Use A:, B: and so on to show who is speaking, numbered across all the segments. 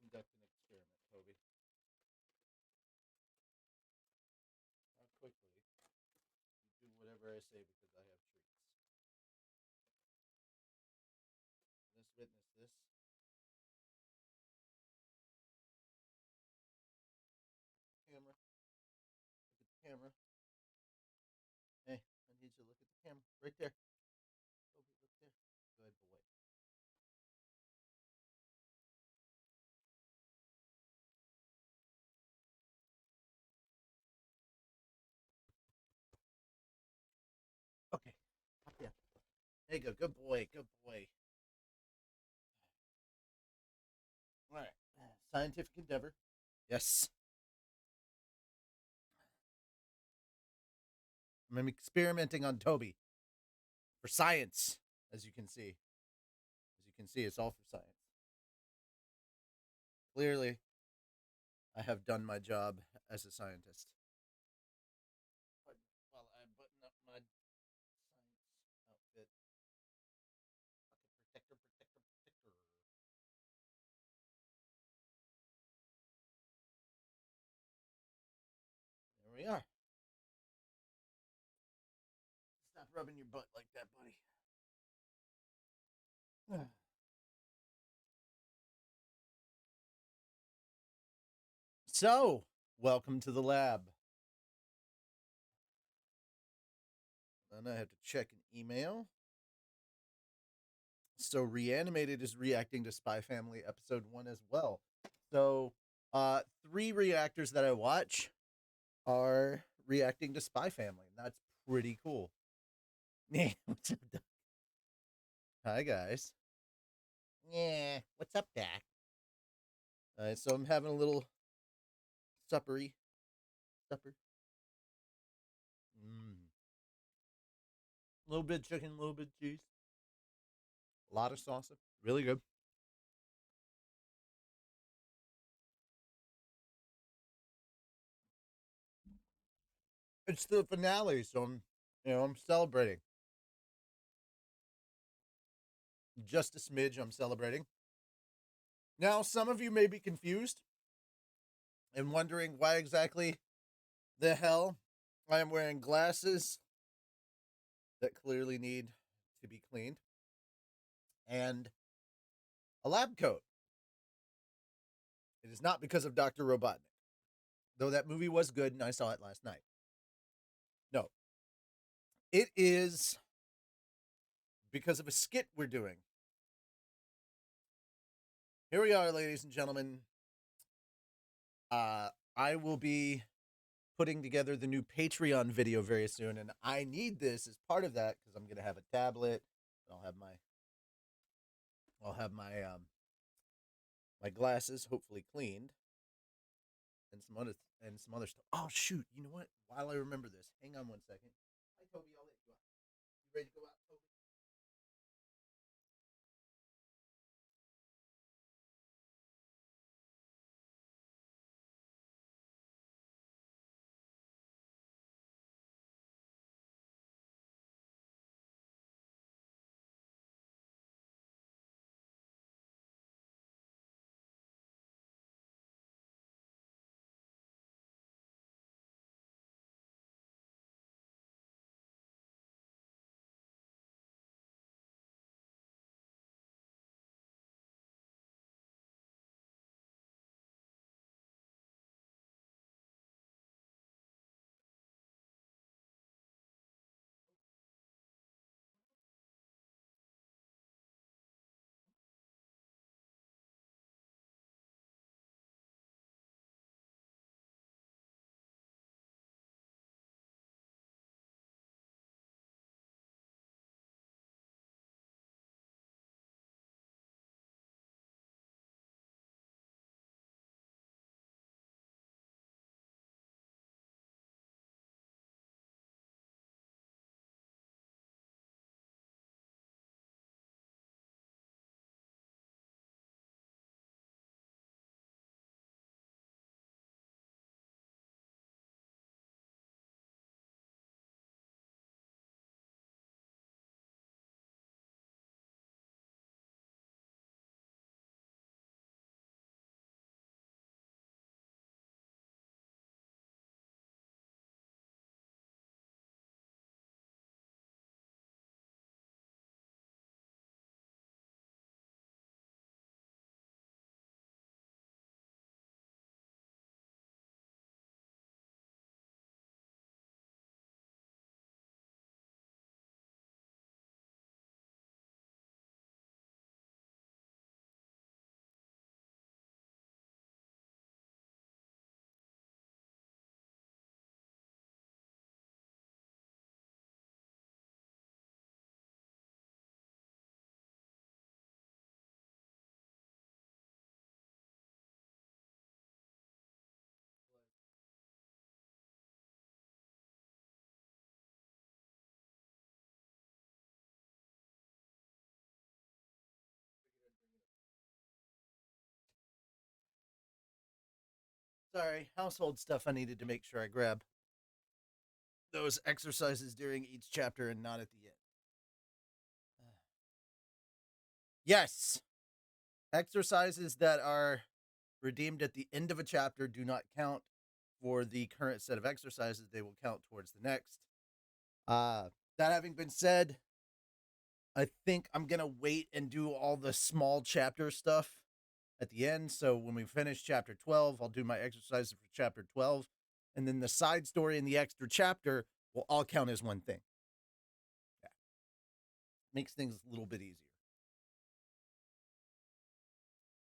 A: conduct an experiment, Toby. Not quickly. You do whatever I say because I have treats. Let's witness this. Camera. Look at the camera. Hey, I need you to look at the camera. Right there. Toby, look there. Good boy. Okay. Up there. There you go. Good boy. Good boy. All right. Scientific endeavor. Yes. I'm experimenting on Toby for science, as you can see. As you can see, it's all for science. Clearly, I have done my job as a scientist. While I button up my science outfit. Protector, protector, protector. There we are. Stop rubbing your butt like that, buddy. So, welcome to the lab. Then I have to check an email. So, Reanimated is reacting to Spy Family episode 1 as well. So, 3 reactors that I watch are reacting to Spy Family. And that's pretty cool. What's up, Doc? Hi, guys. Yeah, what's up, Doc? All right, so I'm having a little suppery. Supper. A little bit chicken, a little bit cheese. A lot of salsa. Really good. It's the finale, so I'm celebrating. Just a smidge, I'm celebrating. Now, some of you may be confused and wondering why exactly the hell I am wearing glasses that clearly need to be cleaned and a lab coat. It is not because of Dr. Robotnik, though that movie was good and I saw it last night. No, it is because of a skit we're doing. Here we are, ladies and gentlemen. I will be putting together the new Patreon video very soon, and I need this as part of that because I'm gonna have a tablet. I'll have my my glasses hopefully cleaned, and some other stuff. Oh shoot! You know what? While I remember this, hang on 1 second. Hi Toby, I'll let you out. You ready to go out, Toby? Sorry, household stuff I needed to make sure I grab those exercises during each chapter and not at the end. Yes, exercises that are redeemed at the end of a chapter do not count for the current set of exercises. They will count towards the next. That having been said, I think I'm going to wait and do all the small chapter stuff at the end. So when we finish chapter 12, I'll do my exercises for chapter 12. And then the side story and the extra chapter will all count as one thing. Yeah. Makes things a little bit easier.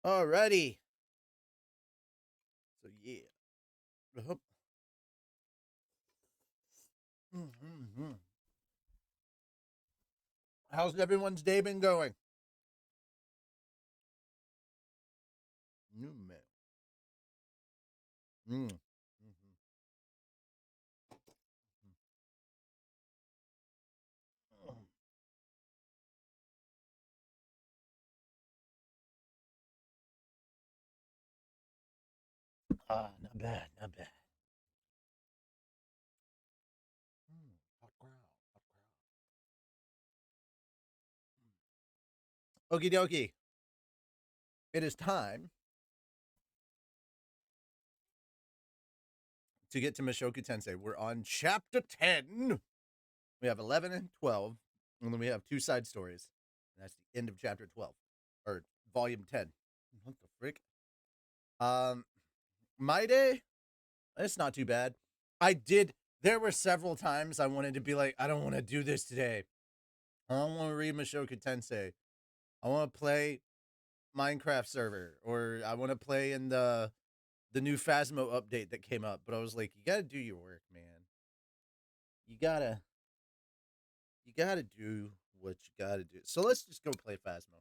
A: Alrighty. So, yeah. Mm-hmm. How's everyone's day been going? New man. Mm. Mm-hmm. Not bad, not bad. Hot ground, hot ground. Okie dokie. It is time to get to Mushoku Tensei. We're on chapter 10. We have 11 and 12, and then we have two side stories. And that's the end of chapter 12, or volume 10. What the frick? My day, it's not too bad. There were several times I wanted to be like, I don't want to do this today. I don't want to read Mushoku Tensei. I want to play Minecraft server, or I want to play in the new Phasmo update that came up. But I was like, you gotta do your work, man. You gotta do what you gotta do. So let's just go play Phasmo.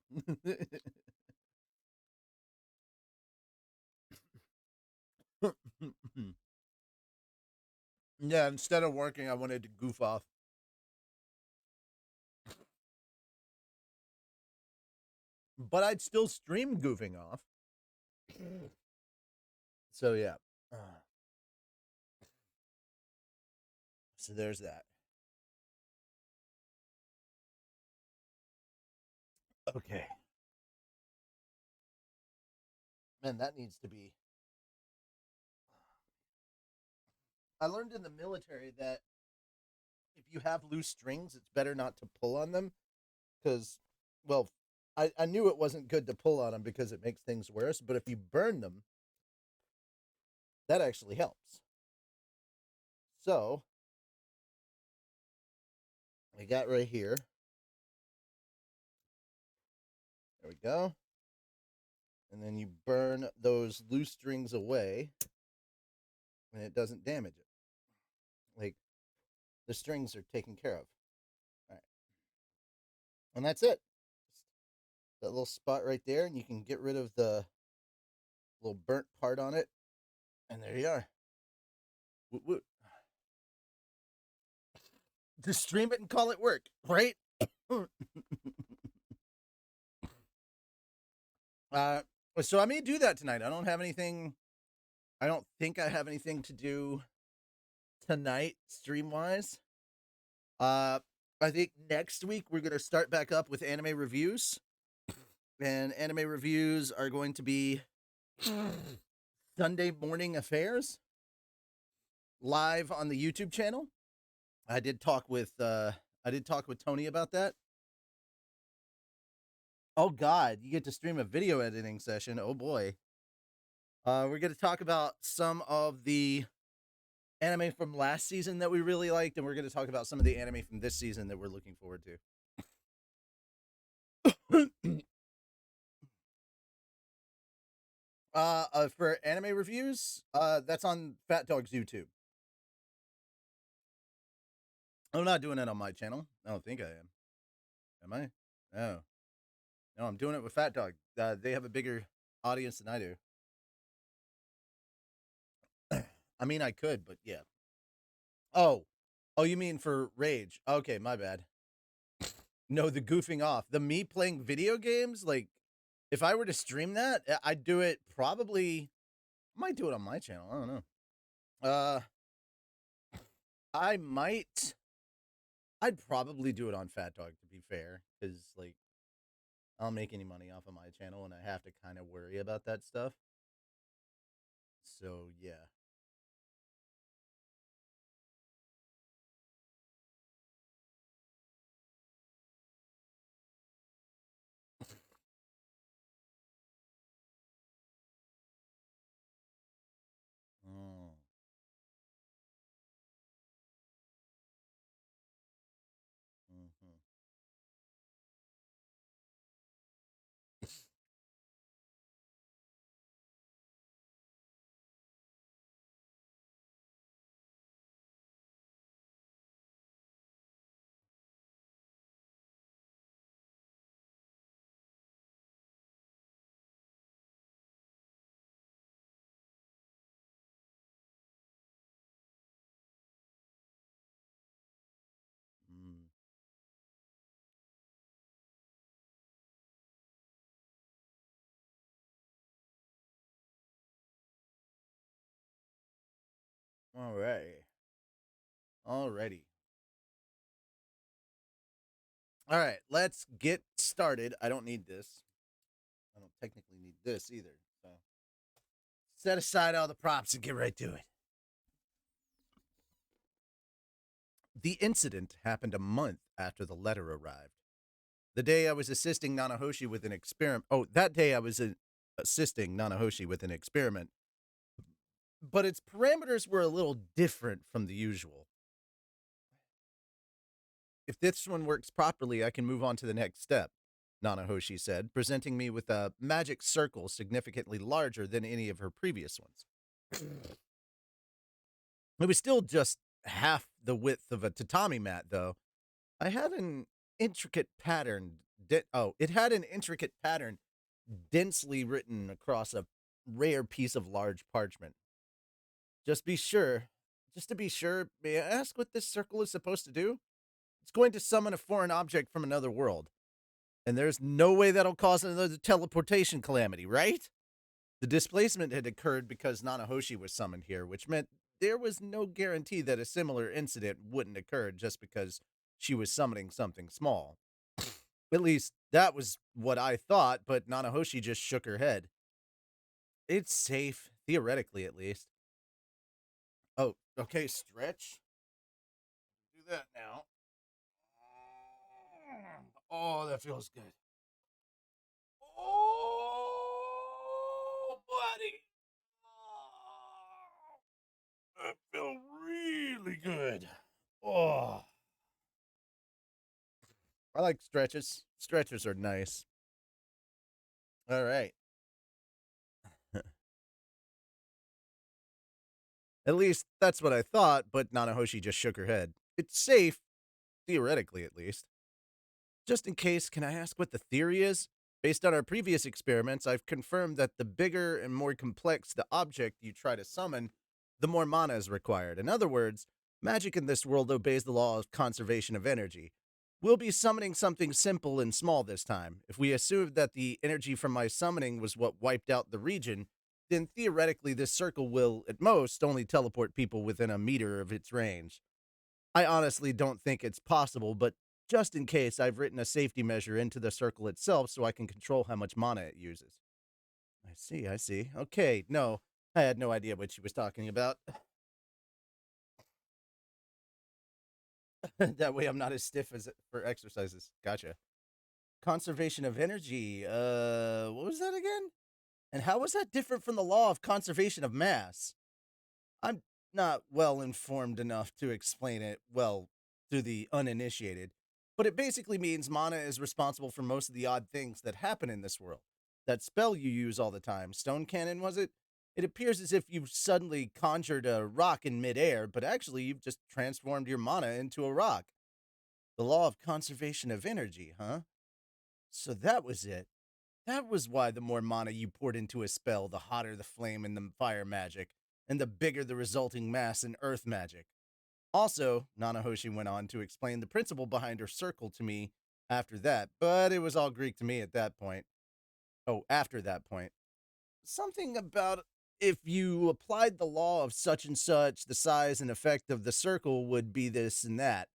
A: Yeah, instead of working, I wanted to goof off. But I'd still stream goofing off. So yeah. So there's that. Okay. Man, that needs to be. I learned in the military that if you have loose strings, it's better not to pull on them because, well, I knew it wasn't good to pull on them because it makes things worse. But if you burn them, that actually helps. So I got right here. There we go. And then you burn those loose strings away and it doesn't damage it. Like the strings are taken care of. All right. And that's it. Just that little spot right there, and you can get rid of the little burnt part on it. And there you are. Woot woot. Just stream it and call it work, right? uh, so I may do that tonight. I don't have anything. I don't think I have anything to do tonight, stream wise. I think next week we're gonna start back up with anime reviews, and anime reviews are going to be Sunday morning affairs live on the YouTube channel. I did talk with Tony about that. Oh God, you get to stream a video editing session. Oh boy. We're going to talk about some of the anime from last season that we really liked, and we're going to talk about some of the anime from this season that we're looking forward to. For anime reviews, that's on Fat Dog's YouTube. I'm not doing it on my channel. I don't think I am. Am I? No. No, I'm doing it with Fat Dog. They have a bigger audience than I do. I mean, I could, but yeah. Oh, you mean for Rage? Okay, my bad. No, the goofing off, the me playing video games. Like, if I were to stream that, I'd do it probably. might do it on my channel. I don't know. Uh, I might. I'd probably do it on Fat Dog to be fair, because like I don't make any money off of my channel, and I have to kind of worry about that stuff. So yeah. Oh. Mm-hmm. Mm. All right. Alrighty. All right. Let's get started. I don't need this. I don't technically need this either. So set aside all the props and get right to it. The incident happened a month after the letter arrived. The day I was assisting Nanahoshi with an experiment. Oh, that day I was assisting Nanahoshi with an experiment, but its parameters were a little different from the usual. If this one works properly, I can move on to the next step, Nanahoshi said, presenting me with a magic circle significantly larger than any of her previous ones. It was still just half the width of a tatami mat, though. I had an intricate pattern. It had an intricate pattern densely written across a rare piece of large parchment. Just be sure, just to be sure, may I ask what this circle is supposed to do? It's going to summon a foreign object from another world. And there's no way that'll cause another teleportation calamity, right? The displacement had occurred because Nanahoshi was summoned here, which meant there was no guarantee that a similar incident wouldn't occur just because she was summoning something small. At least that was what I thought, but Nanahoshi just shook her head. It's safe, theoretically at least. Oh, okay, stretch. Do that now. Oh, that feels good. Oh, buddy. Oh, that feels really good. Oh, I like stretches. Stretches are nice. All right. At least that's what I thought, but Nanahoshi just shook her head. It's safe, theoretically at least. Just in case, can I ask what the theory is? Based on our previous experiments, I've confirmed that the bigger and more complex the object you try to summon, the more mana is required. In other words, magic in this world obeys the law of conservation of energy. We'll be summoning something simple and small this time. If we assume that the energy from my summoning was what wiped out the region, then theoretically this circle will, at most, only teleport people within a meter of its range. I honestly don't think it's possible, but just in case, I've written a safety measure into the circle itself so I can control how much mana it uses. I see, I see. Okay, no, I had no idea what she was talking about. That way I'm not as stiff as for exercises. Gotcha. Conservation of energy. What was that again? And how was that different from the law of conservation of mass? I'm not well informed enough to explain it well to the uninitiated, but it basically means mana is responsible for most of the odd things that happen in this world. That spell you use all the time, stone cannon, was it? It appears as if you've suddenly conjured a rock in midair, but actually you've just transformed your mana into a rock. The law of conservation of energy, huh? So that was it. That was why the more mana you poured into a spell, the hotter the flame in the fire magic, and the bigger the resulting mass in earth magic. Also, Nanahoshi went on to explain the principle behind her circle to me after that, but it was all Greek to me at that point. Oh, after that point. Something about if you applied the law of such and such, the size and effect of the circle would be this and that.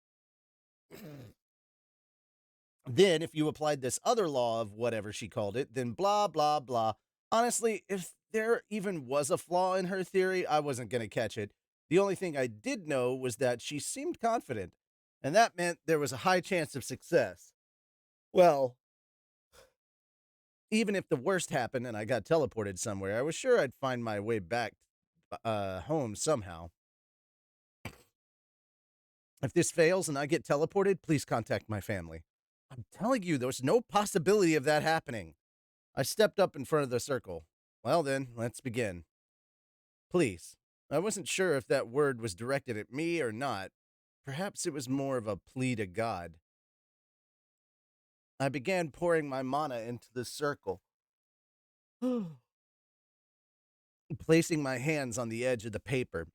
A: Then, if you applied this other law of whatever she called it, then blah, blah, blah. Honestly, if there even was a flaw in her theory, I wasn't going to catch it. The only thing I did know was that she seemed confident, and that meant there was a high chance of success. Well, even if the worst happened and I got teleported somewhere, I was sure I'd find my way back home somehow. If this fails and I get teleported, please contact my family. I'm telling you, there's no possibility of that happening. I stepped up in front of the circle. Well, then, let's begin. Please. I wasn't sure if that word was directed at me or not. Perhaps it was more of a plea to God. I began pouring my mana into the circle, placing my hands on the edge of the paper.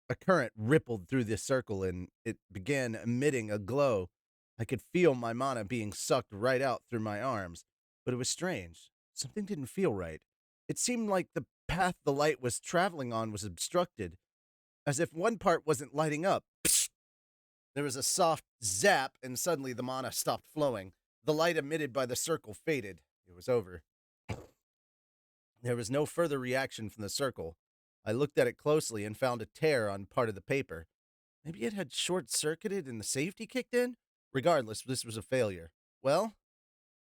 A: A current rippled through the circle and it began emitting a glow. I could feel my mana being sucked right out through my arms, but it was strange. Something didn't feel right. It seemed like the path the light was traveling on was obstructed, as if one part wasn't lighting up. Psst! There was a soft zap, and suddenly the mana stopped flowing. The light emitted by the circle faded. It was over. There was no further reaction from the circle. I looked at it closely and found a tear on part of the paper. Maybe it had short-circuited and the safety kicked in? Regardless, this was a failure. Well,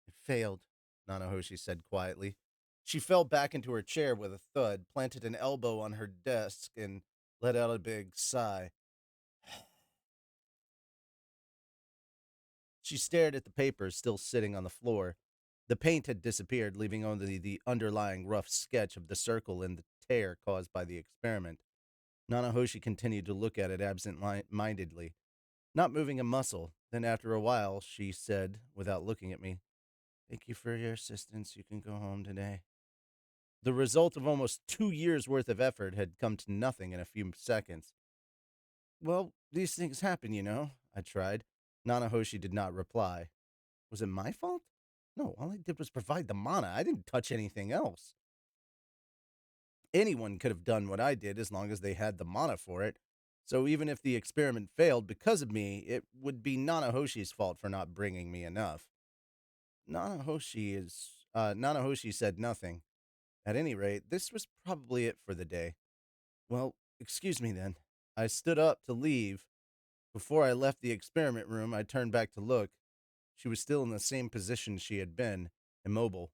A: it failed, Nanahoshi said quietly. She fell back into her chair with a thud, planted an elbow on her desk, and let out a big sigh. She stared at the papers still sitting on the floor. The paint had disappeared, leaving only the underlying rough sketch of the circle and the tear caused by the experiment. Nanahoshi continued to look at it absent-mindedly, not moving a muscle. Then, after a while, she said, without looking at me, "Thank you for your assistance. You can go home today." The result of almost 2 years' worth of effort had come to nothing in a few seconds. Well, these things happen, you know, I tried. Nanahoshi did not reply. Was it my fault? No, all I did was provide the mana. I didn't touch anything else. Anyone could have done what I did as long as they had the mana for it. So even if the experiment failed because of me, it would be Nanahoshi's fault for not bringing me enough. Nanahoshi said nothing. At any rate, this was probably it for the day. Well, excuse me then. I stood up to leave. Before I left the experiment room, I turned back to look. She was still in the same position she had been, immobile.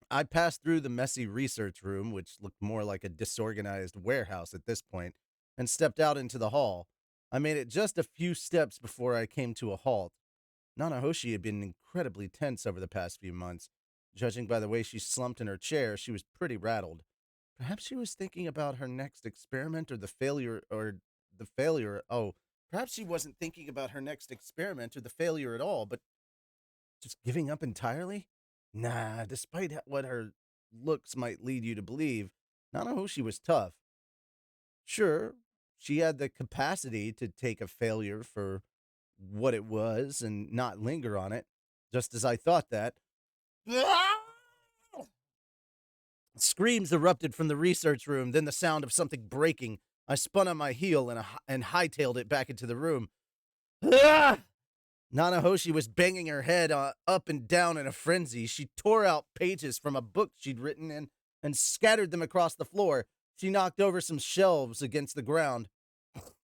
A: I passed through the messy research room, which looked more like a disorganized warehouse at this point, and stepped out into the hall. I made it just a few steps before I came to a halt. Nanahoshi had been incredibly tense over the past few months. Judging by the way she slumped in her chair, she was pretty rattled. Perhaps she was thinking about her next experiment Oh, perhaps she wasn't thinking about her next experiment or the failure at all, but just giving up entirely? Nah, despite what her looks might lead you to believe, Nanahoshi was tough. Sure, she had the capacity to take a failure for what it was and not linger on it, just as I thought that. Screams erupted from the research room, then the sound of something breaking. I spun on my heel and hightailed it back into the room. Nanahoshi was banging her head up and down in a frenzy. She tore out pages from a book she'd written and scattered them across the floor. She knocked over some shelves against the ground.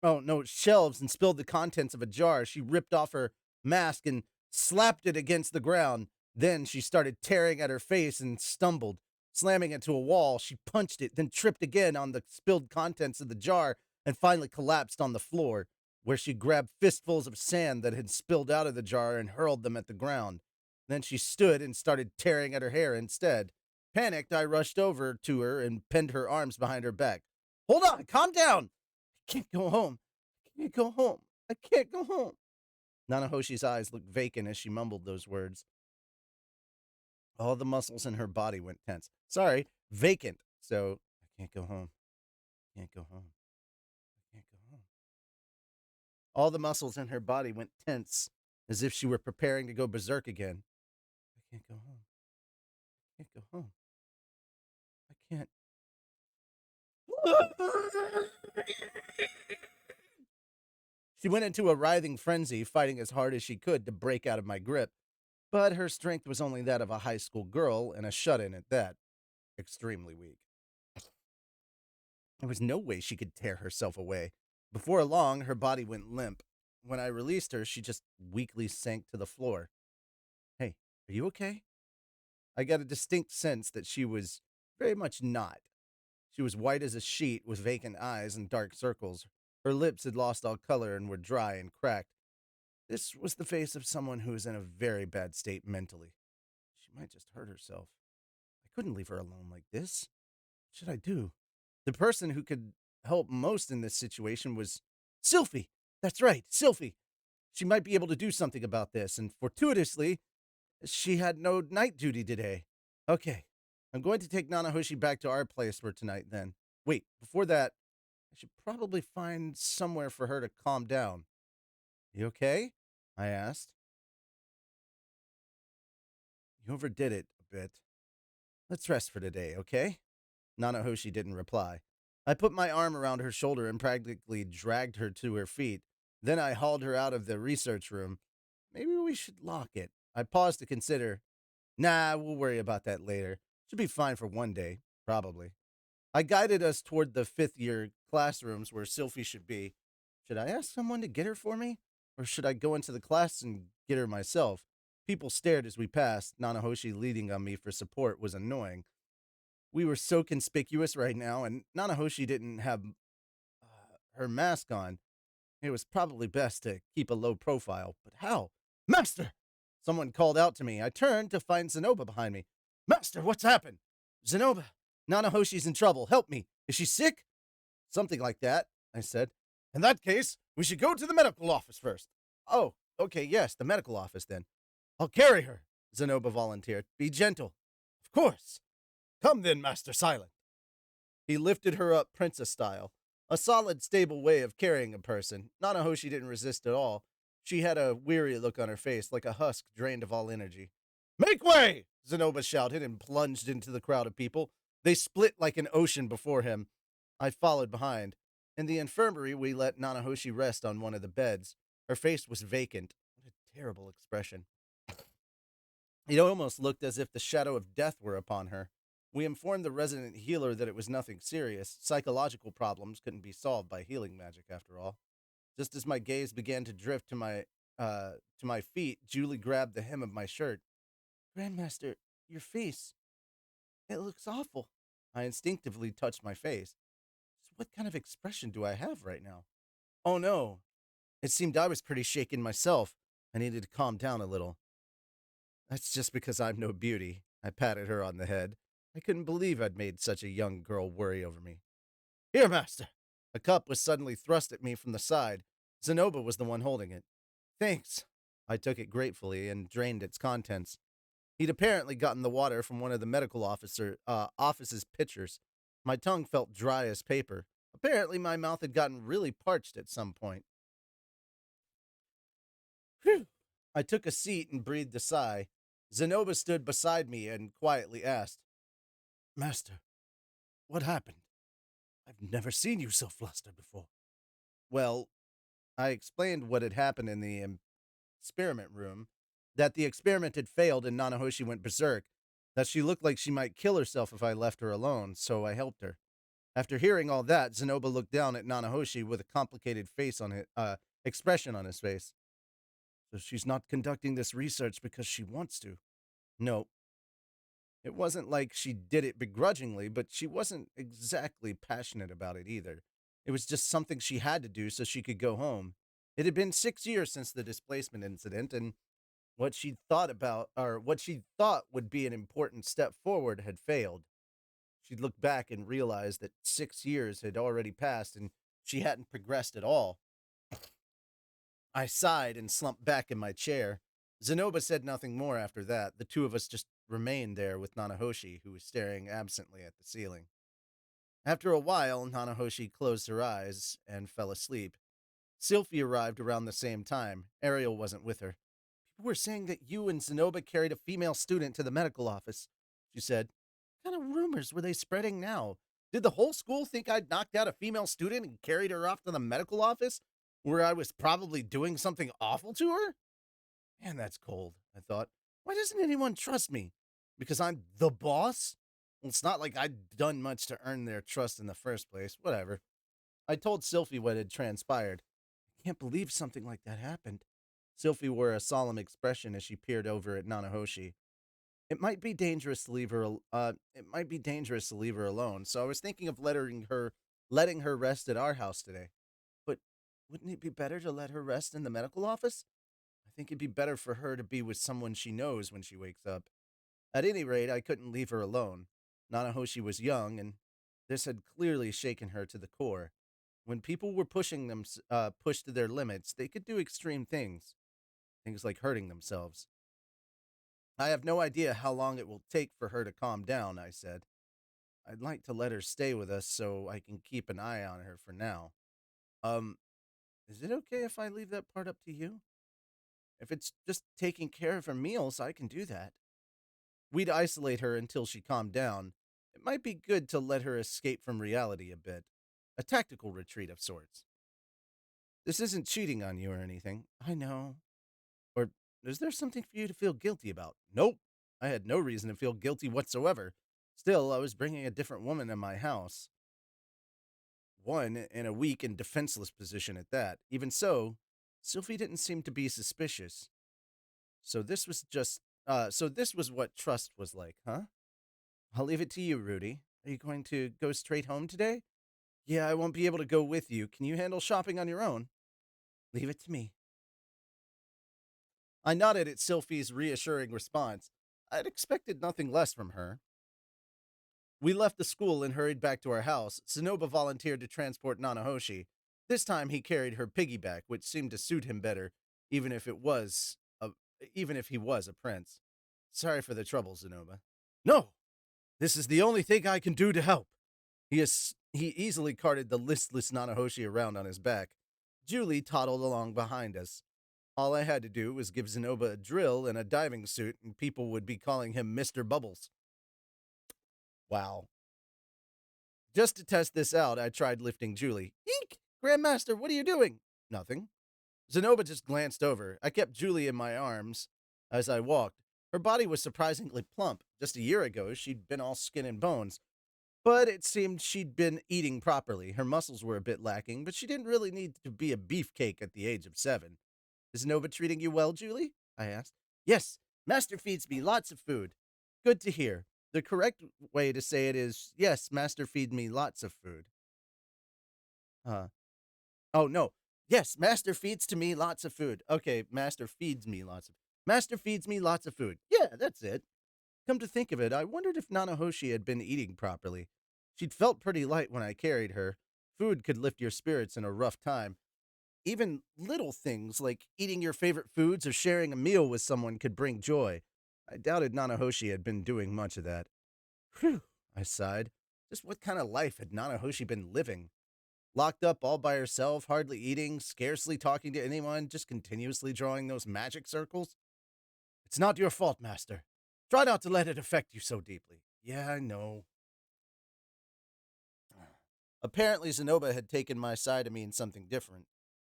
A: Oh, no, shelves, and spilled the contents of a jar. She ripped off her mask and slapped it against the ground. Then she started tearing at her face and stumbled. Slamming into a wall, she punched it, then tripped again on the spilled contents of the jar and finally collapsed on the floor, where she grabbed fistfuls of sand that had spilled out of the jar and hurled them at the ground. Then she stood and started tearing at her hair instead. Panicked, I rushed over to her and pinned her arms behind her back. "Hold on, calm down! I can't go home. I can't go home. I can't go home." Nanahoshi's eyes looked vacant as she mumbled those words. All the muscles in her body went tense. Sorry, vacant. So, I can't go home. I can't go home. I can't go home. All the muscles in her body went tense, as if she were preparing to go berserk again. I can't go home. I can't go home. can't. She went into a writhing frenzy, fighting as hard as she could to break out of my grip, but her strength was only that of a high school girl and a shut-in at that. Extremely weak. There was no way she could tear herself away. Before long, her body went limp. When I released her, she just weakly sank to the floor. Hey, are you okay? I got a distinct sense that she was very much not. She was white as a sheet with vacant eyes and dark circles. Her lips had lost all color and were dry and cracked. This was the face of someone who is in a very bad state mentally. She might just hurt herself. I couldn't leave her alone like this. What should I do? The person who could help most in this situation was Sylphie. That's right, Sylphie. She might be able to do something about this, and fortuitously, she had no night duty today. Okay, I'm going to take Nanahoshi back to our place for tonight then. Wait, before that, I should probably find somewhere for her to calm down. You okay? I asked. You overdid it a bit. Let's rest for today, okay? Nanahoshi didn't reply. I put my arm around her shoulder and practically dragged her to her feet. Then I hauled her out of the research room. Maybe we should lock it. I paused to consider. Nah, we'll worry about that later. Should be fine for one day, probably. I guided us toward the fifth-year classrooms where Sylphie should be. Should I ask someone to get her for me? Or should I go into the class and get her myself? People stared as we passed. Nanahoshi leading on me for support was annoying. We were so conspicuous right now, and Nanahoshi didn't have her mask on. It was probably best to keep a low profile. But how? Master! Someone called out to me. I turned to find Zenoba behind me. Master, what's happened? Zenoba, Nanahoshi's in trouble. Help me. Is she sick? Something like that, I said. In that case, we should go to the medical office first. Oh, okay, yes, the medical office then. I'll carry her, Zenoba volunteered. Be gentle. Of course. Come then, Master Silent. He lifted her up princess style. A solid, stable way of carrying a person. Nanahoshi didn't resist at all. She had a weary look on her face, like a husk drained of all energy. Make way! Zenoba shouted and plunged into the crowd of people. They split like an ocean before him. I followed behind. In the infirmary, we let Nanahoshi rest on one of the beds. Her face was vacant. What a terrible expression. It almost looked as if the shadow of death were upon her. We informed the resident healer that it was nothing serious. Psychological problems couldn't be solved by healing magic, after all. Just as my gaze began to drift to my feet, Julie grabbed the hem of my shirt. Grandmaster, your face. It looks awful. I instinctively touched my face. So what kind of expression do I have right now? Oh no. It seemed I was pretty shaken myself. I needed to calm down a little. That's just because I'm no beauty. I patted her on the head. I couldn't believe I'd made such a young girl worry over me. Here, master. A cup was suddenly thrust at me from the side. Zenoba was the one holding it. Thanks. I took it gratefully and drained its contents. He'd apparently gotten the water from one of the medical office's pitchers. My tongue felt dry as paper. Apparently my mouth had gotten really parched at some point. Phew. I took a seat and breathed a sigh. Zenoba stood beside me and quietly asked, Master, what happened? I've never seen you so flustered before. Well, I explained what had happened in the experiment room, that the experiment had failed and Nanahoshi went berserk, that she looked like she might kill herself if I left her alone, so I helped her. After hearing all that, Zenoba looked down at Nanahoshi with a complicated expression on his face. So she's not conducting this research because she wants to. No. It wasn't like she did it begrudgingly, but she wasn't exactly passionate about it either. It was just something she had to do so she could go home. It had been 6 years since the displacement incident, and what she thought would be an important step forward had failed. She'd looked back and realized that 6 years had already passed and she hadn't progressed at all. I sighed and slumped back in my chair. Zenoba said nothing more after that. The two of us just remained there with Nanahoshi, who was staring absently at the ceiling. After a while, Nanahoshi closed her eyes and fell asleep. Sylphie arrived around the same time. Ariel wasn't with her. People were saying that you and Zenoba carried a female student to the medical office, she said. What kind of rumors were they spreading now? Did the whole school think I'd knocked out a female student and carried her off to the medical office, where I was probably doing something awful to her? Man, that's cold, I thought. Why doesn't anyone trust me? Because I'm the boss? Well, it's not like I'd done much to earn their trust in the first place. Whatever. I told Sylphie what had transpired. I can't believe something like that happened. Sylphie wore a solemn expression as she peered over at Nanahoshi. It might be dangerous to leave her. It might be dangerous to leave her alone. So I was thinking of letting her rest at our house today. But wouldn't it be better to let her rest in the medical office? I think it'd be better for her to be with someone she knows when she wakes up. At any rate, I couldn't leave her alone. Nanahoshi was young, and this had clearly shaken her to the core. When people were pushed to their limits, they could do extreme things like hurting themselves. I have no idea how long it will take for her to calm down, I said. I'd like to let her stay with us so I can keep an eye on her for now. Um, is it okay if I leave that part up to you? If it's just taking care of her meals, I can do that. We'd isolate her until she calmed down. It might be good to let her escape from reality a bit. A tactical retreat of sorts. This isn't cheating on you or anything. I know. Or is there something for you to feel guilty about? Nope. I had no reason to feel guilty whatsoever. Still, I was bringing a different woman in my house. One in a weak and defenseless position at that. Even so, Sylvie didn't seem to be suspicious. So this was what trust was like, huh? I'll leave it to you, Rudy. Are you going to go straight home today? Yeah, I won't be able to go with you. Can you handle shopping on your own? Leave it to me. I nodded at Sylphie's reassuring response. I'd expected nothing less from her. We left the school and hurried back to our house. Sonoba volunteered to transport Nanahoshi. This time he carried her piggyback, which seemed to suit him better, even if it was a, even if he was a prince. Sorry for the trouble, Sonoba. No, this is the only thing I can do to help. He easily carted the listless Nanahoshi around on his back. Julie toddled along behind us. All I had to do was give Zenoba a drill and a diving suit, and people would be calling him Mr. Bubbles. Wow. Just to test this out, I tried lifting Julie. Eek! Grandmaster, what are you doing? Nothing. Zenoba just glanced over. I kept Julie in my arms as I walked. Her body was surprisingly plump. Just a year ago, she'd been all skin and bones. But it seemed she'd been eating properly. Her muscles were a bit lacking, but she didn't really need to be a beefcake at the age of 7. Is Nova treating you well, Julie? I asked. Yes, Master feeds me lots of food. Good to hear. The correct way to say it is, yes, Master feeds me lots of food. Uh, oh, no. Yes, Master feeds to me lots of food. Okay, Master feeds me lots of food. Yeah, that's it. Come to think of it, I wondered if Nanahoshi had been eating properly. She'd felt pretty light when I carried her. Food could lift your spirits in a rough time. Even little things like eating your favorite foods or sharing a meal with someone could bring joy. I doubted Nanahoshi had been doing much of that. Whew, I sighed. Just what kind of life had Nanahoshi been living? Locked up all by herself, hardly eating, scarcely talking to anyone, just continuously drawing those magic circles? It's not your fault, Master. Try not to let it affect you so deeply. Yeah, I know. Apparently, Zenoba had taken my side to mean something different.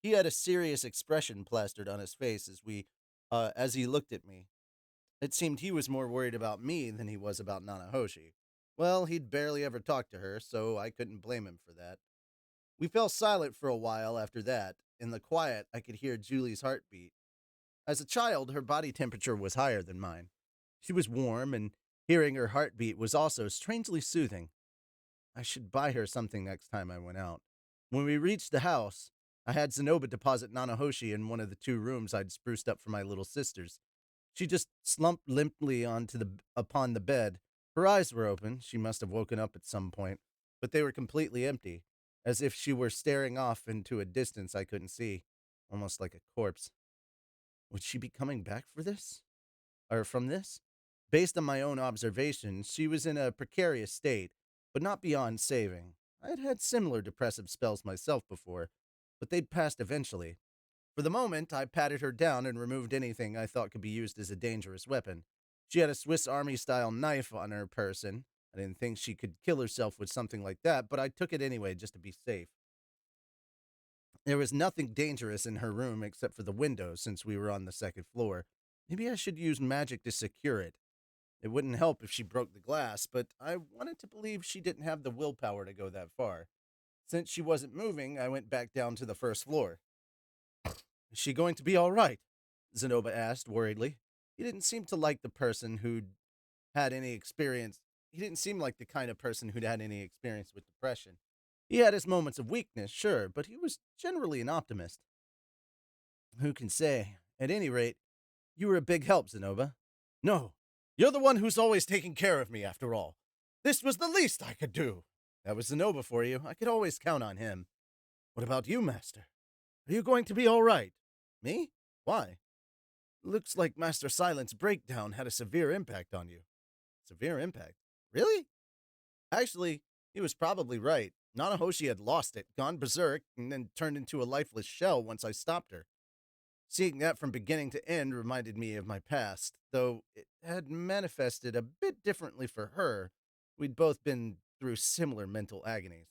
A: He had a serious expression plastered on his face as he looked at me. It seemed he was more worried about me than he was about Nanahoshi. Well, he'd barely ever talked to her, so I couldn't blame him for that. We fell silent for a while after that. In the quiet, I could hear Julie's heartbeat. As a child, her body temperature was higher than mine. She was warm, and hearing her heartbeat was also strangely soothing. I should buy her something next time I went out. When we reached the house, I had Zenoba deposit Nanahoshi in one of the 2 rooms I'd spruced up for my little sisters. She just slumped limply upon the bed. Her eyes were open. She must have woken up at some point, but they were completely empty, as if she were staring off into a distance I couldn't see, almost like a corpse. Would she be coming back from this? Based on my own observations, she was in a precarious state, but not beyond saving. I had had similar depressive spells myself before, but they'd passed eventually. For the moment, I patted her down and removed anything I thought could be used as a dangerous weapon. She had a Swiss Army-style knife on her person, I didn't think she could kill herself with something like that, but I took it anyway just to be safe. There was nothing dangerous in her room except for the window since we were on the second floor. Maybe I should use magic to secure it. It wouldn't help if she broke the glass, but I wanted to believe she didn't have the willpower to go that far. Since she wasn't moving, I went back down to the first floor. Is she going to be all right? Zenoba asked worriedly. He didn't seem to like the person who'd had any experience. He didn't seem like the kind of person who'd had any experience with depression. He had his moments of weakness, sure, but he was generally an optimist. Who can say? At any rate, you were a big help, Zenoba. No, you're the one who's always taking care of me, after all. This was the least I could do. That was Zenoba for you. I could always count on him. What about you, Master? Are you going to be all right? Me? Why? Looks like Master Silent's breakdown had a severe impact on you. Severe impact? Really? Actually, he was probably right. Nanahoshi had lost it, gone berserk, and then turned into a lifeless shell once I stopped her. Seeing that from beginning to end reminded me of my past, though it had manifested a bit differently for her. We'd both been through similar mental agonies.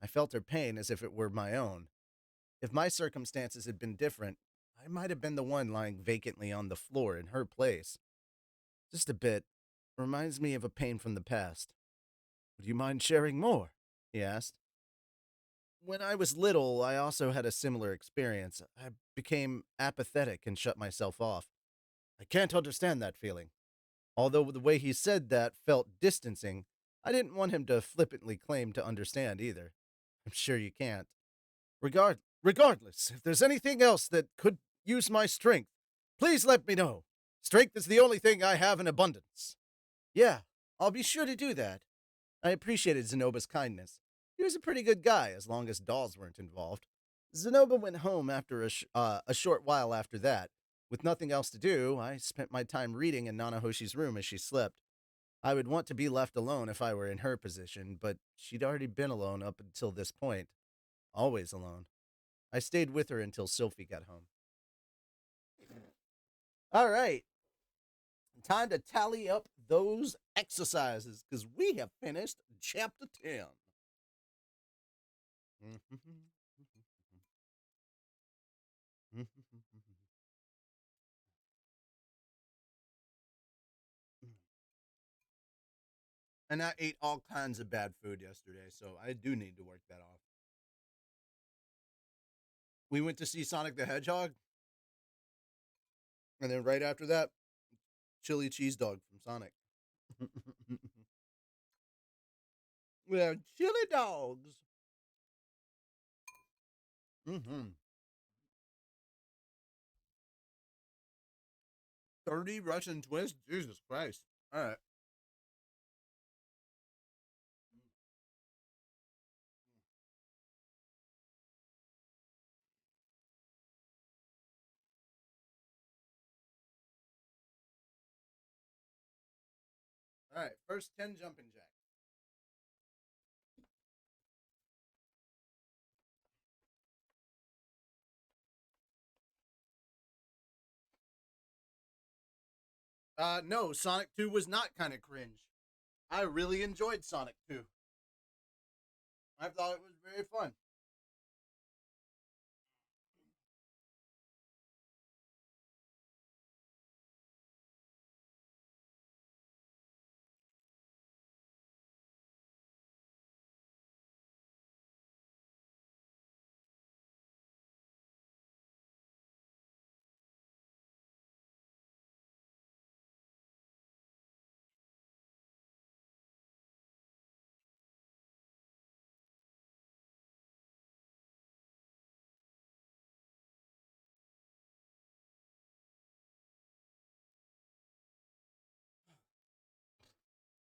A: I felt her pain as if it were my own. If my circumstances had been different, I might have been the one lying vacantly on the floor in her place. Just a bit. Reminds me of a pain from the past. Would you mind sharing more? He asked. When I was little, I also had a similar experience. I became apathetic and shut myself off. I can't understand that feeling. Although the way he said that felt distancing, I didn't want him to flippantly claim to understand either. I'm sure you can't. Regardless, if there's anything else that could use my strength, please let me know. Strength is the only thing I have in abundance. Yeah, I'll be sure to do that. I appreciated Zenoba's kindness. He was a pretty good guy as long as dolls weren't involved. Zenoba went home after a short while after that. With nothing else to do, I spent my time reading in Nanahoshi's room as she slept. I would want to be left alone if I were in her position, but she'd already been alone up until this point. Always alone. I stayed with her until Sophie got home. All right. Time to tally up those exercises because we have finished chapter 10. And I ate all kinds of bad food yesterday, so I do need to work that off. We went to see Sonic the Hedgehog, and then right after that, chili cheese dog from Sonic. We have chili dogs. 30 Russian twists? Jesus Christ. All right. All right. First 10 jumping jacks. No, Sonic 2 was not kind of cringe. I really enjoyed Sonic 2. I thought it was very fun.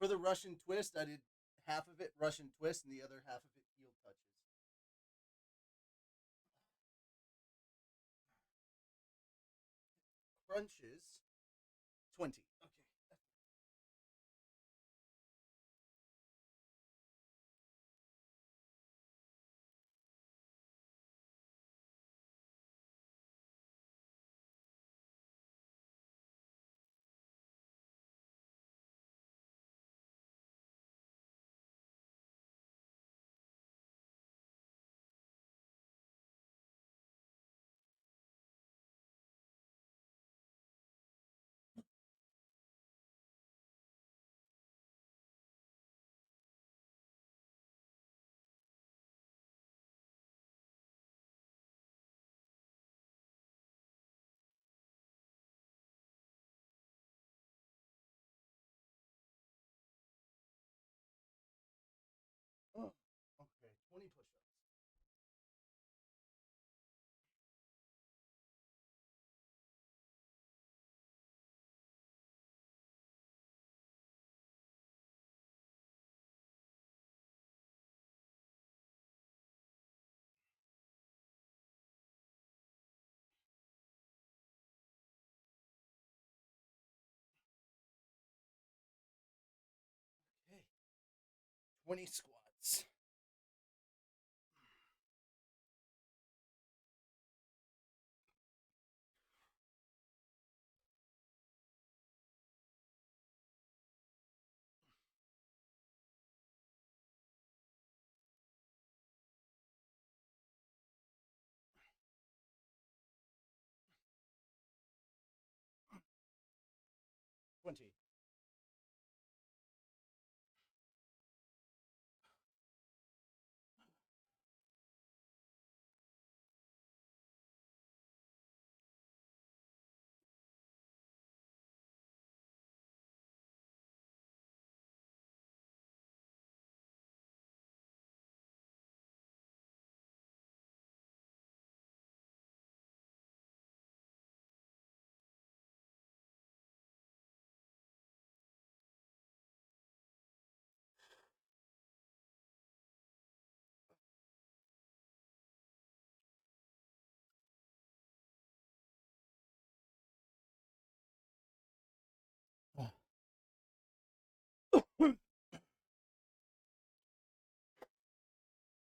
A: For the Russian twist, I did half of it Russian twist and the other half of it heel touches. Crunches 20. Okay. 20 squats. Twenty.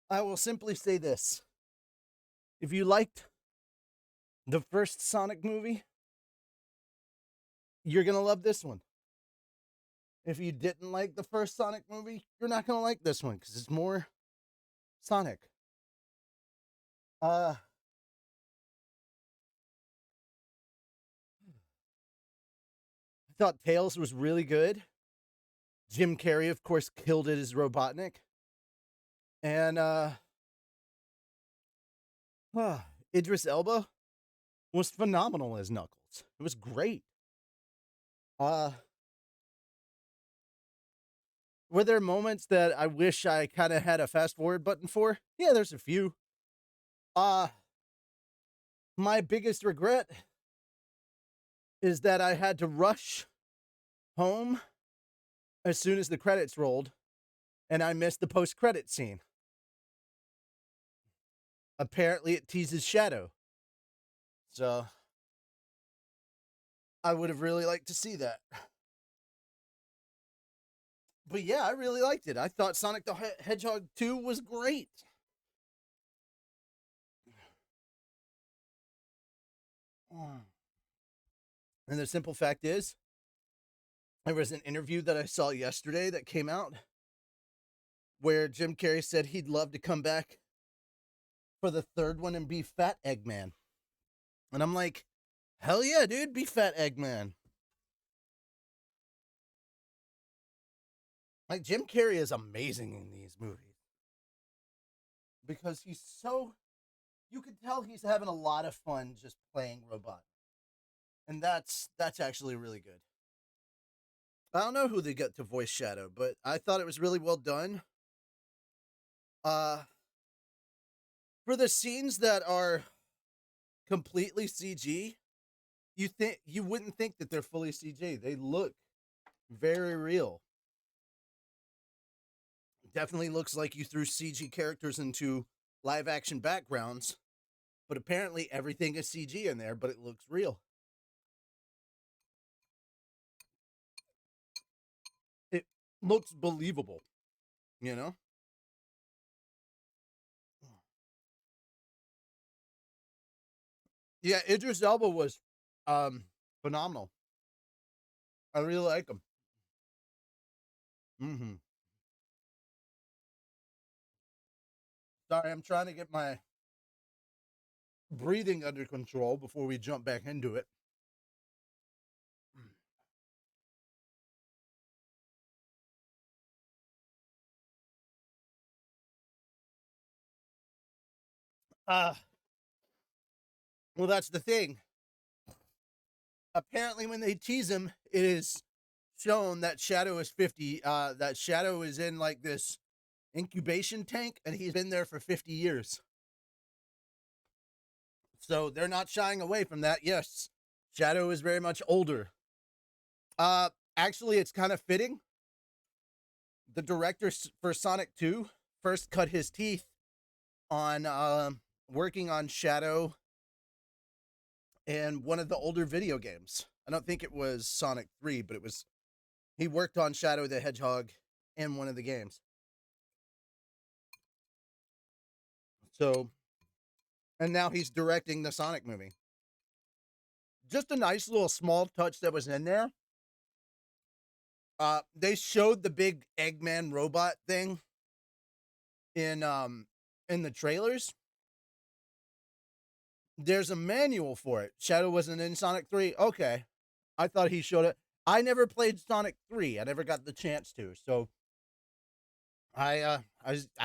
A: I will simply say this. If you liked the first Sonic movie, you're going to love this one. If you didn't like the first Sonic movie, you're not going to like this one because it's more Sonic. I thought Tails was really good. Jim Carrey, of course, killed it as Robotnik. And Idris Elba was phenomenal as Knuckles. It was great. Were there moments that I wish I kind of had a fast forward button for? Yeah, there's a few. My biggest regret is that I had to rush home as soon as the credits rolled and I missed the post-credit scene. Apparently it teases Shadow. So I would have really liked to see that. But yeah, I really liked it. I thought Sonic the Hedgehog 2 was great. And the simple fact is, there was an interview that I saw yesterday that came out where Jim Carrey said he'd love to come back for the third one and be Fat Eggman. And I'm like, hell yeah, dude, be Fat Eggman. Like, Jim Carrey is amazing in these movies. Because he's so, you can tell he's having a lot of fun just playing Robot. And that's actually really good. I don't know who they got to voice Shadow, but I thought it was really well done. For the scenes that are completely CG, you wouldn't think that they're fully CG. They look very real. Definitely looks like you threw CG characters into live action backgrounds, but apparently everything is CG in there, but it looks real. It looks believable, you know? Yeah, Idris Elba was phenomenal. I really like him. Mm-hmm. Sorry, I'm trying to get my breathing under control before we jump back into it. Uh, well, that's the thing. Apparently, when they tease him, it is shown that Shadow is 50. That Shadow is in like this incubation tank, and he's been there for 50 years. So they're not shying away from that. Yes, Shadow is very much older. Actually, it's kind of fitting. The director for Sonic 2 first cut his teeth on working on Shadow in one of the older video games. I don't think it was Sonic 3, but he worked on Shadow the Hedgehog in one of the games. So, and now he's directing the Sonic movie. Just a nice little small touch that was in there. They showed the big Eggman robot thing in the trailers. There's a manual for it. Shadow wasn't in Sonic 3. Okay. I thought he showed it. I never played Sonic 3. I never got the chance to. So I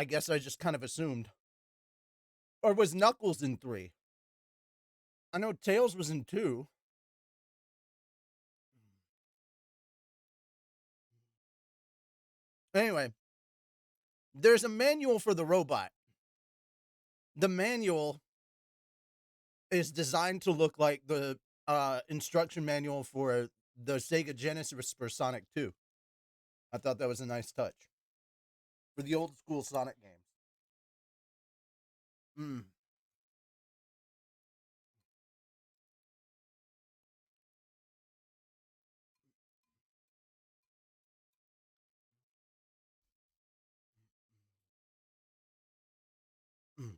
A: guess I just kind of assumed. Or was Knuckles in 3? I know Tails was in 2. Anyway, there's a manual for the robot. The manual is designed to look like the instruction manual for the Sega Genesis for Sonic 2. I thought that was a nice touch for the old school Sonic games. Mm. Mm.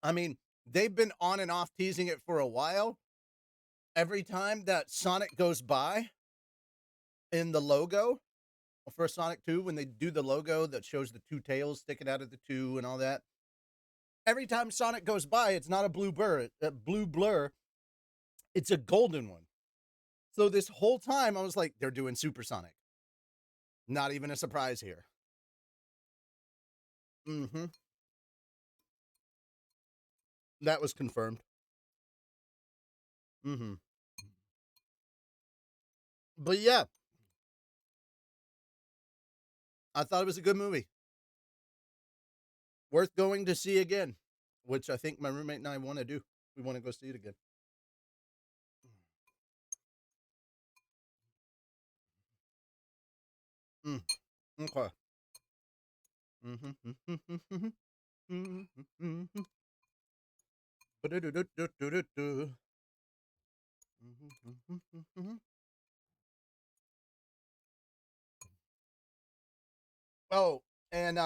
A: I mean, they've been on and off teasing it for a while. Every time that Sonic goes by in the logo for Sonic 2, when they do the logo that shows the two tails sticking out of the two and all that, every time Sonic goes by, it's not a blue blur, it's a golden one. So this whole time I was like, they're doing Supersonic. Not even a surprise here. Mm-hmm. That was confirmed. Mm-hmm. But yeah, I thought it was a good movie. Worth going to see again, which I think my roommate and I want to do. We want to go see it again. Mm. Okay. Mm-hmm. Mm-hmm. Oh, and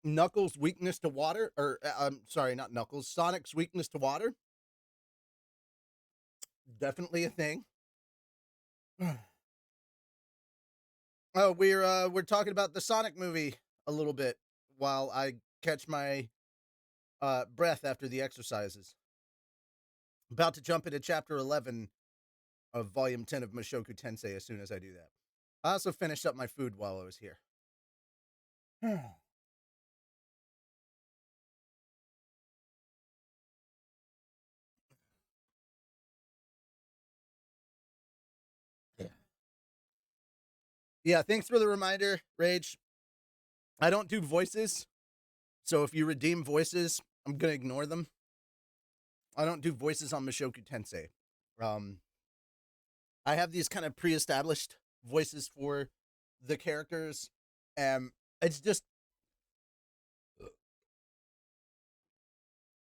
A: Knuckles' weakness to water, or I'm sorry, not Knuckles. Sonic's weakness to water, definitely a thing. Oh, we're talking about the Sonic movie a little bit while I catch my breath after the exercises. About to jump into chapter 11 of volume 10 of Mushoku Tensei as soon as I do that. I also finished up my food while I was here. Yeah. Yeah, thanks for the reminder, Rage. I don't do voices, so if you redeem voices, I'm gonna ignore them. I don't do voices on Mushoku Tensei. Um, I have these kind of pre-established voices for the characters, and it's just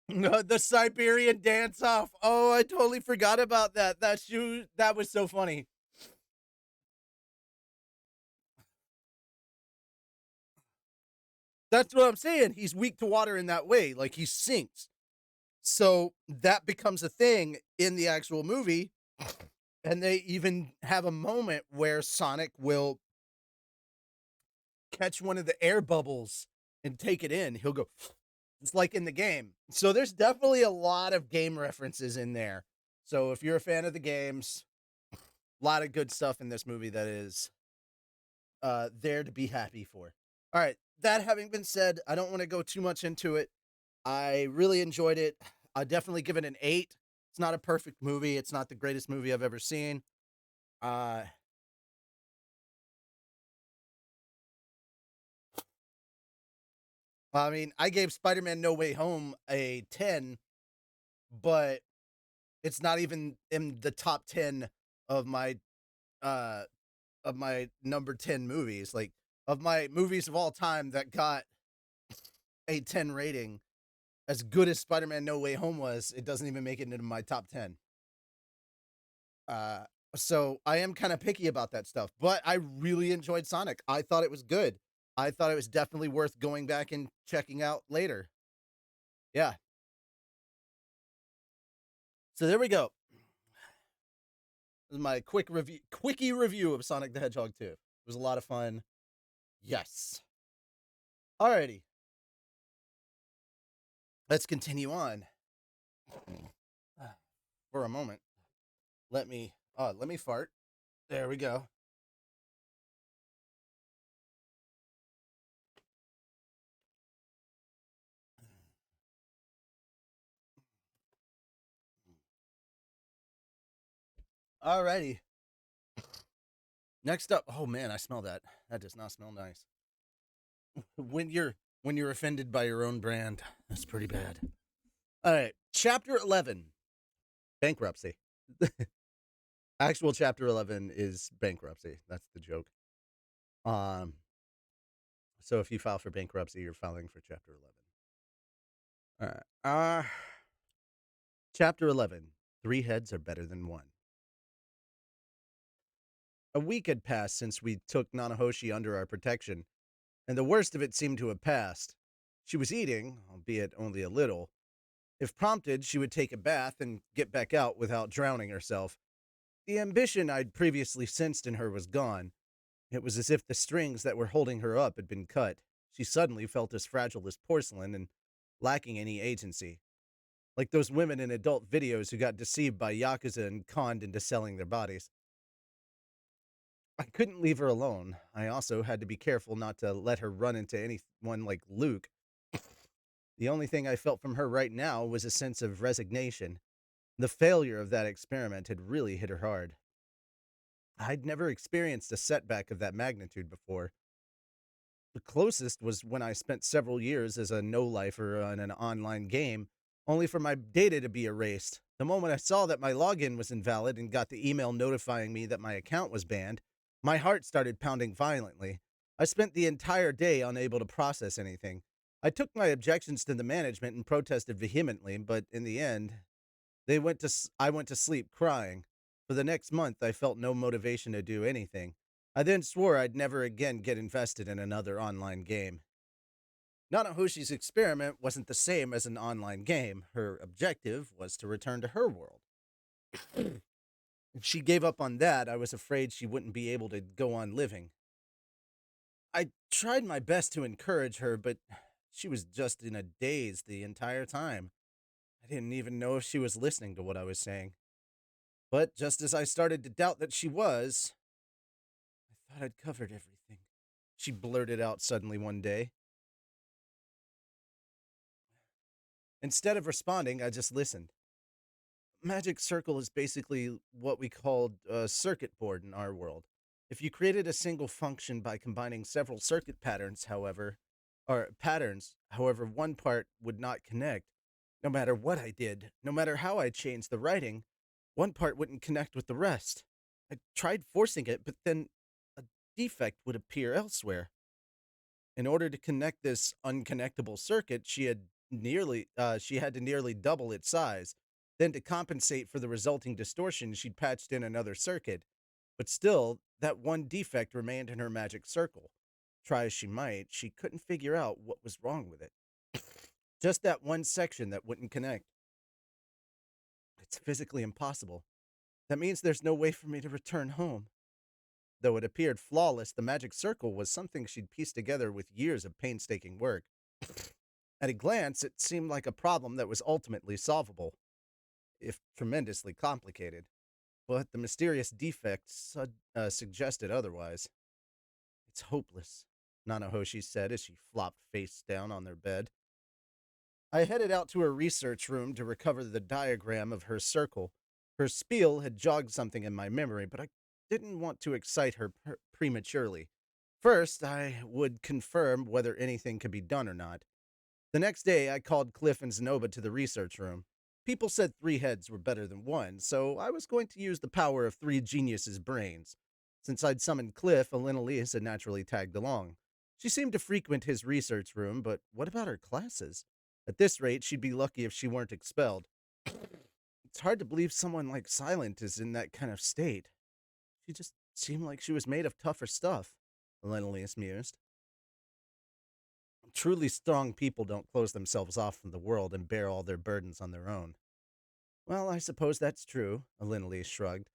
A: the Siberian dance off. Oh, I totally forgot about that. That was so funny. That's what I'm saying. He's weak to water in that way, like he sinks. So that becomes a thing in the actual movie. And they even have a moment where Sonic will catch one of the air bubbles and take it in. He'll go, it's like in the game. So there's definitely a lot of game references in there. So if you're a fan of the games, a lot of good stuff in this movie that is there to be happy for. All right. That having been said, I don't want to go too much into it. I really enjoyed it. I definitely give it an 8. It's not a perfect movie. It's not the greatest movie I've ever seen. Uh, I mean, I gave Spider-Man No Way Home a 10, but it's not even in the top 10 of my uh of my number 10 movies. Like of my movies of all time that got a 10 rating, as good as Spider-Man No Way Home was, it doesn't even make it into my top 10. Uh so I am kind of picky about that stuff, but I really enjoyed Sonic. I thought it was good. I thought it was definitely worth going back and checking out later. Yeah. So there we go. This is my quickie review of Sonic the Hedgehog 2. It was a lot of fun. Yes. Alrighty. Let's continue on. For a moment. Let me fart. There we go. Alrighty. Next up, oh man, I smell that. That does not smell nice. When you're offended by your own brand, that's pretty bad. All right, chapter 11, bankruptcy. Actual chapter 11 is bankruptcy. That's the joke. Um, so if you file for bankruptcy, you're filing for chapter 11. All right. Chapter 11. 3 heads are better than 1. A week had passed since we took Nanahoshi under our protection, and the worst of it seemed to have passed. She was eating, albeit only a little. If prompted, she would take a bath and get back out without drowning herself. The ambition I'd previously sensed in her was gone. It was as if the strings that were holding her up had been cut. She suddenly felt as fragile as porcelain and lacking any agency. Like those women in adult videos who got deceived by Yakuza and conned into selling their bodies. I couldn't leave her alone. I also had to be careful not to let her run into anyone like Luke. The only thing I felt from her right now was a sense of resignation. The failure of that experiment had really hit her hard. I'd never experienced a setback of that magnitude before. The closest was when I spent several years as a no-lifer on an online game, only for my data to be erased. The moment I saw that my login was invalid and got the email notifying me that my account was banned, my heart started pounding violently. I spent the entire day unable to process anything. I took my objections to the management and protested vehemently, but in the end, I went to sleep crying. For the next month, I felt no motivation to do anything. I then swore I'd never again get invested in another online game. Nanahoshi's experiment wasn't the same as an online game. Her objective was to return to her world. If she gave up on that, I was afraid she wouldn't be able to go on living. I tried my best to encourage her, but she was just in a daze the entire time. I didn't even know if she was listening to what I was saying. But just as I started to doubt that she was, I thought I'd covered everything. She blurted out suddenly one day. Instead of responding, I just listened. Magic Circle is basically what we called a circuit board in our world. If you created a single function by combining several circuit patterns, however, one part would not connect. No matter what I did, no matter how I changed the writing, one part wouldn't connect with the rest. I tried forcing it, but then a defect would appear elsewhere. In order to connect this unconnectable circuit, she had to nearly double its size. Then to compensate for the resulting distortion, she'd patched in another circuit. But still, that one defect remained in her magic circle. Try as she might, she couldn't figure out what was wrong with it. Just that one section that wouldn't connect. It's physically impossible. That means there's no way for me to return home. Though it appeared flawless, the magic circle was something she'd pieced together with years of painstaking work. At a glance, it seemed like a problem that was ultimately solvable, if tremendously complicated. But the mysterious defects suggested otherwise. It's hopeless, Nanahoshi said as she flopped face down on their bed. I headed out to her research room to recover the diagram of her circle. Her spiel had jogged something in my memory, but I didn't want to excite her prematurely. First, I would confirm whether anything could be done or not. The next day, I called Cliff and Zenoba to the research room. People said 3 heads were better than 1, so I was going to use the power of 3 geniuses' brains. Since I'd summoned Cliff, Elisa naturally tagged along. She seemed to frequent his research room, but what about her classes? At this rate, she'd be lucky if she weren't expelled. It's hard to believe someone like Silent is in that kind of state. She just seemed like she was made of tougher stuff, Elisa mused. Truly strong people don't close themselves off from the world and bear all their burdens on their own. Well, I suppose that's true, Alinalise shrugged.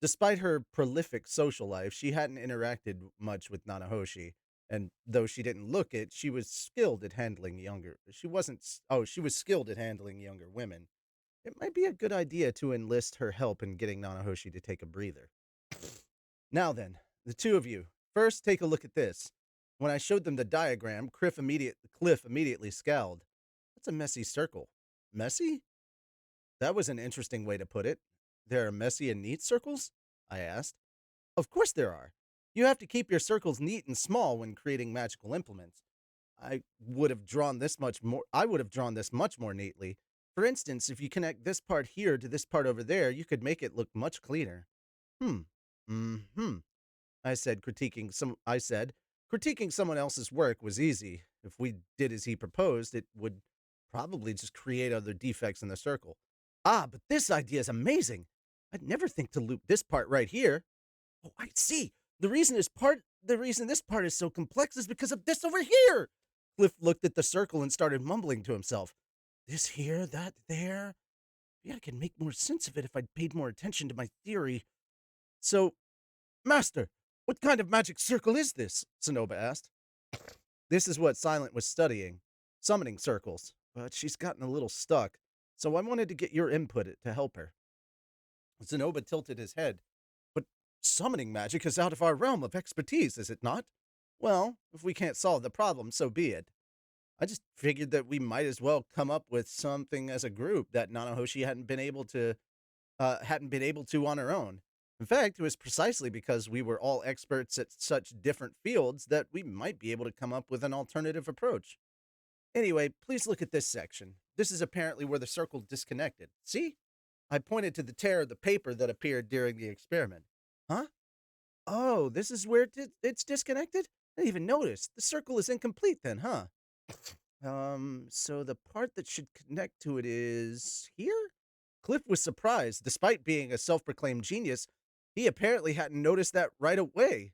A: Despite her prolific social life, she hadn't interacted much with Nanahoshi, and though she didn't look it, she was skilled at handling younger. She wasn't. She was skilled at handling younger women. It might be a good idea to enlist her help in getting Nanahoshi to take a breather. Now then, the two of you. First, take a look at this. When I showed them the diagram, Cliff immediately scowled. That's a messy circle. Messy? That was an interesting way to put it. There are messy and neat circles? I asked. Of course there are. You have to keep your circles neat and small when creating magical implements. I would have drawn this much more neatly. For instance, if you connect this part here to this part over there, you could make it look much cleaner. Hmm. Hmm. Critiquing someone else's work was easy. If we did as he proposed, it would probably just create other defects in the circle. Ah, but this idea is amazing. I'd never think to loop this part right here. Oh, I see. The reason this part is so complex is because of this over here. Cliff looked at the circle and started mumbling to himself. This here, that there. Yeah, I could make more sense of it if I'd paid more attention to my theory. So, Master, what kind of magic circle is this? Sonoba asked. This is what Silent was studying, summoning circles, but she's gotten a little stuck, so I wanted to get your input to help her. Sonoba tilted his head. But summoning magic is out of our realm of expertise, is it not? Well, if we can't solve the problem, so be it. I just figured that we might as well come up with something as a group that Nanahoshi hadn't been able to on her own. In fact, it was precisely because we were all experts at such different fields that we might be able to come up with an alternative approach. Anyway, please look at this section. This is apparently where the circle disconnected. See? I pointed to the tear of the paper that appeared during the experiment. Huh? Oh, this is where it's disconnected? I didn't even notice. The circle is incomplete then, huh? So the part that should connect to it is here? Cliff was surprised. Despite being a self-proclaimed genius, he apparently hadn't noticed that right away.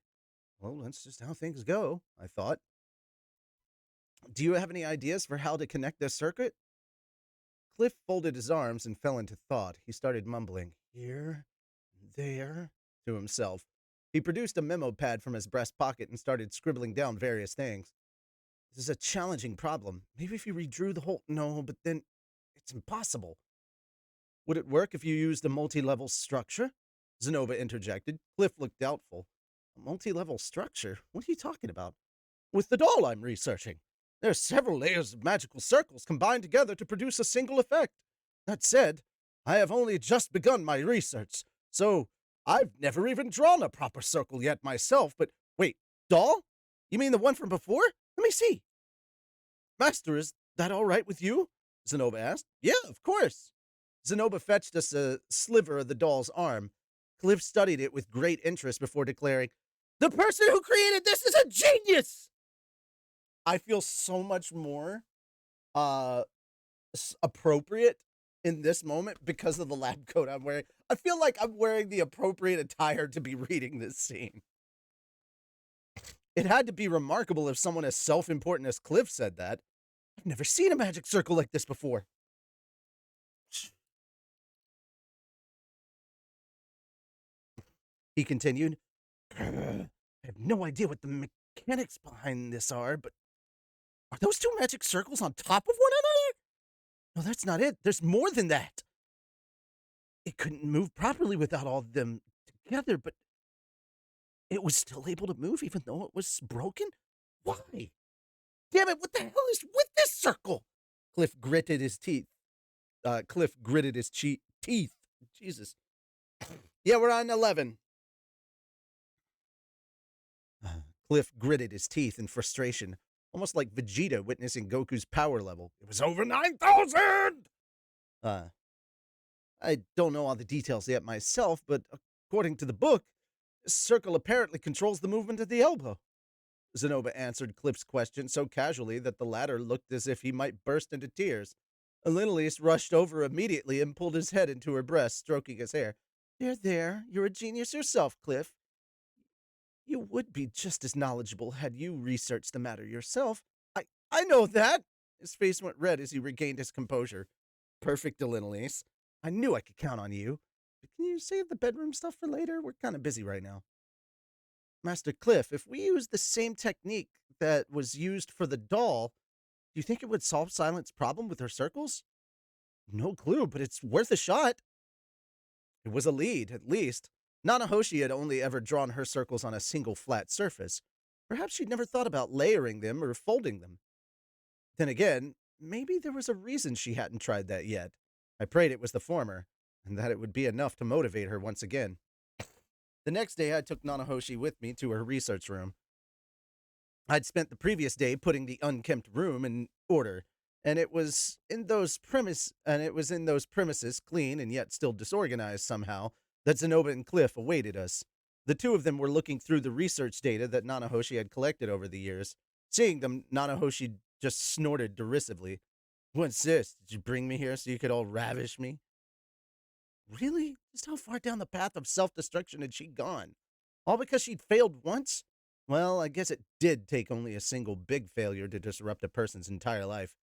A: Well, that's just how things go, I thought. Do you have any ideas for how to connect this circuit? Cliff folded his arms and fell into thought. He started mumbling, here, there, to himself. He produced a memo pad from his breast pocket and started scribbling down various things. This is a challenging problem. Maybe if you redrew the whole... No, but then it's impossible. Would it work if you used a multi-level structure? Zenova interjected. Cliff looked doubtful. A multi-level structure? What are you talking about? With the doll I'm researching. There are several layers of magical circles combined together to produce a single effect. That said, I have only just begun my research, so I've never even drawn a proper circle yet myself, but wait, doll? You mean the one from before? Let me see. Master, is that all right with you? Zenova asked. Yeah, of course. Zenova fetched us a sliver of the doll's arm. Cliff studied it with great interest before declaring, the person who created this is a genius! I feel so much more appropriate in this moment because of the lab coat I'm wearing. I feel like I'm wearing the appropriate attire to be reading this scene. It had to be remarkable if someone as self-important as Cliff said that. I've never seen a magic circle like this before. He continued, I have no idea what the mechanics behind this are, but are those two magic circles on top of one another? No, that's not it. There's more than that. It couldn't move properly without all of them together, but it was still able to move even though it was broken? Why? Damn it, what the hell is with this circle? Cliff gritted his teeth. Teeth. Jesus. Yeah, we're on 11. Cliff gritted his teeth in frustration, almost like Vegeta witnessing Goku's power level. It was over 9,000! I don't know all the details yet myself, but according to the book, this circle apparently controls the movement of the elbow. Zenova answered Cliff's question so casually that the latter looked as if he might burst into tears. Alinalise rushed over immediately and pulled his head into her breast, stroking his hair. There, you're a genius yourself, Cliff. You would be just as knowledgeable had you researched the matter yourself. I know that. His face went red as he regained his composure. Perfect, Delinalise. I knew I could count on you. But can you save the bedroom stuff for later? We're kind of busy right now. Master Cliff, if we use the same technique that was used for the doll, do you think it would solve Silent's problem with her circles? No clue, but it's worth a shot. It was a lead, at least. Nanahoshi had only ever drawn her circles on a single flat surface. Perhaps she'd never thought about layering them or folding them. Then again, maybe there was a reason she hadn't tried that yet. I prayed it was the former, and that it would be enough to motivate her once again. The next day, I took Nanahoshi with me to her research room. I'd spent the previous day putting the unkempt room in order, and it was in those premises, clean and yet still disorganized somehow, that Zenoba and Cliff awaited us. The two of them were looking through the research data that Nanahoshi had collected over the years. Seeing them, Nanahoshi just snorted derisively. What's this? Did you bring me here so you could all ravish me? Really? Just how far down the path of self-destruction had she gone? All because she'd failed once? Well, I guess it did take only a single big failure to disrupt a person's entire life.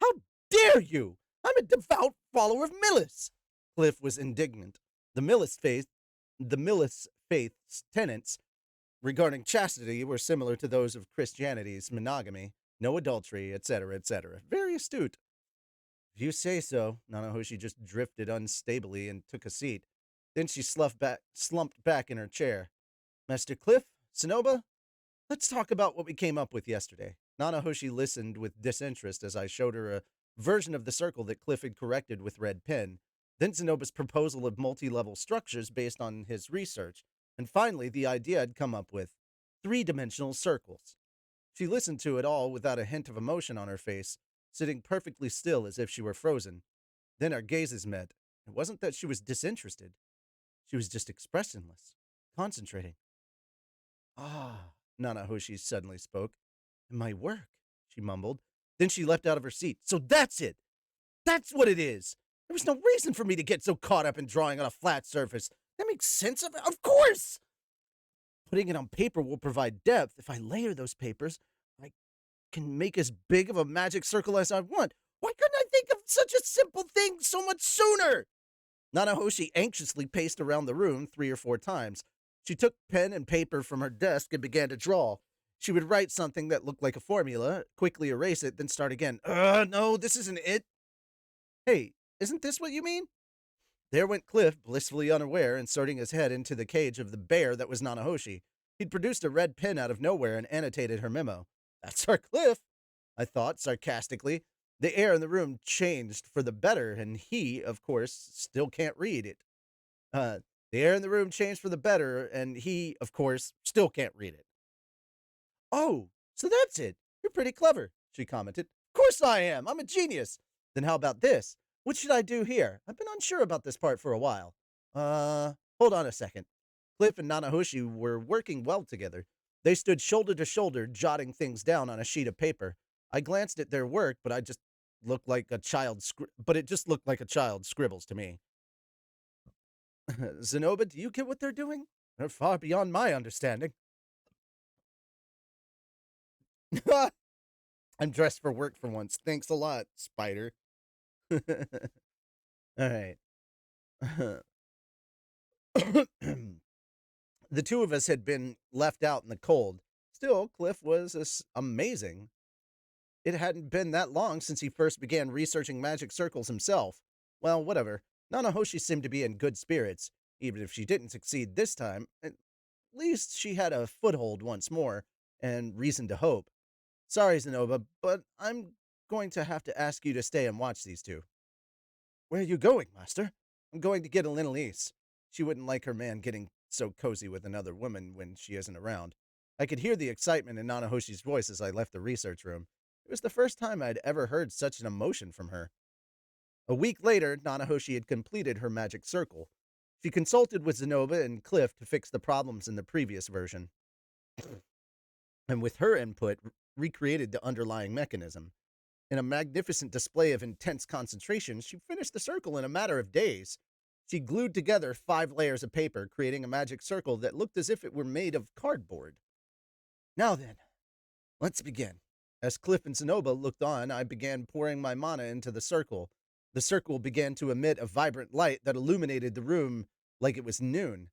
A: How dare you! I'm a devout follower of Millis! Cliff was indignant. The Millis faith's tenets regarding chastity were similar to those of Christianity's monogamy, no adultery, etc., etc. Very astute. If you say so, Nanahoshi just drifted unstably and took a seat. Then she slumped back in her chair. Master Cliff, Sonoba, let's talk about what we came up with yesterday. Nanahoshi listened with disinterest as I showed her a version of the circle that Cliff had corrected with red pen, then Sonoba's proposal of multi-level structures based on his research, and finally the idea I'd come up with, three-dimensional circles. She listened to it all without a hint of emotion on her face, sitting perfectly still as if she were frozen. Then our gazes met. It wasn't that she was disinterested. She was just expressionless, concentrating. Ah, Nanahoshi suddenly spoke. My work, she mumbled. Then she leapt out of her seat. So that's it! That's what it is! There was no reason for me to get so caught up in drawing on a flat surface. That makes sense of it? Of course! Putting it on paper will provide depth. If I layer those papers, I can make as big of a magic circle as I want. Why couldn't I think of such a simple thing so much sooner? Nanahoshi anxiously paced around the room 3 or 4 times. She took pen and paper from her desk and began to draw. She would write something that looked like a formula, quickly erase it, then start again. No, this isn't it. Hey, isn't this what you mean? There went Cliff, blissfully unaware, inserting his head into the cage of the bear that was Nanahoshi. He'd produced a red pen out of nowhere and annotated her memo. That's our Cliff, I thought, sarcastically. The air in the room changed for the better, and he, of course, still can't read it. The air in the room changed for the better, and he, of course, still can't read it. Oh, so that's it. You're pretty clever, she commented. Of course I am. I'm a genius. Then how about this? What should I do here? I've been unsure about this part for a while. Hold on a second. Cliff and Nanahoshi were working well together. They stood shoulder to shoulder, jotting things down on a sheet of paper. I glanced at their work, but it just looked like a child scribbles to me. Zenoba, do you get what they're doing? They're far beyond my understanding. I'm dressed for work for once. Thanks a lot, Spider. All right. The two of us had been left out in the cold. Still, Cliff was amazing. It hadn't been that long since he first began researching magic circles himself. Well, whatever. Nanahoshi seemed to be in good spirits. Even if she didn't succeed this time, at least she had a foothold once more, and reason to hope. Sorry, Zenoba, but I'm going to have to ask you to stay and watch these two. Where are you going, Master? I'm going to get Elenalise. She wouldn't like her man getting so cozy with another woman when she isn't around. I could hear the excitement in Nanahoshi's voice as I left the research room. It was the first time I'd ever heard such an emotion from her. A week later, Nanahoshi had completed her magic circle. She consulted with Zenoba and Cliff to fix the problems in the previous version, and with her input, recreated the underlying mechanism. In a magnificent display of intense concentration, she finished the circle in a matter of days. She glued together 5 layers of paper, creating a magic circle that looked as if it were made of cardboard. Now then, let's begin. As Cliff and Sonoba looked on, I began pouring my mana into the circle. The circle began to emit a vibrant light that illuminated the room like it was noon.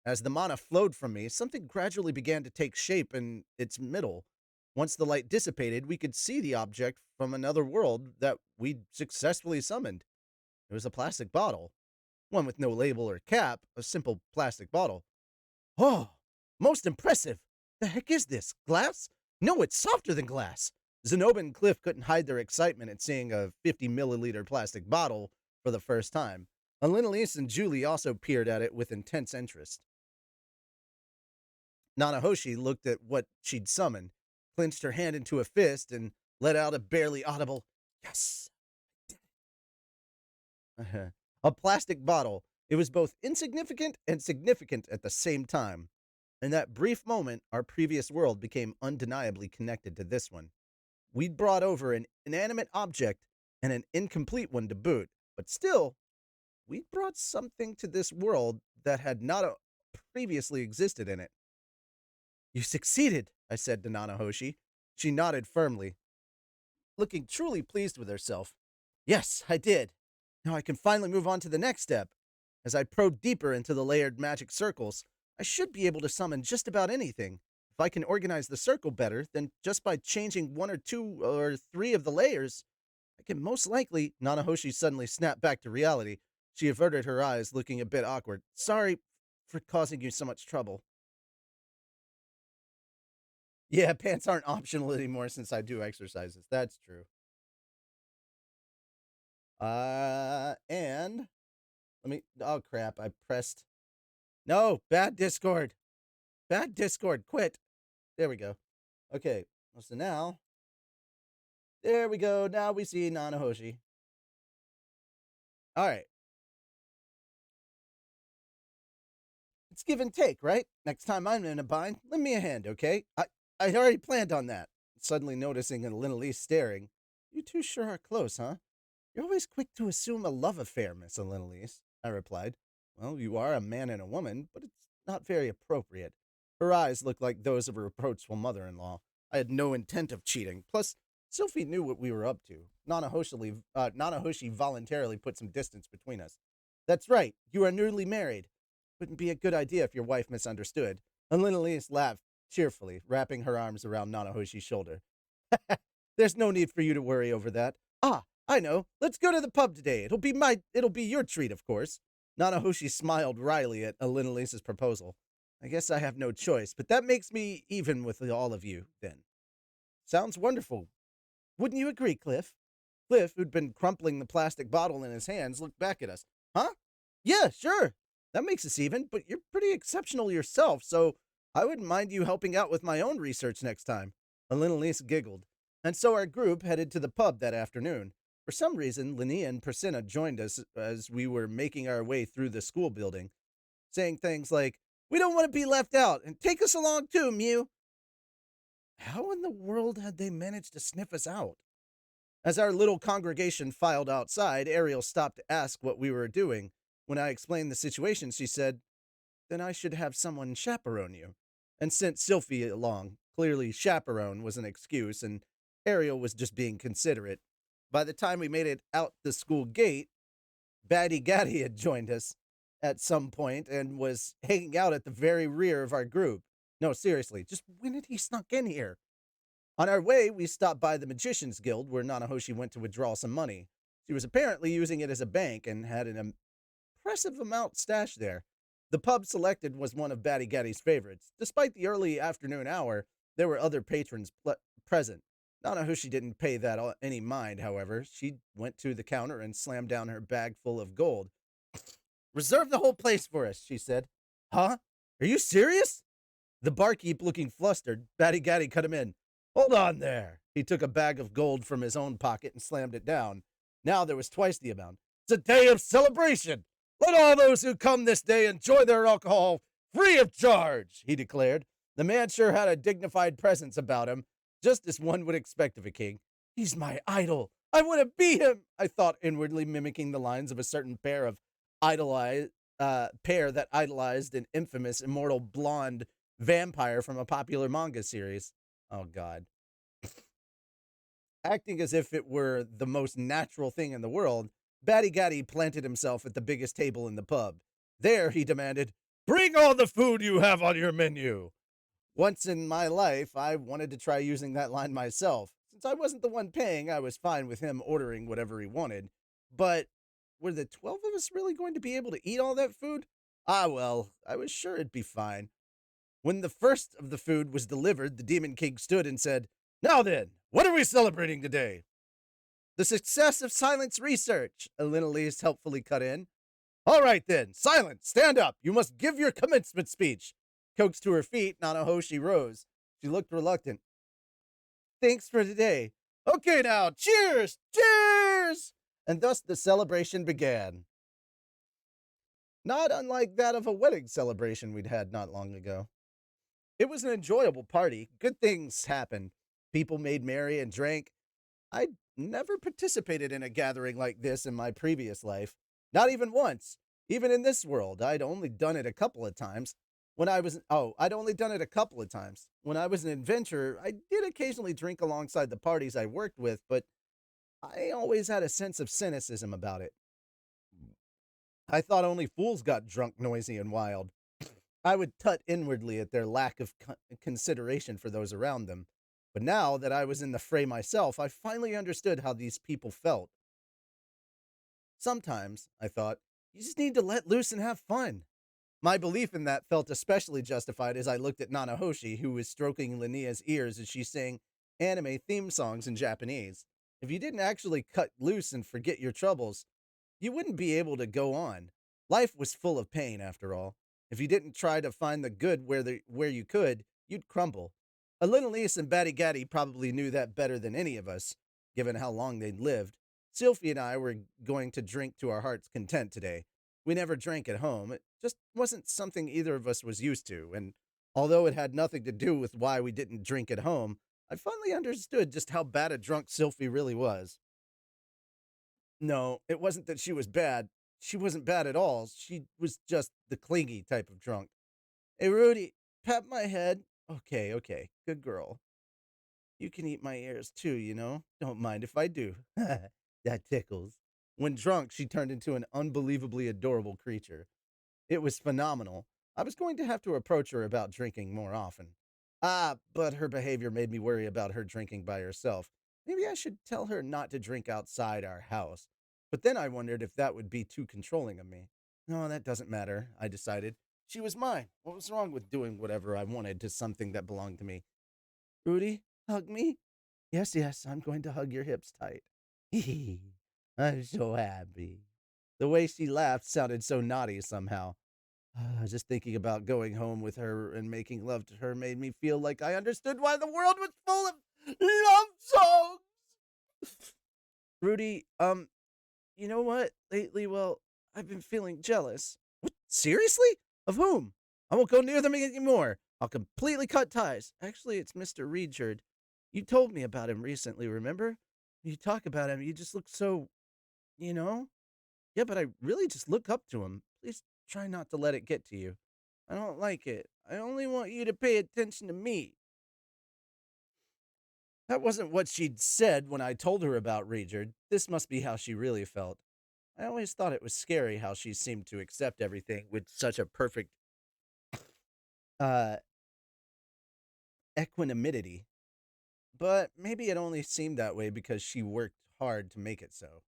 A: As the mana flowed from me, something gradually began to take shape in its middle. Once the light dissipated, we could see the object from another world that we'd successfully summoned. It was a plastic bottle, one with no label or cap, a simple plastic bottle. Oh, most impressive! The heck is this? Glass? No, it's softer than glass. Zenoba and Cliff couldn't hide their excitement at seeing a 50 milliliter plastic bottle for the first time. Annalise and Julie also peered at it with intense interest. Nanahoshi looked at what she'd summoned, clenched her hand into a fist, and let out a barely audible, "Yes!" A plastic bottle. It was both insignificant and significant at the same time. In that brief moment, our previous world became undeniably connected to this one. We'd brought over an inanimate object and an incomplete one to boot, but still, we'd brought something to this world that had not previously existed in it. You succeeded, I said to Nanahoshi. She nodded firmly, looking truly pleased with herself. Yes, I did. Now I can finally move on to the next step. As I probed deeper into the layered magic circles, I should be able to summon just about anything. If I can organize the circle better, then just by changing one or two or three of the layers, I can most likely. Nanahoshi suddenly snapped back to reality. She averted her eyes, looking a bit awkward. Sorry for causing you so much trouble. Yeah, pants aren't optional anymore since I do exercises. That's true. And let me. Oh, crap. I pressed. No, bad Discord. Bad Discord. Quit. There we go. Okay. So now. There we go. Now we see Nanahoshi. All right. It's give and take, right? Next time I'm in a bind, lend me a hand, okay? I already planned on that. Suddenly noticing Linalise staring. You two sure are close, huh? You're always quick to assume a love affair, Miss Linalise, I replied. Well, you are a man and a woman, but it's not very appropriate. Her eyes looked like those of a reproachful mother-in-law. I had no intent of cheating. Plus, Sophie knew what we were up to. Nanahoshi voluntarily put some distance between us. That's right, you are newly married. Wouldn't be a good idea if your wife misunderstood. And Linalise laughed cheerfully, wrapping her arms around Nanahoshi's shoulder. There's no need for you to worry over that. Ah, I know. Let's go to the pub today. It'll be your treat, of course. Nanahoshi smiled wryly at Linalise's proposal. I guess I have no choice, but that makes me even with all of you, then. Sounds wonderful. Wouldn't you agree, Cliff? Cliff, who'd been crumpling the plastic bottle in his hands, looked back at us. Huh? Yeah, sure. That makes us even, but you're pretty exceptional yourself, so I wouldn't mind you helping out with my own research next time. Linalise giggled. And so our group headed to the pub that afternoon. For some reason, Linnea and Priscilla joined us as we were making our way through the school building, saying things like, we don't want to be left out, and take us along too, Mew. How in the world had they managed to sniff us out? As our little congregation filed outside, Ariel stopped to ask what we were doing. When I explained the situation, she said, then I should have someone chaperone you, and sent Sylphie along. Clearly, chaperone was an excuse, and Ariel was just being considerate. By the time we made it out the school gate, Batty Gaddy had joined us at some point and was hanging out at the very rear of our group. No, seriously, just when had he snuck in here? On our way, we stopped by the Magician's Guild, where Nanahoshi went to withdraw some money. She was apparently using it as a bank and had an impressive amount stashed there. The pub selected was one of Batty Gaddy's favorites. Despite the early afternoon hour, there were other patrons present. Nanahoshi didn't pay that any mind, however. She went to the counter and slammed down her bag full of gold. Reserve the whole place for us, she said. Huh? Are you serious? The barkeep looking flustered, Batty Gaddy cut him in. Hold on there. He took a bag of gold from his own pocket and slammed it down. Now there was twice the amount. It's a day of celebration. Let all those who come this day enjoy their alcohol free of charge, he declared. The man sure had a dignified presence about him, just as one would expect of a king. He's my idol. I want to be him, I thought inwardly, mimicking the lines of a certain pair that idolized an infamous immortal blonde vampire from a popular manga series. Oh, God. Acting as if it were the most natural thing in the world, Batty Gaddy planted himself at the biggest table in the pub. There, he demanded, "Bring all the food you have on your menu." Once in my life, I wanted to try using that line myself. Since I wasn't the one paying, I was fine with him ordering whatever he wanted. But were the 12 of us really going to be able to eat all that food? Ah, well, I was sure it'd be fine. When the first of the food was delivered, the Demon King stood and said, "Now then, what are we celebrating today?" "The success of silence research," Elinalise helpfully cut in. "All right then, silence, stand up. You must give your commencement speech." Coaxed to her feet, Nanahoshi rose. She looked reluctant. "Thanks for today." "Okay now, cheers! Cheers!" And thus the celebration began. Not unlike that of a wedding celebration we'd had not long ago. It was an enjoyable party. Good things happened. People made merry and drank. I'd never participated in a gathering like this in my previous life. Not even once. Even in this world, I'd only done it a couple of times. I'd only done it a couple of times. When I was an adventurer, I did occasionally drink alongside the parties I worked with, but I always had a sense of cynicism about it. I thought only fools got drunk, noisy, and wild. I would tut inwardly at their lack of consideration for those around them. But now that I was in the fray myself, I finally understood how these people felt. Sometimes, I thought, you just need to let loose and have fun. My belief in that felt especially justified as I looked at Nanahoshi, who was stroking Linnea's ears as she sang anime theme songs in Japanese. If you didn't actually cut loose and forget your troubles, you wouldn't be able to go on. Life was full of pain, after all. If you didn't try to find the good where you could, you'd crumble. Elinalise and Batty Gaddy probably knew that better than any of us, given how long they'd lived. Sylphie and I were going to drink to our heart's content today. We never drank at home. It just wasn't something either of us was used to, and although it had nothing to do with why we didn't drink at home, I finally understood just how bad a drunk Sylphie really was. No, it wasn't that she was bad. She wasn't bad at all. She was just the clingy type of drunk. "Hey, Rudy, pat my head." "Okay, okay, good girl. You can eat my ears too, you know. Don't mind if I do." That tickles. When drunk, she turned into an unbelievably adorable creature. It was phenomenal. I was going to have to approach her about drinking more often. But her behavior made me worry about her drinking by herself. Maybe I should tell her not to drink outside our house. But then I wondered if that would be too controlling of me. No, that doesn't matter, I decided. She was mine. What was wrong with doing whatever I wanted to something that belonged to me? "Rudy, hug me." "Yes, yes, I'm going to hug your hips tight." I'm so happy. The way she laughed sounded so naughty somehow. Just thinking about going home with her and making love to her made me feel like I understood why the world was full of love songs. "Rudy, you know what? Lately, well, I've been feeling jealous." "What? Seriously? Of whom?" "I won't go near them anymore. I'll completely cut ties." "Actually, it's Mr. Reedshard. You told me about him recently, remember? When you talk about him, you just look so, you know?" "Yeah, but I really just look up to him. Please try not to let it get to you." "I don't like it. I only want you to pay attention to me." That wasn't what she'd said when I told her about Reedshard. This must be how she really felt. I always thought it was scary how she seemed to accept everything with such a perfect uh, equanimity. But maybe it only seemed that way because she worked hard to make it so.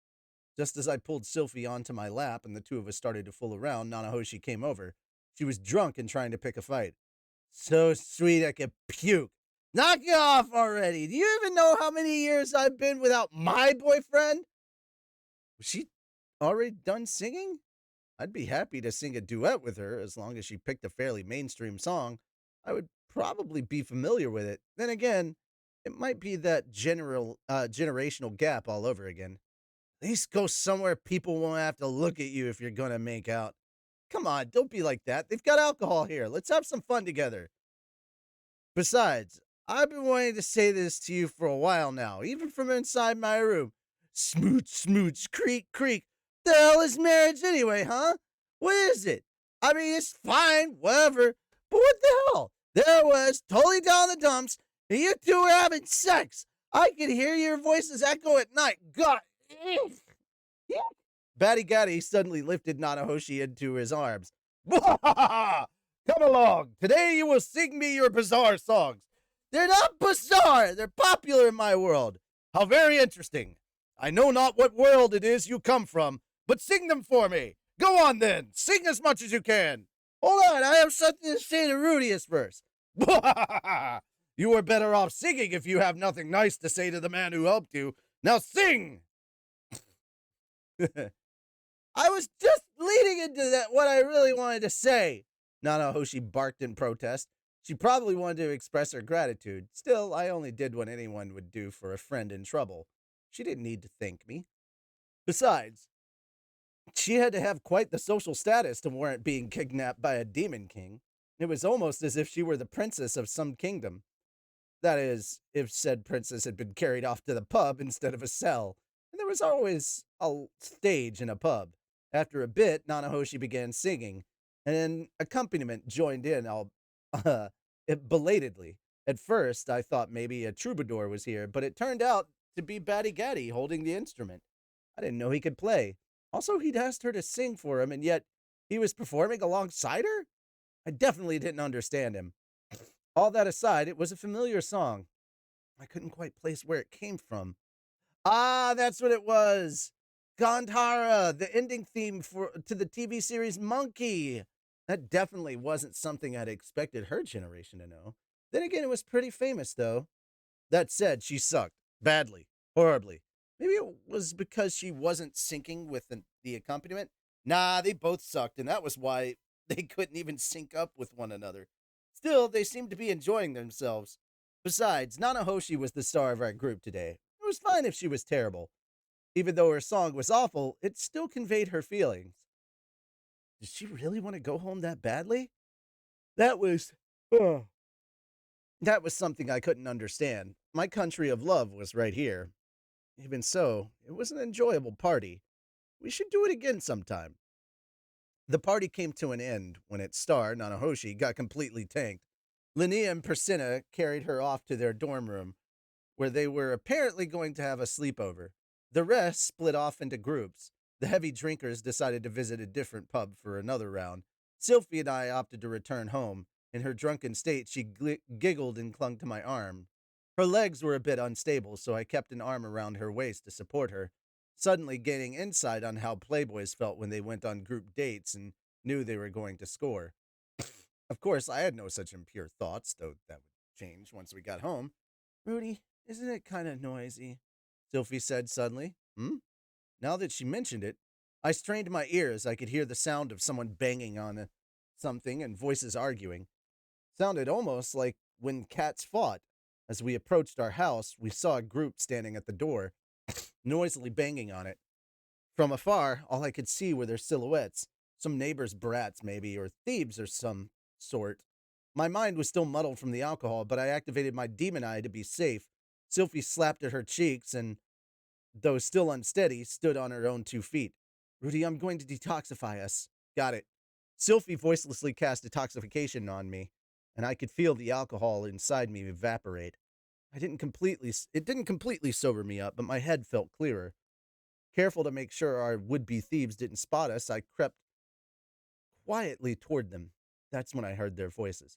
A: Just as I pulled Sylphie onto my lap and the two of us started to fool around, Nanahoshi came over. She was drunk and trying to pick a fight. "So sweet I could puke. Knock it off already. Do you even know how many years I've been without my boyfriend?" Was she already done singing? I'd be happy to sing a duet with her as long as she picked a fairly mainstream song. I would probably be familiar with it. Then again, it might be that generational gap all over again. At least go somewhere people won't have to look at you if you're gonna make out. Come on, don't be like that. They've got alcohol here. Let's have some fun together. Besides, I've been wanting to say this to you for a while now, even from inside my room. Smooch, smooch, creak, creak. The hell is marriage anyway, huh? What is it? I mean, it's fine, whatever. But what the hell? There it was, totally down the dumps, and you two were having sex. I can hear your voices echo at night. God. Batty Gaddy suddenly lifted Nanahoshi into his arms. Come along. Today you will sing me your bizarre songs. They're not bizarre. They're popular in my world. How very interesting. I know not what world it is you come from, but sing them for me. Go on then. Sing as much as you can. Hold on. I have something to say to Rudius first. You are better off singing if you have nothing nice to say to the man who helped you. Now sing! I was just leading into that what I really wanted to say. Nanahoshi barked in protest. She probably wanted to express her gratitude. Still, I only did what anyone would do for a friend in trouble. She didn't need to thank me. Besides, she had to have quite the social status to warrant being kidnapped by a demon king. It was almost as if she were the princess of some kingdom. That is, if said princess had been carried off to the pub instead of a cell. And there was always a stage in a pub. After a bit, Nanahoshi began singing, and an accompaniment joined in belatedly. At first, I thought maybe a troubadour was here, but it turned out to be Batty Gaddy holding the instrument. I didn't know he could play. Also, he'd asked her to sing for him, and yet he was performing alongside her? I definitely didn't understand him. All that aside, it was a familiar song. I couldn't quite place where it came from. Ah, that's what it was. Gandhara, the ending theme to the TV series Monkey. That definitely wasn't something I'd expected her generation to know. Then again, it was pretty famous, though. That said, she sucked. Badly. Horribly. Maybe it was because she wasn't syncing with the accompaniment. Nah, they both sucked, and that was why they couldn't even sync up with one another. Still, they seemed to be enjoying themselves. Besides, Nanahoshi was the star of our group today. It was fine if she was terrible. Even though her song was awful, it still conveyed her feelings. Did she really want to go home that badly? That was something I couldn't understand. My country of love was right here. Even so, it was an enjoyable party. We should do it again sometime. The party came to an end when its star, Nanahoshi, got completely tanked. Linnea and Priscilla carried her off to their dorm room, where they were apparently going to have a sleepover. The rest split off into groups. The heavy drinkers decided to visit a different pub for another round. Sylphie and I opted to return home. In her drunken state, she giggled and clung to my arm. Her legs were a bit unstable, so I kept an arm around her waist to support her, suddenly gaining insight on how playboys felt when they went on group dates and knew they were going to score. Of course, I had no such impure thoughts, though that would change once we got home. Rudy, isn't it kind of noisy? Sylphie said suddenly. Now that she mentioned it, I strained my ears. I could hear the sound of someone banging on something and voices arguing. Sounded almost like when cats fought. As we approached our house, we saw a group standing at the door, noisily banging on it. From afar, all I could see were their silhouettes. Some neighbor's brats, maybe, or thieves of some sort. My mind was still muddled from the alcohol, but I activated my demon eye to be safe. Sylphie slapped at her cheeks and, though still unsteady, stood on her own 2 feet. Rudy, I'm going to detoxify us. Got it. Sylphie voicelessly cast detoxification on me, and I could feel the alcohol inside me evaporate. It didn't completely sober me up, but my head felt clearer. Careful to make sure our would-be thieves didn't spot us, I crept quietly toward them. That's when I heard their voices.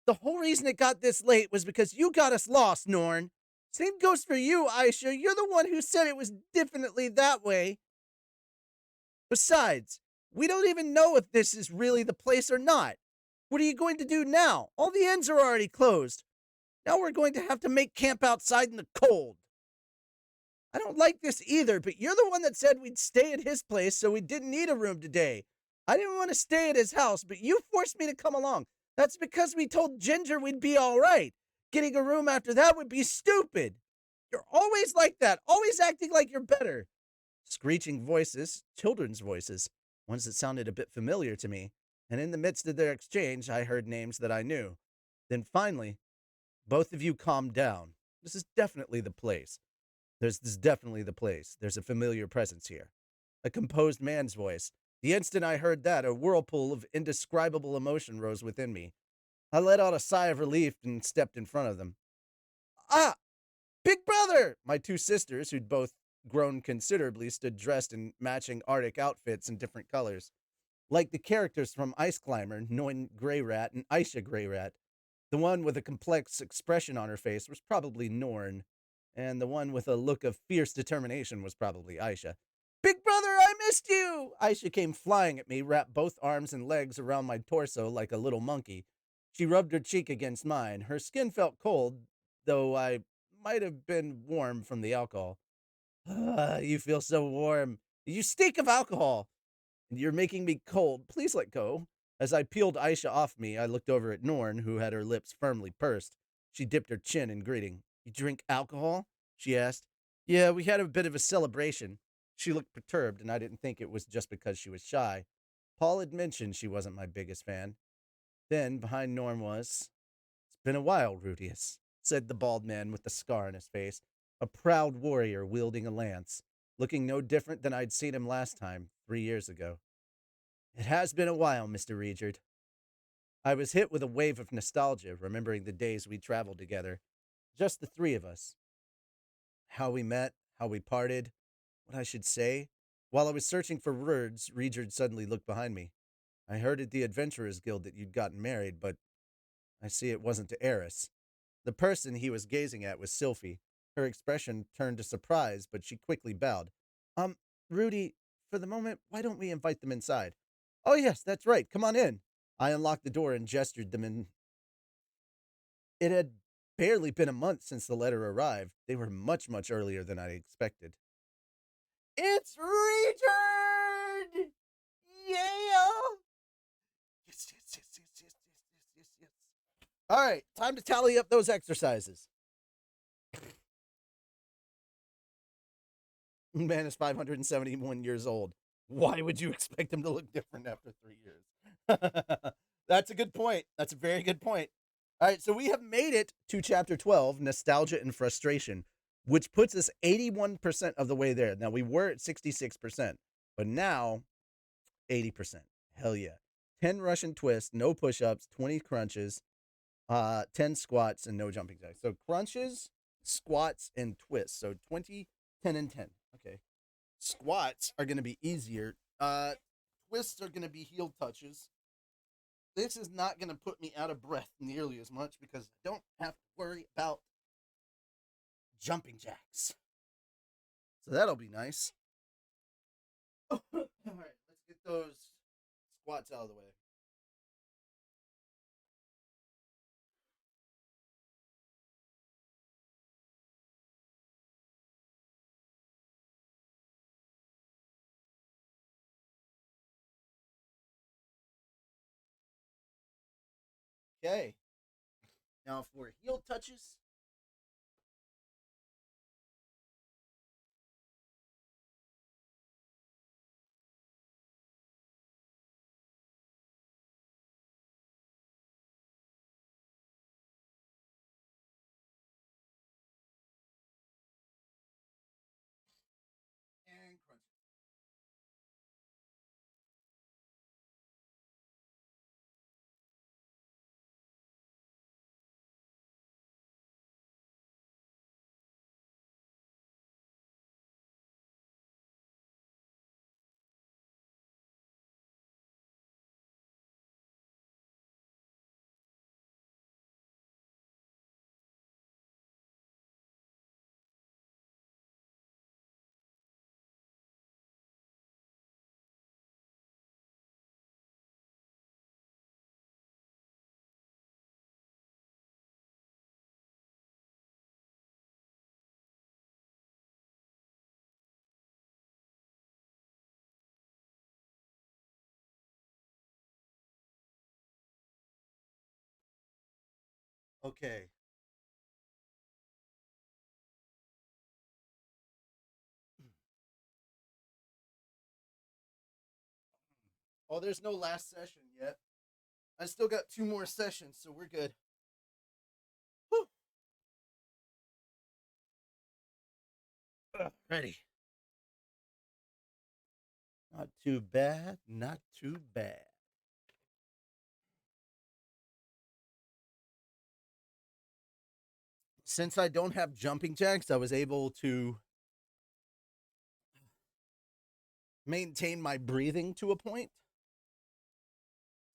A: The whole reason it got this late was because you got us lost, Norn. Same goes for you, Aisha. You're the one who said it was definitely that way. Besides, we don't even know if this is really the place or not. What are you going to do now? All the inns are already closed. Now we're going to have to make camp outside in the cold. I don't like this either, but you're the one that said we'd stay at his place, so we didn't need a room today. I didn't want to stay at his house, but you forced me to come along. That's because we told Ginger we'd be all right. Getting a room after that would be stupid. You're always like that, always acting like you're better. Screeching voices, children's voices, ones that sounded a bit familiar to me, and in the midst of their exchange, I heard names that I knew. Then finally, both of you calmed down. This is definitely the place. This is definitely the place. There's a familiar presence here. A composed man's voice. The instant I heard that, a whirlpool of indescribable emotion rose within me. I let out a sigh of relief and stepped in front of them. Ah! Big brother! My two sisters, who'd both grown considerably, stood dressed in matching Arctic outfits in different colors, like the characters from Ice Climber, Noin Grey Rat and Aisha Grey Rat. The one with a complex expression on her face was probably Norn, and the one with a look of fierce determination was probably Aisha. Big brother, I missed you! Aisha came flying at me, wrapped both arms and legs around my torso like a little monkey. She rubbed her cheek against mine. Her skin felt cold, though I might have been warm from the alcohol. You feel so warm. You stink of alcohol. You're making me cold. Please let go. As I peeled Aisha off me, I looked over at Norn, who had her lips firmly pursed. She dipped her chin in greeting. You drink alcohol? She asked. Yeah, we had a bit of a celebration. She looked perturbed, and I didn't think it was just because she was shy. Paul had mentioned she wasn't my biggest fan. Then, behind Norn was, It's been a while, Rudius, said the bald man with the scar on his face, a proud warrior wielding a lance, looking no different than I'd seen him last time, 3 years ago. It has been a while, Mr. Regard. I was hit with a wave of nostalgia, remembering the days we traveled together. Just the three of us. How we met, how we parted, what I should say. While I was searching for words, Regard suddenly looked behind me. I heard at the Adventurers Guild that you'd gotten married, but I see it wasn't to Eris. The person he was gazing at was Sylphie. Her expression turned to surprise, but she quickly bowed. Rudy, for the moment, why don't we invite them inside? Oh, yes, that's right. Come on in. I unlocked the door and gestured them in. It had barely been a month since the letter arrived. They were much, much earlier than I expected. It's Richard! Yeah! Yes, yes, yes, yes, yes, yes, yes, yes, yes. All right, time to tally up those exercises. Man is 571 years old. Why would you expect him to look different after 3 years? That's a good point. That's a very good point. All right, so we have made it to chapter 12, Nostalgia and Frustration, which puts us 81% of the way there. Now, we were at 66%, but now 80%. Hell yeah. 10 Russian twists, no push ups, 20 crunches, 10 squats, and no jumping jacks. So crunches, squats, and twists. So 20, 10, and 10. Okay. Squats are going to be easier. Twists are going to be heel touches. This is not going to put me out of breath nearly as much because I don't have to worry about jumping jacks. So that'll be nice. All right, let's get those squats out of the way. Okay. Now for heel touches. And crunches. Okay. Oh, there's no last session yet. I still got 2 more sessions, so we're good. Whew. Ready. Not too bad. Not too bad. since I don't have jumping jacks, I was able to maintain my breathing to a point.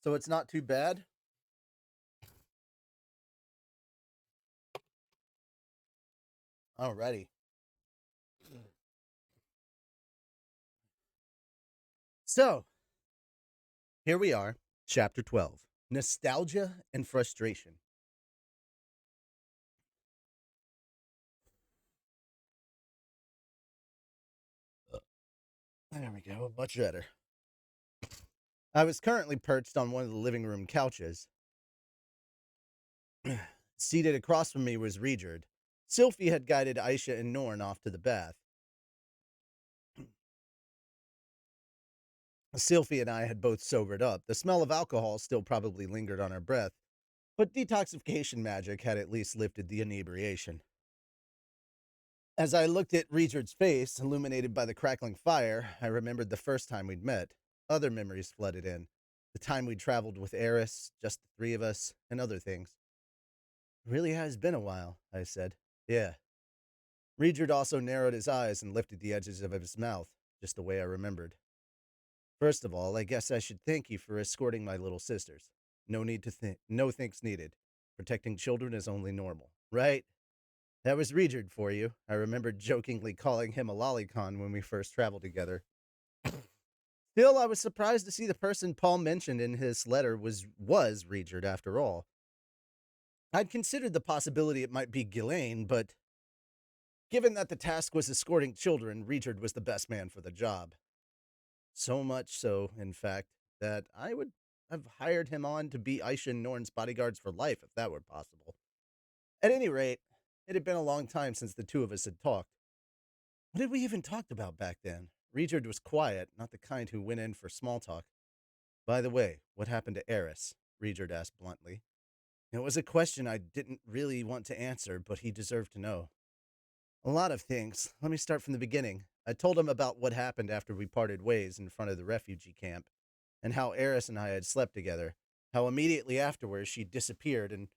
A: So it's not too bad. Alrighty. So here we are, chapter 12, Nostalgia and Frustration. There we go, much better. I was currently perched on one of the living room couches. Seated across from me was Regard. Sylphie had guided Aisha and Norn off to the bath. Sylphie and I had both sobered up. The smell of alcohol still probably lingered on our breath, but detoxification magic had at least lifted the inebriation. As I looked at Regard's face, illuminated by the crackling fire, I remembered the first time we'd met. Other memories flooded in. The time we'd traveled with Eris, just the three of us, and other things. It really has been a while, I said. Yeah. Regard also narrowed his eyes and lifted the edges of his mouth, just the way I remembered. First of all, I guess I should thank you for escorting my little sisters. No need to think. No thanks needed. Protecting children is only normal, right? That was Regard for you. I remembered jokingly calling him a lolicon when we first traveled together. Still, I was surprised to see the person Paul mentioned in his letter was Regard after all. I'd considered the possibility it might be Ghislaine, but given that the task was escorting children, Regard was the best man for the job. So much so, in fact, that I would have hired him on to be Aisha and Norn's bodyguards for life if that were possible. At any rate, it had been a long time since the two of us had talked. What had we even talked about back then? Regard was quiet, not the kind who went in for small talk. By the way, what happened to Eris? Regard asked bluntly. It was a question I didn't really want to answer, but he deserved to know. A lot of things. Let me start from the beginning. I told him about what happened after we parted ways in front of the refugee camp, and how Eris and I had slept together, how immediately afterwards she disappeared and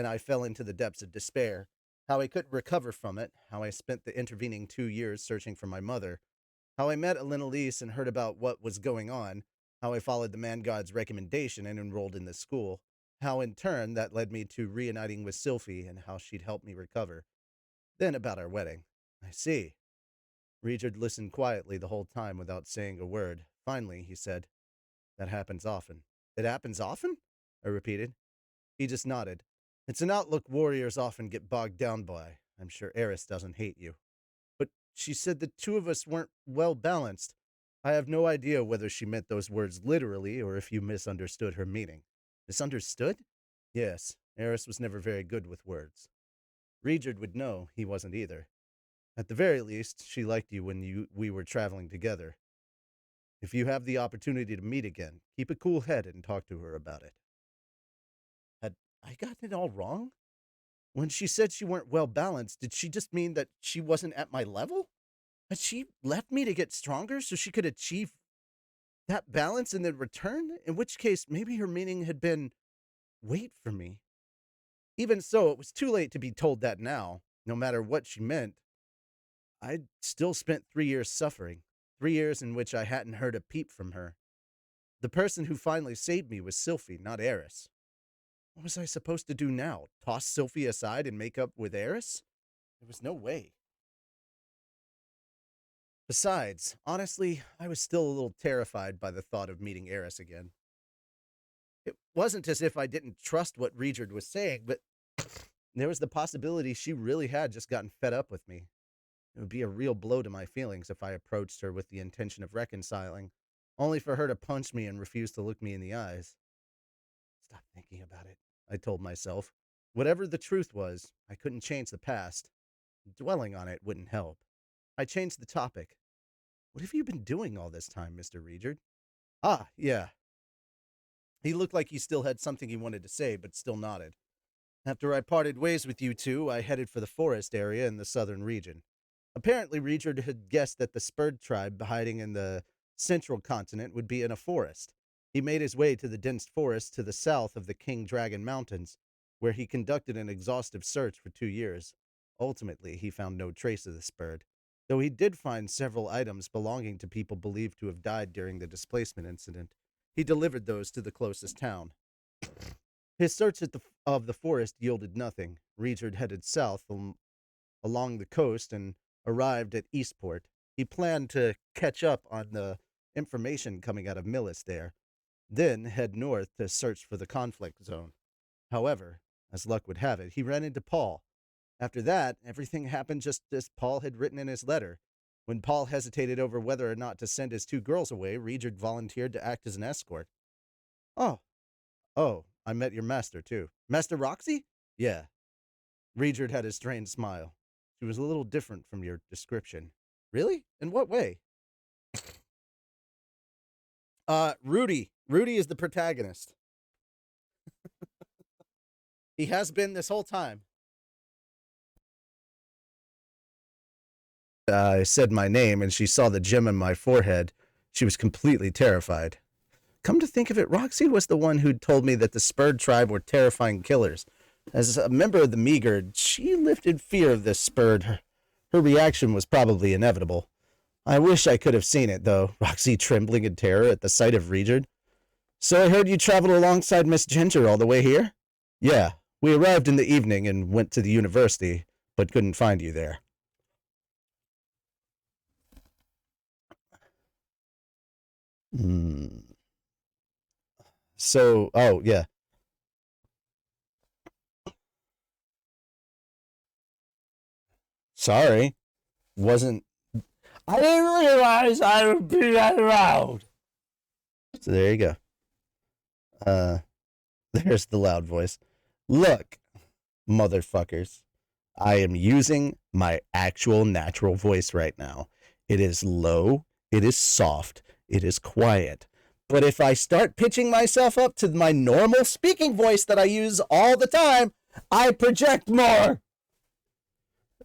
A: I fell into the depths of despair, how I couldn't recover from it, how I spent the intervening 2 years searching for my mother, how I met Elenalise and heard about what was going on, how I followed the man god's recommendation and enrolled in the school, how in turn that led me to reuniting with Sylphie and how she'd helped me recover. Then about our wedding. I see. Regard listened quietly the whole time without saying a word. Finally, he said, That happens often. It happens often? I repeated. He just nodded. It's an outlook warriors often get bogged down by. I'm sure Eris doesn't hate you. But she said the two of us weren't well balanced. I have no idea whether she meant those words literally or if you misunderstood her meaning. Misunderstood? Yes, Eris was never very good with words. Regard would know he wasn't either. At the very least, she liked you when we were traveling together. If you have the opportunity to meet again, keep a cool head and talk to her about it. Had I gotten it all wrong? When she said she weren't well balanced, did she just mean that she wasn't at my level? Had she left me to get stronger so she could achieve that balance in the return? In which case, maybe her meaning had been, wait for me. Even so, it was too late to be told that now. No matter what she meant, I'd still spent 3 years suffering, 3 years in which I hadn't heard a peep from her. The person who finally saved me was Sylphie, not Eris. What was I supposed to do now? Toss Sylphie aside and make up with Eris? There was no way. Besides, honestly, I was still a little terrified by the thought of meeting Eris again. It wasn't as if I didn't trust what Regard was saying, but there was the possibility she really had just gotten fed up with me. It would be a real blow to my feelings if I approached her with the intention of reconciling, only for her to punch me and refuse to look me in the eyes. Stop thinking about it, I told myself. Whatever the truth was, I couldn't change the past. Dwelling on it wouldn't help. I changed the topic. What have you been doing all this time, Mr. Regard? Ah, yeah. He looked like he still had something he wanted to say, but still nodded. After I parted ways with you two, I headed for the forest area in the southern region. Apparently, Regard had guessed that the Spurred tribe hiding in the central continent would be in a forest. He made his way to the dense forest to the south of the King Dragon Mountains. where he conducted an exhaustive search for 2 years. Ultimately, he found no trace of this bird, though he did find several items belonging to people believed to have died during the displacement incident. He delivered those to the closest town. His search of the forest yielded nothing. Richard headed south along the coast and arrived at Eastport. He planned to catch up on the information coming out of Millis there, then head north to search for the conflict zone. However, as luck would have it, he ran into Paul. After that, everything happened just as Paul had written in his letter. When Paul hesitated over whether or not to send his 2 girls away, Richard volunteered to act as an escort. Oh, oh, I met your master, too. Master Roxy? Yeah. Richard had a strained smile. She was a little different from your description. Really? In what way? Rudy. Rudy is the protagonist. He has been this whole time. I said my name, and she saw the gem in my forehead. She was completely terrified. Come to think of it, Roxy was the one who'd told me that the Spurred tribe were terrifying killers. As a member of the Meagard, she lifted fear of the Spurred. Her reaction was probably inevitable. I wish I could have seen it, though, Roxy trembling in terror at the sight of Richard. So I heard you traveled alongside Miss Ginger all the way here? Yeah, we arrived in the evening and went to the university, but couldn't find you there. Hmm. So, oh, yeah. Sorry. Wasn't. I didn't realize I would be that loud. So there you go. Uh, there's the loud voice. Look, motherfuckers. I am using my actual natural voice right now. It is low, it is soft, it is quiet. But if I start pitching myself up to my normal speaking voice that I use all the time, I project more.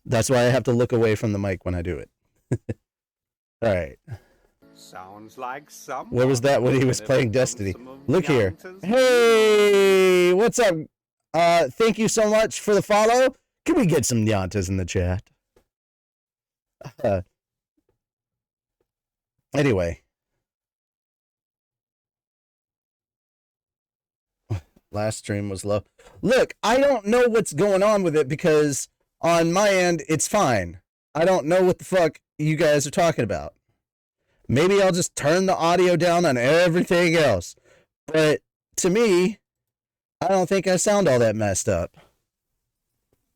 A: That's why I have to look away from the mic when I do it. All right.
B: Sounds like someone.
A: Where was that when he was playing Destiny? Look here. Hey, what's up? Thank you so much for the follow. Can we get some Nyantas in the chat? Anyway. Last stream was low. Look, I don't know what's going on with it because on my end, it's fine. I don't know what the fuck you guys are talking about. Maybe I'll just turn the audio down on everything else. But to me, I don't think I sound all that messed up.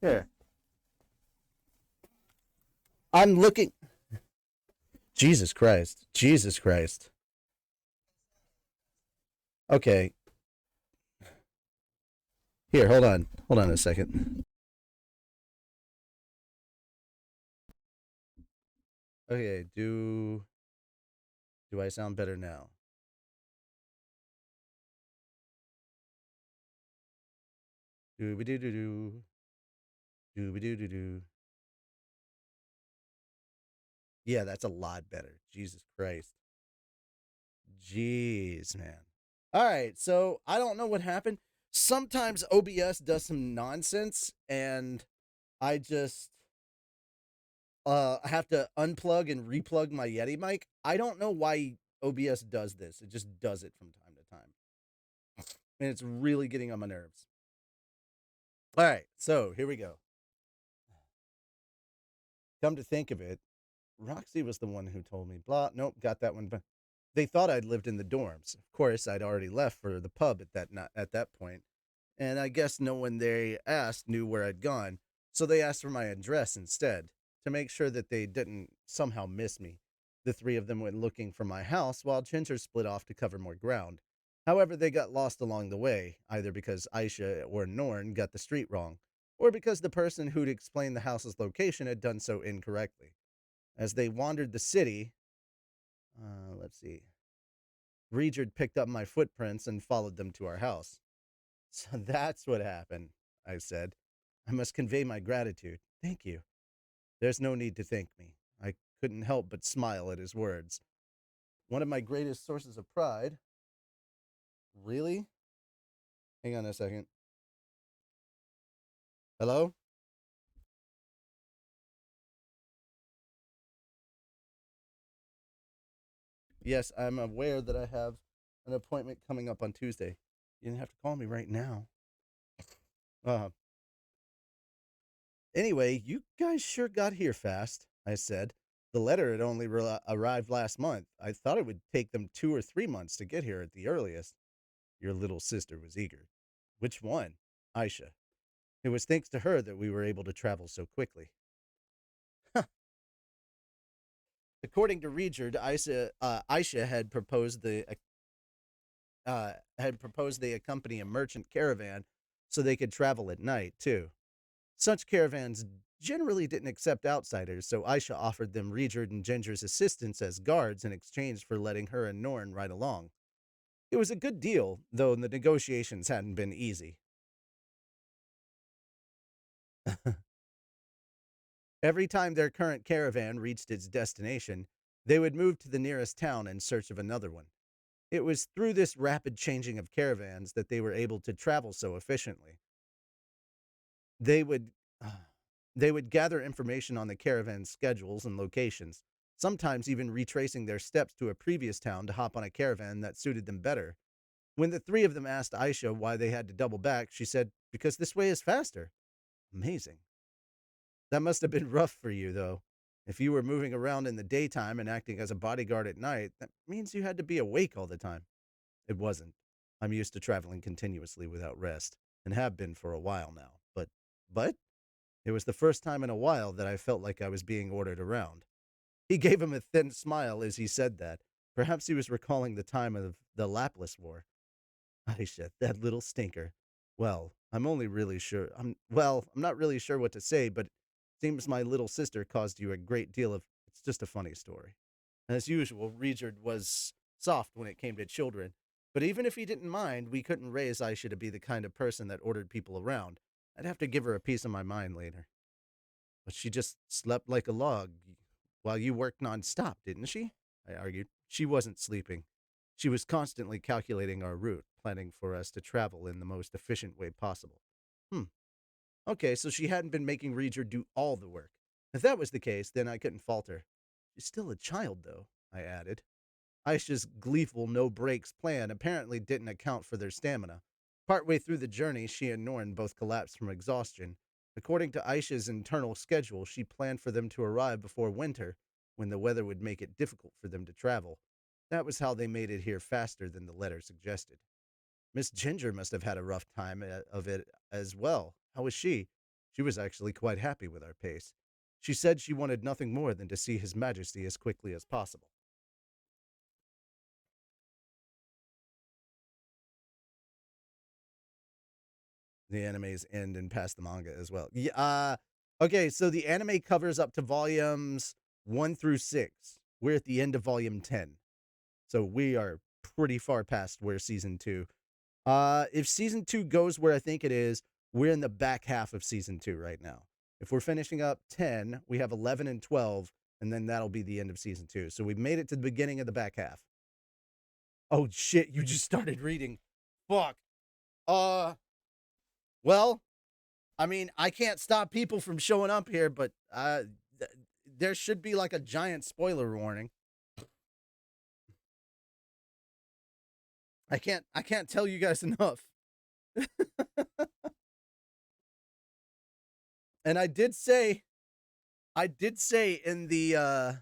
A: Here. I'm looking. Jesus Christ. Jesus Christ. Okay. Here, hold on. Hold on a second. Okay, do I sound better now? Do-be-do-do-do. Do-be-do-do-do. Yeah, that's a lot better. Jesus Christ. Jeez, man. All right, so I don't know what happened. Sometimes OBS does some nonsense, and I just have to unplug and replug my Yeti mic. I don't know why OBS does this. It just does it from time to time, and it's really getting on my nerves. All right, so here we go. Come to think of it, Roxy was the one who told me, blah, nope, got that one. But they thought I'd lived in the dorms. Of course, I'd already left for the pub at that point, and I guess no one they asked knew where I'd gone, so they asked for my address instead to make sure that they didn't somehow miss me. The 3 of them went looking for my house while Ginger split off to cover more ground. However, they got lost along the way, either because Aisha or Norn got the street wrong, or because the person who'd explained the house's location had done so incorrectly. As they wandered the city, let's see, Regard picked up my footprints and followed them to our house. So that's what happened, I said. I must convey my gratitude. Thank you. There's no need to thank me. I couldn't help but smile at his words. One of my greatest sources of pride. Really? Hang on a second. Hello? Yes, I'm aware that I have an appointment coming up on Tuesday. You didn't have to call me right now. Uh, anyway, you guys sure got here fast, I said. The letter had only arrived last month. I thought it would take them 2 or 3 months to get here at the earliest. Your little sister was eager. Which one? Aisha. It was thanks to her that we were able to travel so quickly. According to Reacher, Aisha had proposed they accompany a merchant caravan so they could travel at night too. Such caravans generally didn't accept outsiders, so Aisha offered them Reacher and Ginger's assistance as guards in exchange for letting her and Norn ride along. It was a good deal, though the negotiations hadn't been easy. Every time their current caravan reached its destination, they would move to the nearest town in search of another one. It was through this rapid changing of caravans that they were able to travel so efficiently. They would they would gather information on the caravan's schedules and locations, sometimes even retracing their steps to a previous town to hop on a caravan that suited them better. When the three of them asked Aisha why they had to double back, she said, "Because this way is faster." Amazing. That must have been rough for you, though. If you were moving around in the daytime and acting as a bodyguard at night, that means you had to be awake all the time. It wasn't. I'm used to traveling continuously without rest, and have been for a while now. But it was the first time in a while that I felt like I was being ordered around. He gave him a thin smile as he said that. Perhaps he was recalling the time of the Laplace War. Aisha, that little stinker. I'm not really sure what to say, but it seems my little sister caused you a great deal of. It's just a funny story. As usual, Richard was soft when it came to children, but even if he didn't mind, we couldn't raise Aisha to be the kind of person that ordered people around. I'd have to give her a piece of my mind later. But she just slept like a log while you worked nonstop, didn't she? I argued. She wasn't sleeping. She was constantly calculating our route, planning for us to travel in the most efficient way possible. Hmm. Okay, so she hadn't been making Reacher do all the work. If that was the case, then I couldn't fault her. She's still a child, though, I added. Aisha's gleeful no breaks plan apparently didn't account for their stamina. Partway through the journey, she and Norn both collapsed from exhaustion. According to Aisha's internal schedule, she planned for them to arrive before winter, when the weather would make it difficult for them to travel. That was how they made it here faster than the letter suggested. Miss Ginger must have had a rough time of it as well. How was she? She was actually quite happy with our pace. She said she wanted nothing more than to see His Majesty as quickly as possible. The animes end and past the manga as well. Yeah. Okay, so the anime covers up to volumes 1 through 6. We're at the end of volume 10, so we are pretty far past where season 2. If season 2 goes where I think it is, we're in the back half of season 2 right now. If we're finishing up 10, we have 11 and 12, and then that'll be the end of season 2. So we've made it to the beginning of the back half. Oh shit! You just started reading. Fuck. Uh. Well, I mean, I can't stop people from showing up here, but there should be like a giant spoiler warning. I can't tell you guys enough. And I did say in the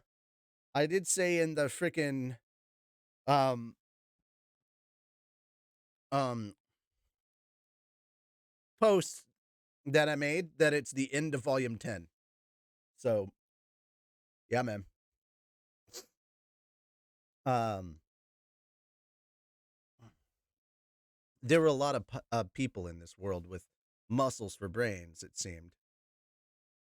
A: freaking um um post that I made that it's the end of volume 10. So, yeah, man. Um there were a lot of people in this world with muscles for brains, it seemed.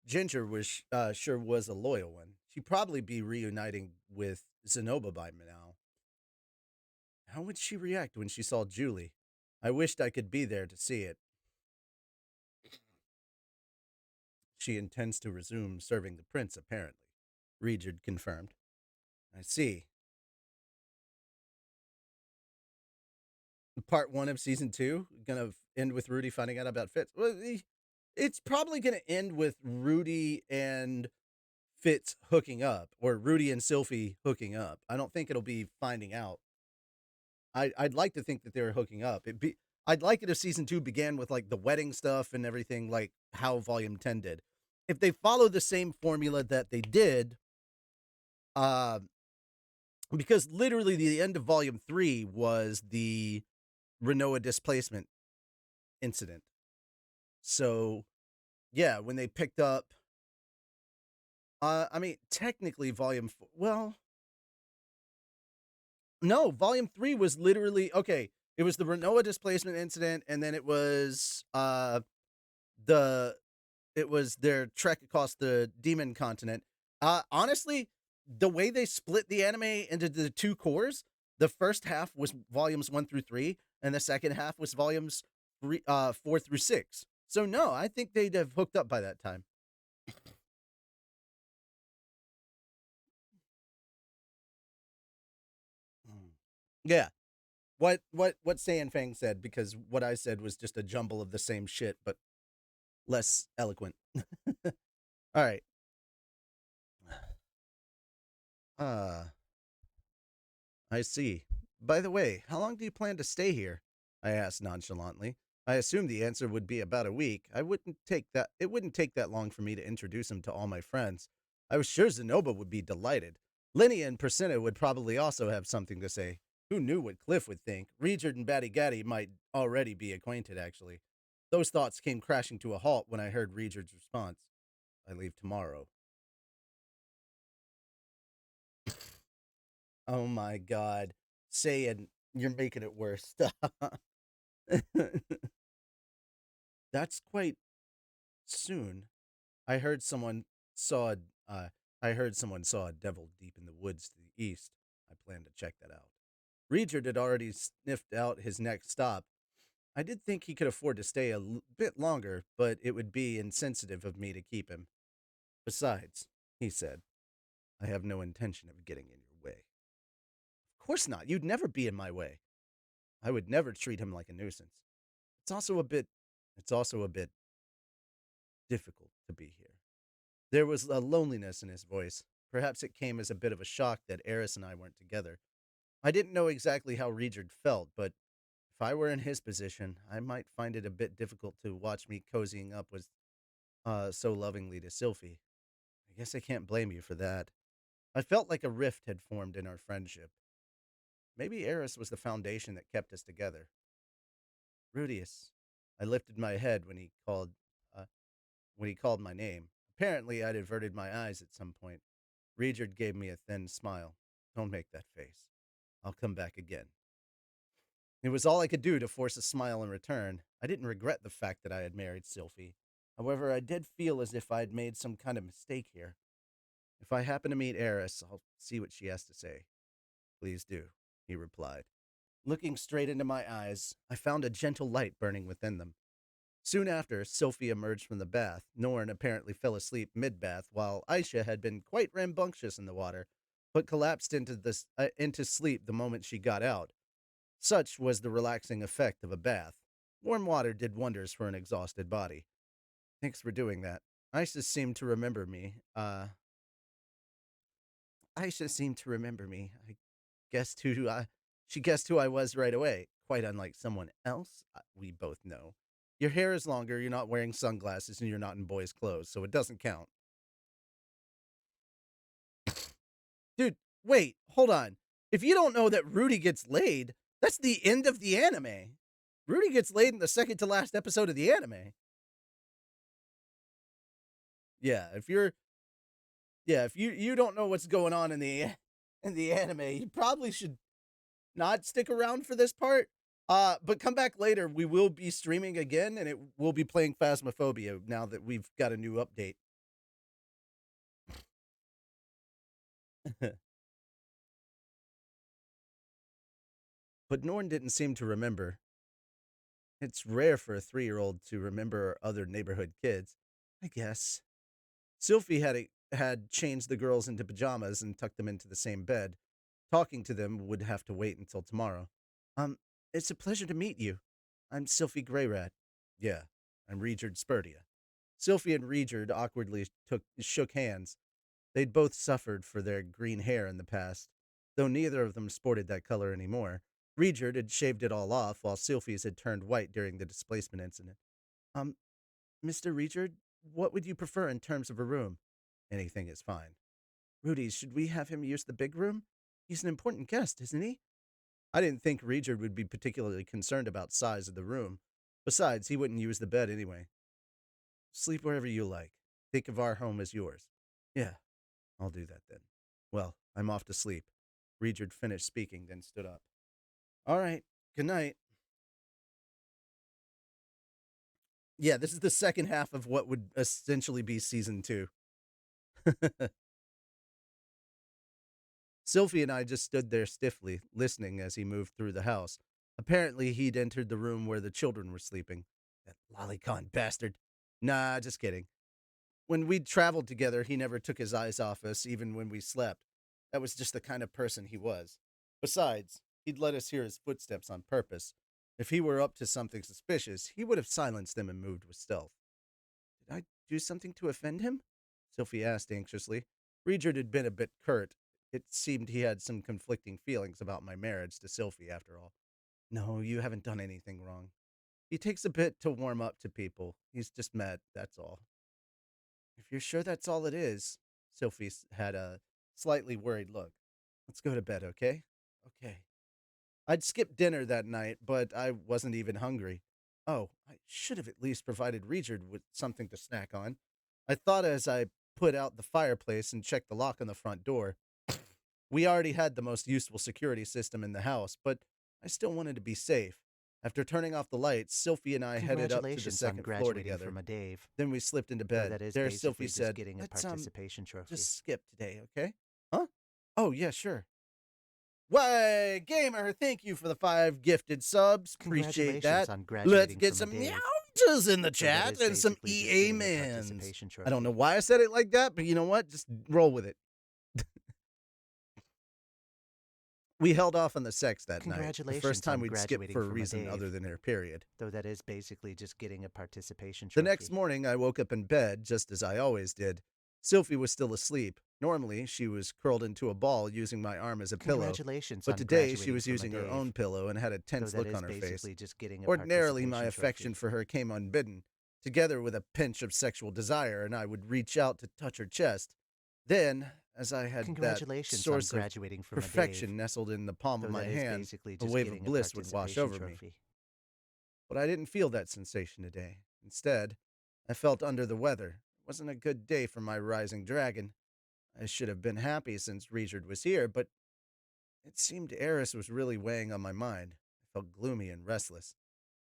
A: Ginger was sure was a loyal one. She'd probably be reuniting with Zenoba by now. How would she react when she saw Julie? I wished I could be there to see it. She intends to resume serving the prince, apparently, Regid confirmed. I see. Part 1 of season 2 gonna end with Rudy finding out about Fitz. Well, it's probably going to end with Rudy and Fitz hooking up, or Rudy and Sylphie hooking up. I don't think it'll be finding out. I'd like to think that they're hooking up. I'd like it if season 2 began with like the wedding stuff and everything, like how Volume 10 did. If they follow the same formula that they did, uh, because literally the end of Volume 3 was the Renoa displacement incident. So yeah, when they picked up, I mean, technically Volume 4, well, no, Volume 3 was literally, okay, it was the Renoa displacement incident, and then it was the it was their trek across the demon continent. Honestly, the way they split the anime into the two cores, the first half was volumes 1 through 3, and the second half was volumes 4 through 6. So no, I think they'd have hooked up by that time. Yeah. What Saiyan Fang said, because what I said was just a jumble of the same shit, but less eloquent. All right. Uh, I see. By the way, how long do you plan to stay here? I asked nonchalantly. I assumed the answer would be about a week. It wouldn't take that long for me to introduce him to all my friends. I was sure Zenoba would be delighted. Lenny and Persina would probably also have something to say. Who knew what Cliff would think? Regard and Batty Gaddy might already be acquainted, actually. Those thoughts came crashing to a halt when I heard Regard's response. I leave tomorrow. Oh my god. Saying you're making it worse. That's quite soon. I heard someone saw uh I heard someone saw a devil deep in the woods to the east. I plan to check that out. Regard had already sniffed out his next stop. I did think he could afford to stay a bit longer, but it would be insensitive of me to keep him. Besides, he said, I have no intention of getting in your way. Of course not. You'd never be in my way. I would never treat him like a nuisance. It's also a bit it's also a bit difficult to be here. There was a loneliness in his voice. Perhaps it came as a bit of a shock that Eris and I weren't together. I didn't know exactly how Regard felt, but if I were in his position, I might find it a bit difficult to watch me cozying up with so lovingly to Sylphie. I guess I can't blame you for that. I felt like a rift had formed in our friendship. Maybe Eris was the foundation that kept us together. Rudius. I lifted my head uh, when he called my name. Apparently, I'd averted my eyes at some point. Regard gave me a thin smile. Don't make that face. I'll come back again. It was all I could do to force a smile in return. I didn't regret the fact that I had married Sylphie. However, I did feel as if I'd made some kind of mistake here. If I happen to meet Eris, I'll see what she has to say. Please do, he replied. Looking straight into my eyes, I found a gentle light burning within them. Soon after, Sylphie emerged from the bath. Norn apparently fell asleep mid-bath, while Aisha had been quite rambunctious in the water, but collapsed into sleep the moment she got out. Such was the relaxing effect of a bath. Warm water did wonders for an exhausted body. Thanks for doing that. Aisha seemed to remember me. Aisha seemed to remember me. Guessed who I, she guessed who I was right away. Quite unlike someone else we both know. Your hair is longer, you're not wearing sunglasses, and you're not in boys' clothes, so it doesn't count. Dude, wait, hold on. If you don't know that Rudy gets laid, that's the end of the anime. Rudy gets laid in the second to last episode of the anime. Yeah, if you don't know what's going on in the anime, you probably should not stick around for this part. But come back later. We will be streaming again, and it will be playing Phasmophobia now that we've got a new update. But Norn didn't seem to remember. It's rare for a 3-year-old to remember other neighborhood kids. I guess. Sylphie had changed the girls into pajamas and tucked them into the same bed. Talking to them would have to wait until tomorrow. It's a pleasure to meet you. I'm Sylphie Greyrat. Yeah, I'm Regard Spurdia. Sylvie and Regard awkwardly shook hands. They'd both suffered for their green hair in the past, though neither of them sported that color anymore. Regard had shaved it all off, while Sylvie's had turned white during the displacement incident. Um, Mr. Regard, what would you prefer in terms of a room? Anything is fine. Rudy, should we have him use the big room? He's an important guest, isn't he? I didn't think Regard would be particularly concerned about size of the room. Besides, he wouldn't use the bed anyway. Sleep wherever you like. Think of our home as yours. Yeah, I'll do that then. Well, I'm off to sleep. Regard finished speaking, then stood up. All right, good night. Yeah, this is the second half of what would essentially be season 2. Sylvie and I just stood there stiffly, listening as he moved through the house. Apparently, he'd entered the room where the children were sleeping. That lolicon bastard. Nah, just kidding. When we'd traveled together, he never took his eyes off us, even when we slept. That was just the kind of person he was. Besides, he'd let us hear his footsteps on purpose. If he were up to something suspicious, he would have silenced them and moved with stealth. Did I do something to offend him? Sophie asked anxiously. Regard had been a bit curt. It seemed he had some conflicting feelings about my marriage to Sophie, after all. No, you haven't done anything wrong. He takes a bit to warm up to people. He's just mad, that's all. If you're sure that's all it is, Sophie had a slightly worried look. Let's go to bed, okay? Okay. I'd skipped dinner that night, but I wasn't even hungry. Oh, I should have at least provided Regard with something to snack on. I thought as I put out the fireplace and checked the lock on the front door. We already had the most useful security system in the house, but I still wanted to be safe. After turning off the lights, Sophie and I headed up to the
C: Congratulations on
A: second floor
C: graduating
A: together.
C: from a Dave.
A: Then we slipped into
C: Though
A: bed.
C: that is
A: There,
C: basically
A: Sophie
C: just
A: said,
C: getting a
A: "Let's
C: participation trophy.
A: just skip today, okay?" Huh? Oh, yeah, sure. Why, gamer, thank you for the 5 gifted subs. Appreciate
C: Congratulations
A: that.
C: on
A: Let's
C: graduating
A: get
C: from a
A: some
C: Dave.
A: meowses in the
C: Though that
A: chat
C: is
A: and some
C: basically just
A: EA
C: getting a
A: mans.
C: participation
A: I don't know
C: trophy.
A: why I said it like that, but you know what? Just roll with it. We held off on the sex that night. The
C: Congratulations
A: first time
C: on
A: we'd skipped
C: graduating
A: for a
C: from a
A: reason
C: Dave.
A: other than her period.
C: Though that is basically just getting a participation
A: The
C: trophy.
A: next morning, I woke up in bed, just as I always did. Sophie was still asleep. Normally, she was curled into a ball using my arm as a pillow.
C: Congratulations
A: But
C: on
A: today, she
C: graduating
A: was
C: from a
A: using her
C: Dave.
A: own pillow and had a
C: Though
A: tense
C: that
A: look
C: is
A: on her face.
C: basically just getting a
A: Ordinarily, my
C: participation
A: affection
C: trophy.
A: for her came unbidden, together with a pinch of sexual desire, and I would reach out to touch her chest. Then, as I had that
C: Congratulations on
A: source of
C: graduating from a Dave.
A: perfection nestled in the palm of
C: Though
A: my
C: that is
A: hand,
C: basically
A: a
C: just
A: wave of
C: getting a
A: bliss would wash
C: participation
A: over me.
C: trophy.
A: But I didn't feel that sensation today. Instead, I felt under the weather. It wasn't a good day for my rising dragon. I should have been happy since Regard was here, but it seemed Eris was really weighing on my mind. I felt gloomy and restless.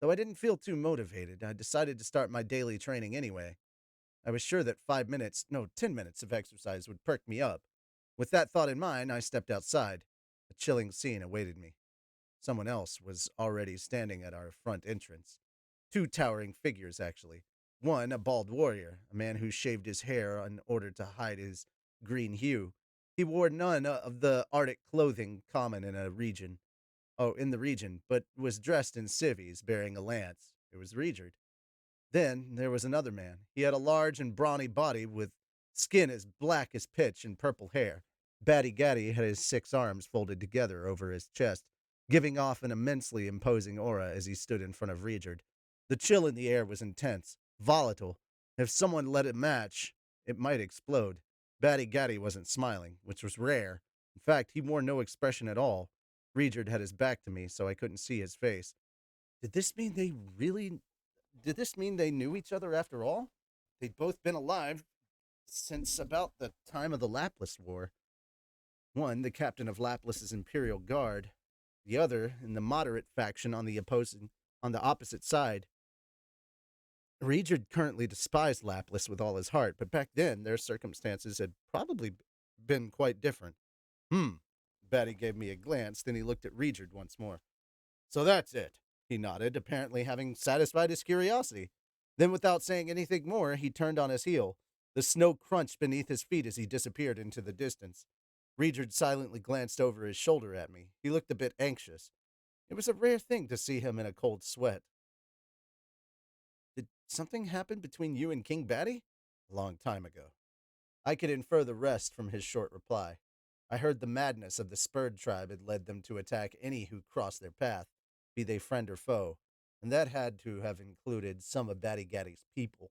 A: Though I didn't feel too motivated, I decided to start my daily training anyway. I was sure that 10 minutes of exercise would perk me up. With that thought in mind, I stepped outside. A chilling scene awaited me. Someone else was already standing at our front entrance. 2 towering figures, actually. One, a bald warrior, a man who shaved his hair in order to hide his green hue. He wore none of the Arctic clothing common in the region, but was dressed in civvies, bearing a lance. It was Regard. Then there was another man. He had a large and brawny body with skin as black as pitch and purple hair. Batty Gaddy had his 6 arms folded together over his chest, giving off an immensely imposing aura as he stood in front of Regard. The chill in the air was intense, volatile. If someone let it match, it might explode. Batty Gaddy wasn't smiling, which was rare. In fact, he wore no expression at all. Regard had his back to me, so I couldn't see his face. Did this mean they knew each other after all? They'd both been alive since about the time of the Laplace War. One, the captain of Laplace's Imperial Guard, the other in the moderate faction on the opposite side. Regard currently despised Laplace with all his heart, but back then their circumstances had probably been quite different. Batty gave me a glance, then he looked at Regard once more. So that's it, he nodded, apparently having satisfied his curiosity. Then, without saying anything more, he turned on his heel. The snow crunched beneath his feet as he disappeared into the distance. Regard silently glanced over his shoulder at me. He looked a bit anxious. It was a rare thing to see him in a cold sweat. Something happened between you and King Batty? A long time ago. I could infer the rest from his short reply. I heard the madness of the Spurred tribe had led them to attack any who crossed their path, be they friend or foe, and that had to have included some of Batty Gaddy's people.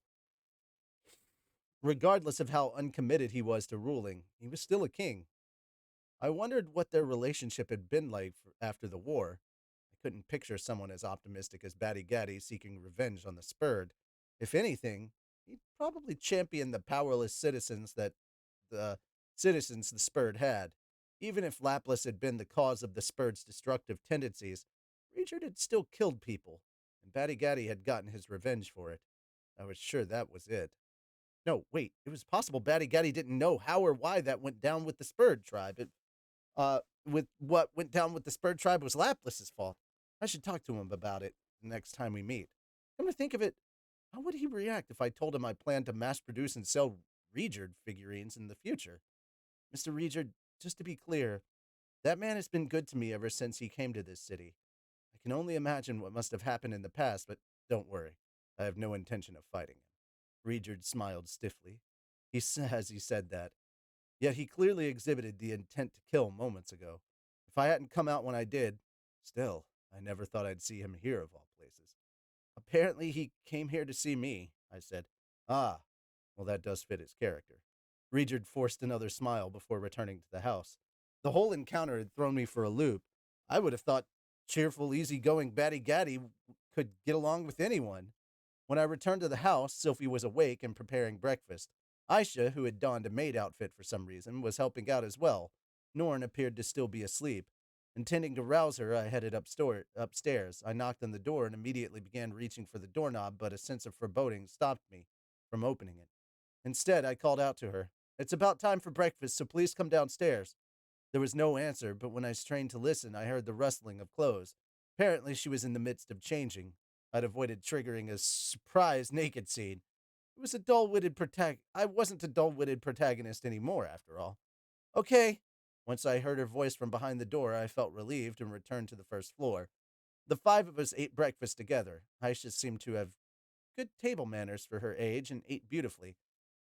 A: Regardless of how uncommitted he was to ruling, he was still a king. I wondered what their relationship had been like after the war. I couldn't picture someone as optimistic as Batty Gaddy seeking revenge on the Spurred. If anything, he'd probably champion the powerless citizens the Spurred had. Even if Laplace had been the cause of the Spurd's destructive tendencies, Richard had still killed people, and Batty Gaddy had gotten his revenge for it. I was sure that was it. No, wait, it was possible Batty Gaddy didn't know how or why that went down with the Spurred tribe. With what went down with the Spurred tribe was Laplace's fault. I should talk to him about it the next time we meet. Come to think of it, how would he react if I told him I planned to mass produce and sell Regard figurines in the future? Mr. Regard, just to be clear, that man has been good to me ever since he came to this city. I can only imagine what must have happened in the past, but don't worry. I have no intention of fighting him. Regard smiled stiffly. As he said that, yet he clearly exhibited the intent to kill moments ago. If I hadn't come out when I did, still, I never thought I'd see him here of all places. Apparently he came here to see me, I said. Ah, well, that does fit his character. Regard forced another smile before returning to the house. The whole encounter had thrown me for a loop. I would have thought cheerful, easygoing Batty Gaddy could get along with anyone. When I returned to the house, Sophie was awake and preparing breakfast. Aisha, who had donned a maid outfit for some reason, was helping out as well. Norn appeared to still be asleep. Intending to rouse her, I headed upstairs. I knocked on the door and immediately began reaching for the doorknob, but a sense of foreboding stopped me from opening it. Instead, I called out to her, "It's about time for breakfast, so please come downstairs." There was no answer, but when I strained to listen, I heard the rustling of clothes. Apparently, she was in the midst of changing. I'd avoided triggering a surprise naked scene. I wasn't a dull-witted protagonist anymore, after all. Okay. Once I heard her voice from behind the door, I felt relieved and returned to the first floor. The five of us ate breakfast together. Aisha seemed to have good table manners for her age and ate beautifully.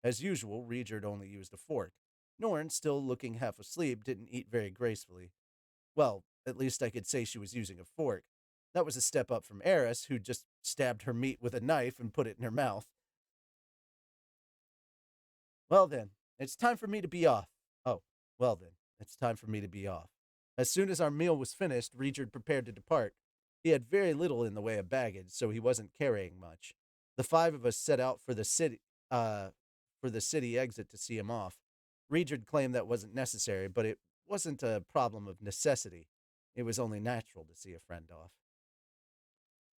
A: As usual, Regard only used a fork. Norn, still looking half asleep, didn't eat very gracefully. Well, at least I could say she was using a fork. That was a step up from Eris, who just stabbed her meat with a knife and put it in her mouth. Well then, it's time for me to be off. Oh, well then, it's time for me to be off. As soon as our meal was finished, Regard prepared to depart. He had very little in the way of baggage, so he wasn't carrying much. The five of us set out for the city exit to see him off. Regard claimed that wasn't necessary, but it wasn't a problem of necessity. It was only natural to see a friend off.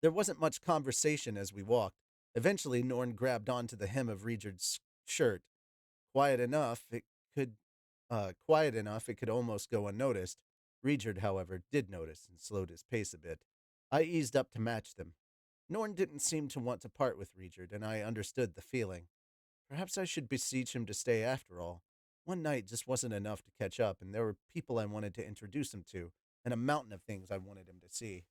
A: There wasn't much conversation as we walked. Eventually, Norn grabbed onto the hem of Regard's shirt. Quiet enough, it could almost go unnoticed. Regard, however, did notice and slowed his pace a bit. I eased up to match them. Norn didn't seem to want to part with Regard, and I understood the feeling. Perhaps I should beseech him to stay after all. One night just wasn't enough to catch up, and there were people I wanted to introduce him to, and a mountain of things I wanted him to see.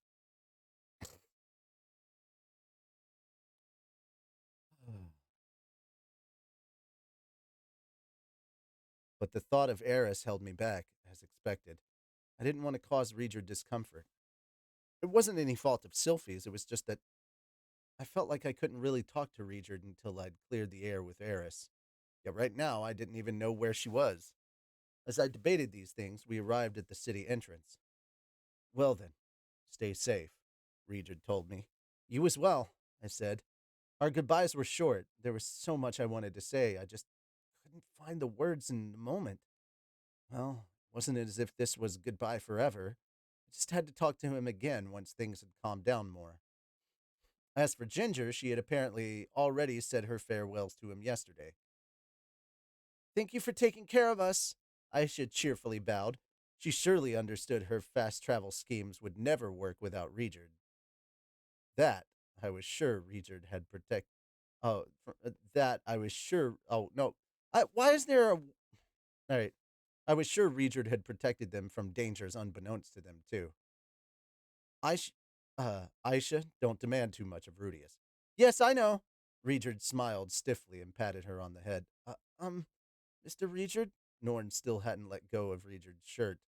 A: But the thought of Eris held me back, as expected. I didn't want to cause Regard discomfort. It wasn't any fault of Sylphie's, it was just that I felt like I couldn't really talk to Regard until I'd cleared the air with Eris. Yet right now, I didn't even know where she was. As I debated these things, we arrived at the city entrance. Well then, stay safe, Regard told me. You as well, I said. Our goodbyes were short. There was so much I wanted to say, I just couldn't find the words in the moment. Well, wasn't it as if this was goodbye forever? I just had to talk to him again once things had calmed down more. As for Ginger, she had apparently already said her farewells to him yesterday. Thank you for taking care of us, Aisha cheerfully bowed. She surely understood her fast travel schemes would never work without Regard. That, I was sure Regard had protect. Oh, that I was sure. Oh no, why is there a? All right, I was sure Regard had protected them from dangers unbeknownst to them too. Aisha, Aisha, don't demand too much of Rudius. Yes, I know. Regjard smiled stiffly and patted her on the head. Mr. Regjard? Norn still hadn't let go of Regjard's shirt.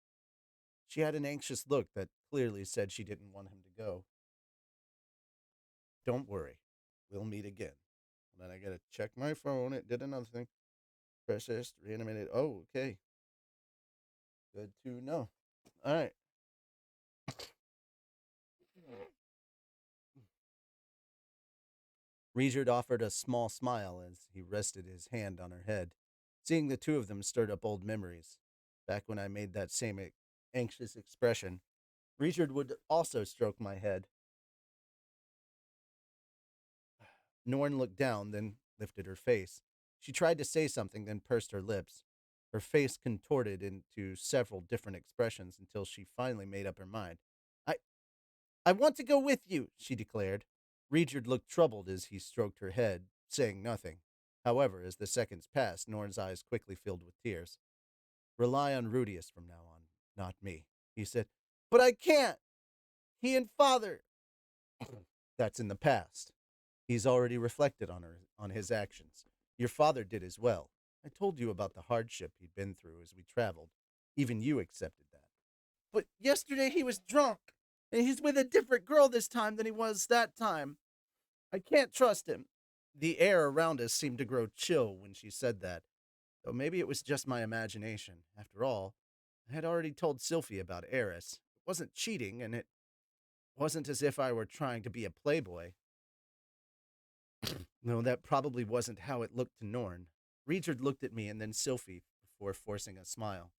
A: She had an anxious look that clearly said she didn't want him to go. Don't worry. We'll meet again. And then I gotta check my phone. It did another thing. Processed, reanimated. Oh, okay. Good to know. All right. Regjard offered a small smile as he rested his hand on her head. Seeing the two of them stirred up old memories. Back when I made that same anxious expression, Regjard would also stroke my head. Norn looked down, then lifted her face. She tried to say something, then pursed her lips. Her face contorted into several different expressions until she finally made up her mind. I I want to go with you, she declared. Regjard looked troubled as he stroked her head, saying nothing. However, as the seconds passed, Norn's eyes quickly filled with tears. Rely on Rudius from now on, not me, he said. But I can't! He and Father! That's in the past. He's already reflected on his actions. Your father did as well. I told you about the hardship he'd been through as we traveled. Even you accepted that. But yesterday he was drunk, and he's with a different girl this time than he was that time. I can't trust him. The air around us seemed to grow chill when she said that, though maybe it was just my imagination. After all, I had already told Sylphie about Eris. It wasn't cheating, and it wasn't as if I were trying to be a playboy. No, that probably wasn't how it looked to Norn. Regjard looked at me and then Sylphie before forcing a smile.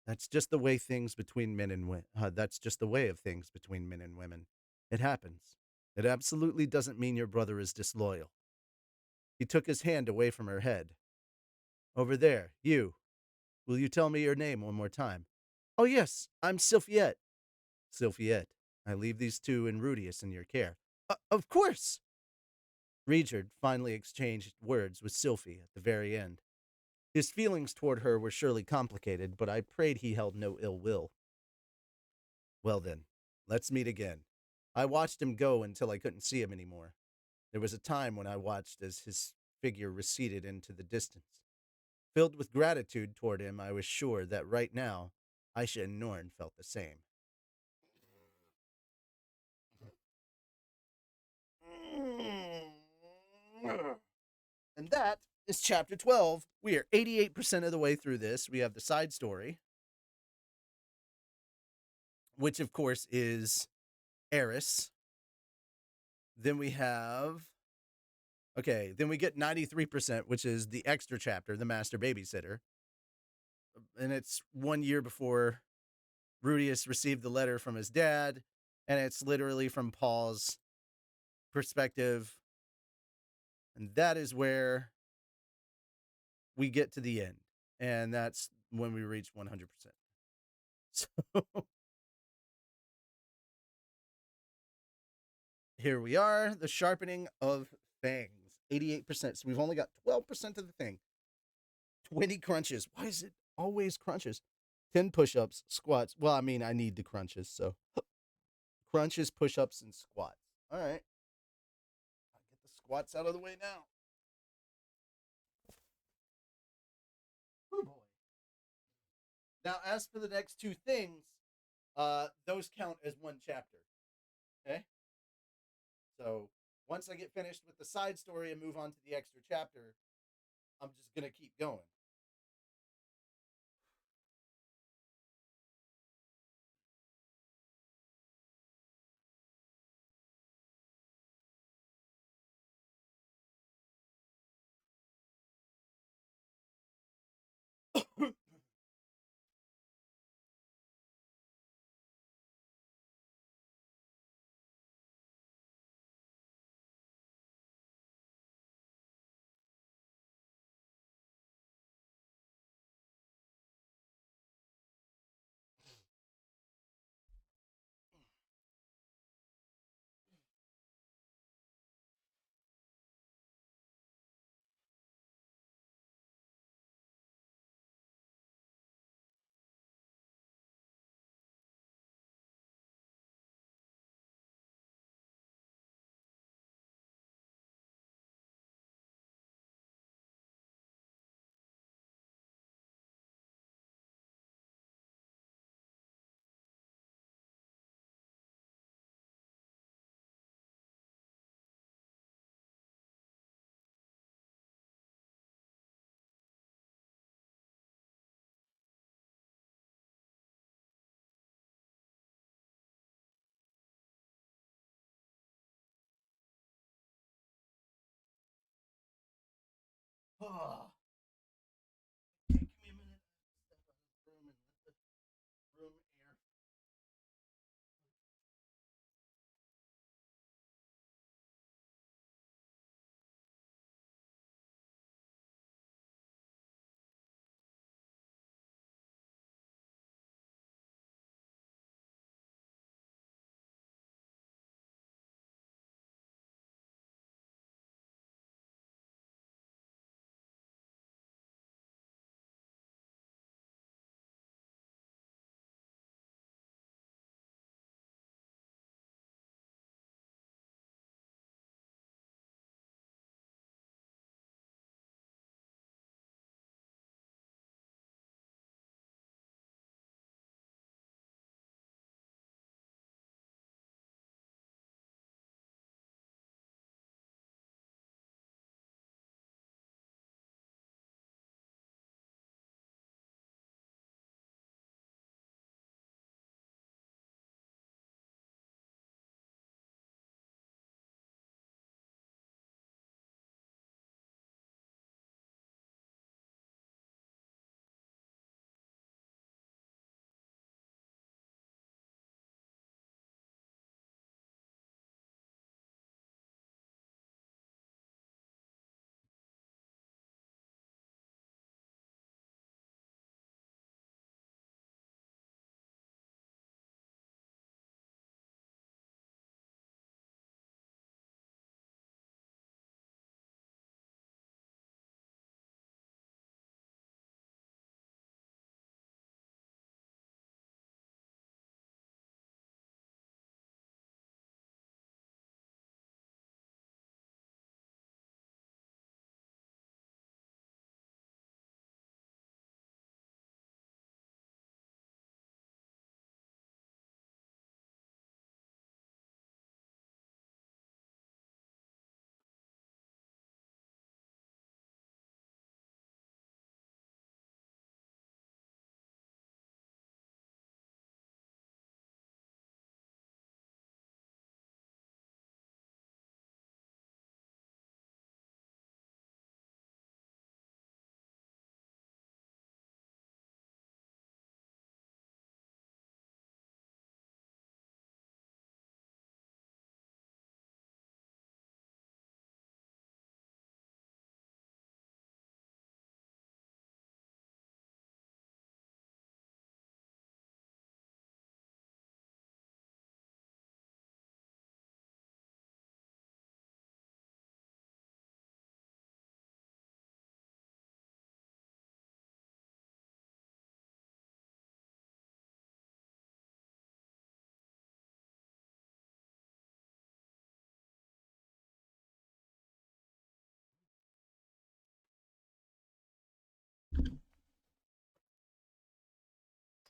A: That's just the way things between men and women. That's just the way of things between men and women. It happens. It absolutely doesn't mean your brother is disloyal. He took his hand away from her head. Over there, you. Will you tell me your name one more time? Oh, yes, I'm Sylphiette. Sylphiette, I leave these two and Rudius in your care. Of course. Regjard finally exchanged words with Sylphie at the very end. His feelings toward her were surely complicated, but I prayed he held no ill will. Well then, let's meet again. I watched him go until I couldn't see him anymore. There was a time when I watched as his figure receded into the distance. Filled with gratitude toward him, I was sure that right now, Aisha and Norn felt the same. And that is chapter 12. We are 88% of the way through this. We have the side story, which of course is Eris. Then we have, then we get 93%, which is the extra chapter, the master babysitter. And it's 1 year before Rudius received the letter from his dad. And it's literally from Paul's perspective. And that is where we get to the end. And that's when we reach 100%. So here we are, the sharpening of fangs. 88%. So we've only got 12% of the thing. 20 crunches. Why is it always crunches? 10 push-ups, squats. Well, I mean, I need the crunches, so crunches, push-ups, and squats. All right. I'll get the squats out of the way now. Oh boy. Now, as for the next two things, those count as one chapter. Okay? So once I get finished with the side story and move on to the extra chapter, I'm just going to keep going. Oh, give me a minute. Step out of the room and let the room air.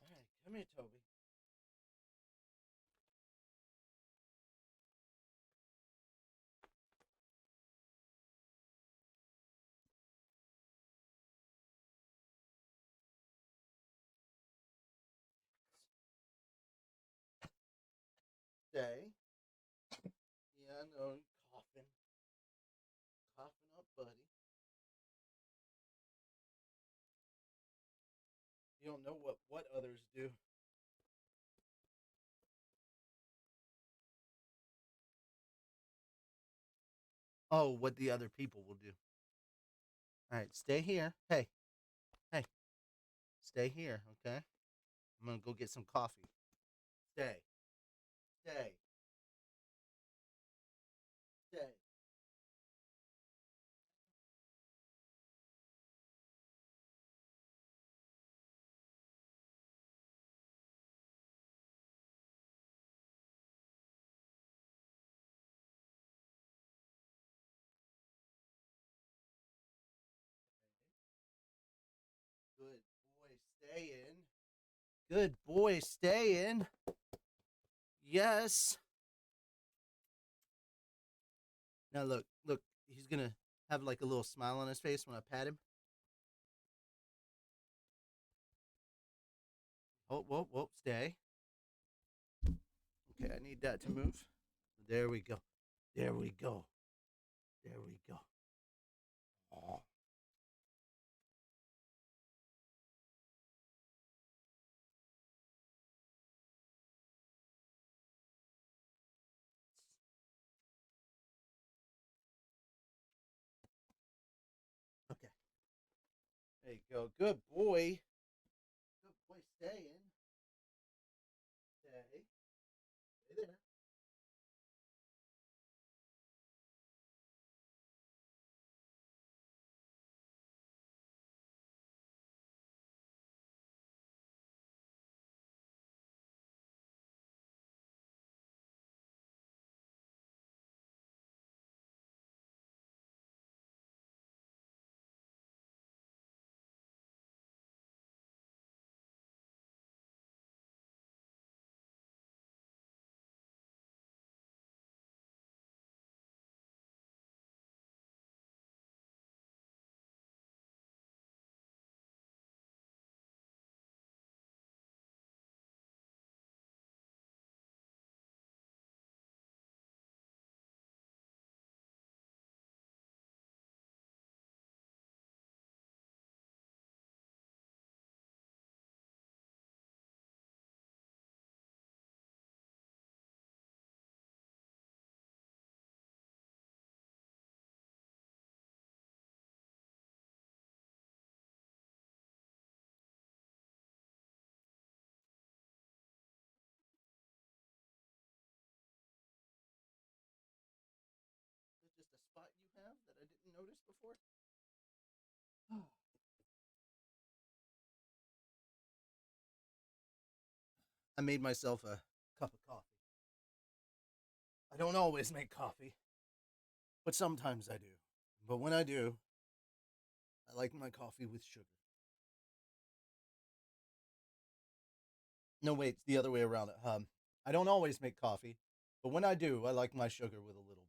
A: All right, come here, Toby. Stay. Yeah, I know. You're coughing up, buddy. You don't know what others do. Oh, what the other people will do. All right, stay here. Hey, hey, stay here, okay? I'm gonna go get some coffee. Stay, stay, stay. Good boy, stay in. Good boy, stay in. Yes. Now look, look. He's gonna have like a little smile on his face when I pat him. Oh, whoa, whoa, stay. Okay, I need that to move. There we go. There we go. There we go. Oh. There you go. Good boy. Good boy staying. Stay. Stay there. Is this just a spot you have that I didn't notice before? I made myself a cup of coffee. I don't always make coffee, but sometimes I do. But when I do, I like my coffee with sugar. No, wait, it's the other way around. I don't always make coffee, but when I do, I like my sugar with a little bit of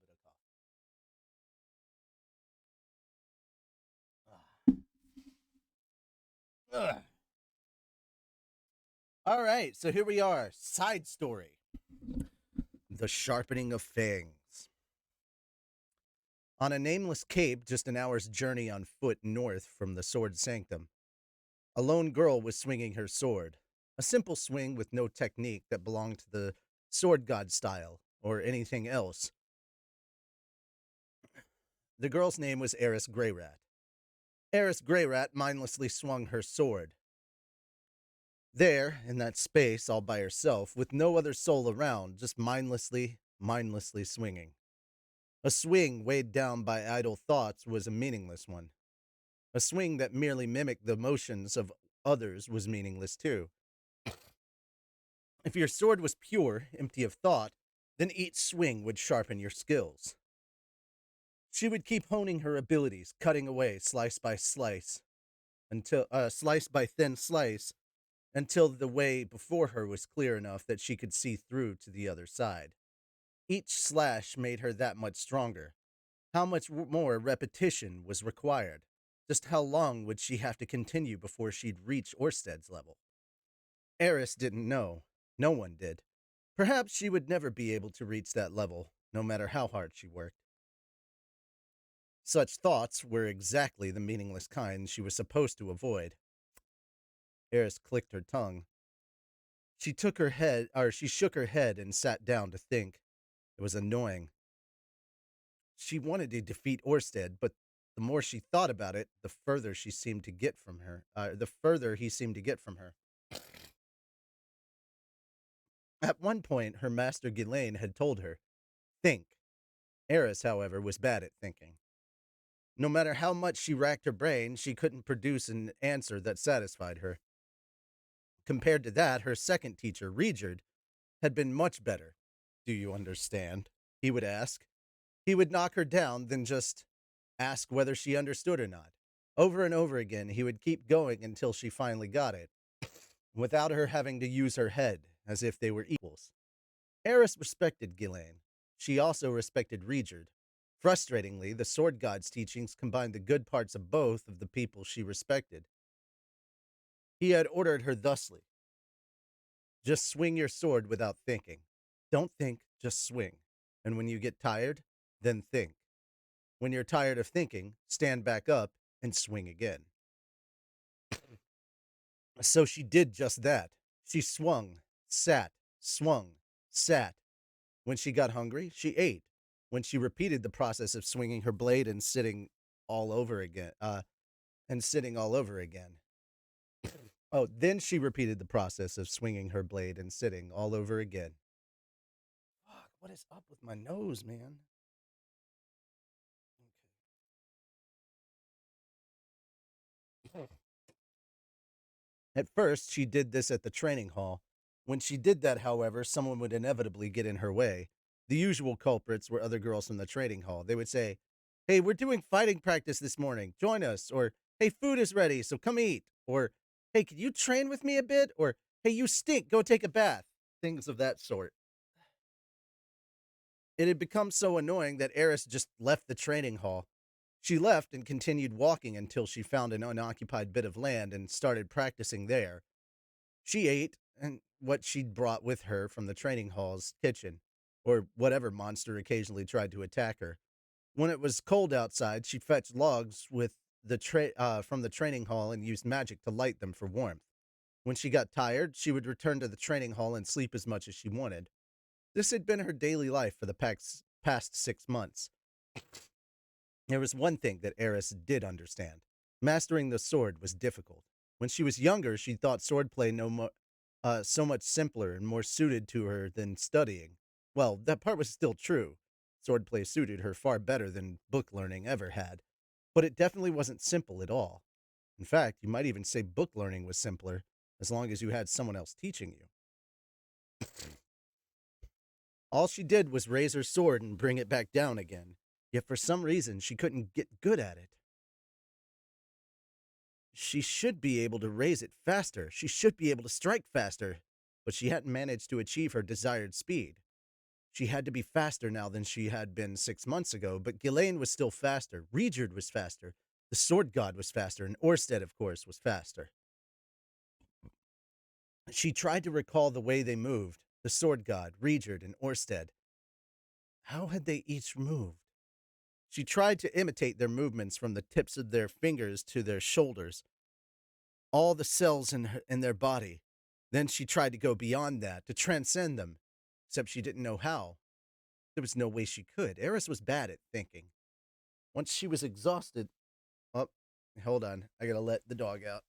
A: coffee. Ugh. All right, so here we are. Side story: The Sharpening of Fangs. On a nameless cape just an hour's journey on foot north from the Sword Sanctum, a lone girl was swinging her sword. A simple swing with no technique that belonged to the sword god style or anything else. The girl's name was Eris Greyrat. Eris Greyrat mindlessly swung her sword. There, in that space, all by herself, with no other soul around, just mindlessly swinging. A swing weighed down by idle thoughts was a meaningless one. A swing that merely mimicked the motions of others was meaningless too. If your sword was pure, empty of thought, then each swing would sharpen your skills. She would keep honing her abilities, cutting away slice by slice, until slice by thin slice, until the way before her was clear enough that she could see through to the other side. Each slash made her that much stronger. How much more repetition was required? Just how long would she have to continue before she'd reach Orsted's level? Eris didn't know. No one did. Perhaps she would never be able to reach that level, no matter how hard she worked. Such thoughts were exactly the meaningless kind she was supposed to avoid. Eris clicked her tongue. She shook her head and sat down to think. It was annoying. She wanted to defeat Orsted, but the more she thought about it, the further she seemed to get from her. The further he seemed to get from her. At one point, her master Ghislaine had told her, "Think." Eris, however, was bad at thinking. No matter how much she racked her brain, she couldn't produce an answer that satisfied her. Compared to that, her second teacher, Regard, had been much better. "Do you understand?" he would ask. He would knock her down, then just ask whether she understood or not. Over and over again, he would keep going until she finally got it, without her having to use her head, as if they were equals. Eris respected Ghislaine. She also respected Regard. Frustratingly, the sword god's teachings combined the good parts of both of the people she respected. He had ordered her thusly: just swing your sword without thinking. Don't think, just swing. And when you get tired, then think. When you're tired of thinking, stand back up and swing again. So she did just that. She swung, sat, swung, sat. When she got hungry, she ate. When she repeated the process of swinging her blade and sitting all over again, and sitting all over again. Oh, then she repeated the process of swinging her blade and sitting all over again. Fuck, what is up with my nose, man? Okay. At first, she did this at the training hall. When she did that, however, someone would inevitably get in her way. The usual culprits were other girls from the training hall. They would say, "Hey, we're doing fighting practice this morning. Join us." Or, "Hey, food is ready, so come eat." Or, "Hey, can you train with me a bit?" Or, "Hey, you stink. Go take a bath." Things of that sort. It had become so annoying that Eris just left the training hall. She left and continued walking until she found an unoccupied bit of land and started practicing there. She ate and what she'd brought with her from the training hall's kitchen, or whatever monster occasionally tried to attack her. When it was cold outside, she fetched logs from the training hall and used magic to light them for warmth. When she got tired, she would return to the training hall and sleep as much as she wanted. This had been her daily life for the past 6 months. There was one thing that Eris did understand. Mastering the sword was difficult. When she was younger, she thought swordplay so much simpler and more suited to her than studying. Well, that part was still true. Swordplay suited her far better than book learning ever had. But it definitely wasn't simple at all. In fact, you might even say book learning was simpler, as long as you had someone else teaching you. All she did was raise her sword and bring it back down again, yet for some reason she couldn't get good at it. She should be able to raise it faster. She should be able to strike faster, but she hadn't managed to achieve her desired speed. She had to be faster now than she had been 6 months ago, but Ghislaine was still faster. Regerd was faster. The sword god was faster, and Orsted, of course, was faster. She tried to recall the way they moved, the sword god, Regerd, and Orsted. How had they each moved? She tried to imitate their movements from the tips of their fingers to their shoulders, all the cells in their body. Then she tried to go beyond that, to transcend them, except she didn't know how. There was no way she could. Eris was bad at thinking. Once she was exhausted. Oh, hold on. I gotta let the dog out.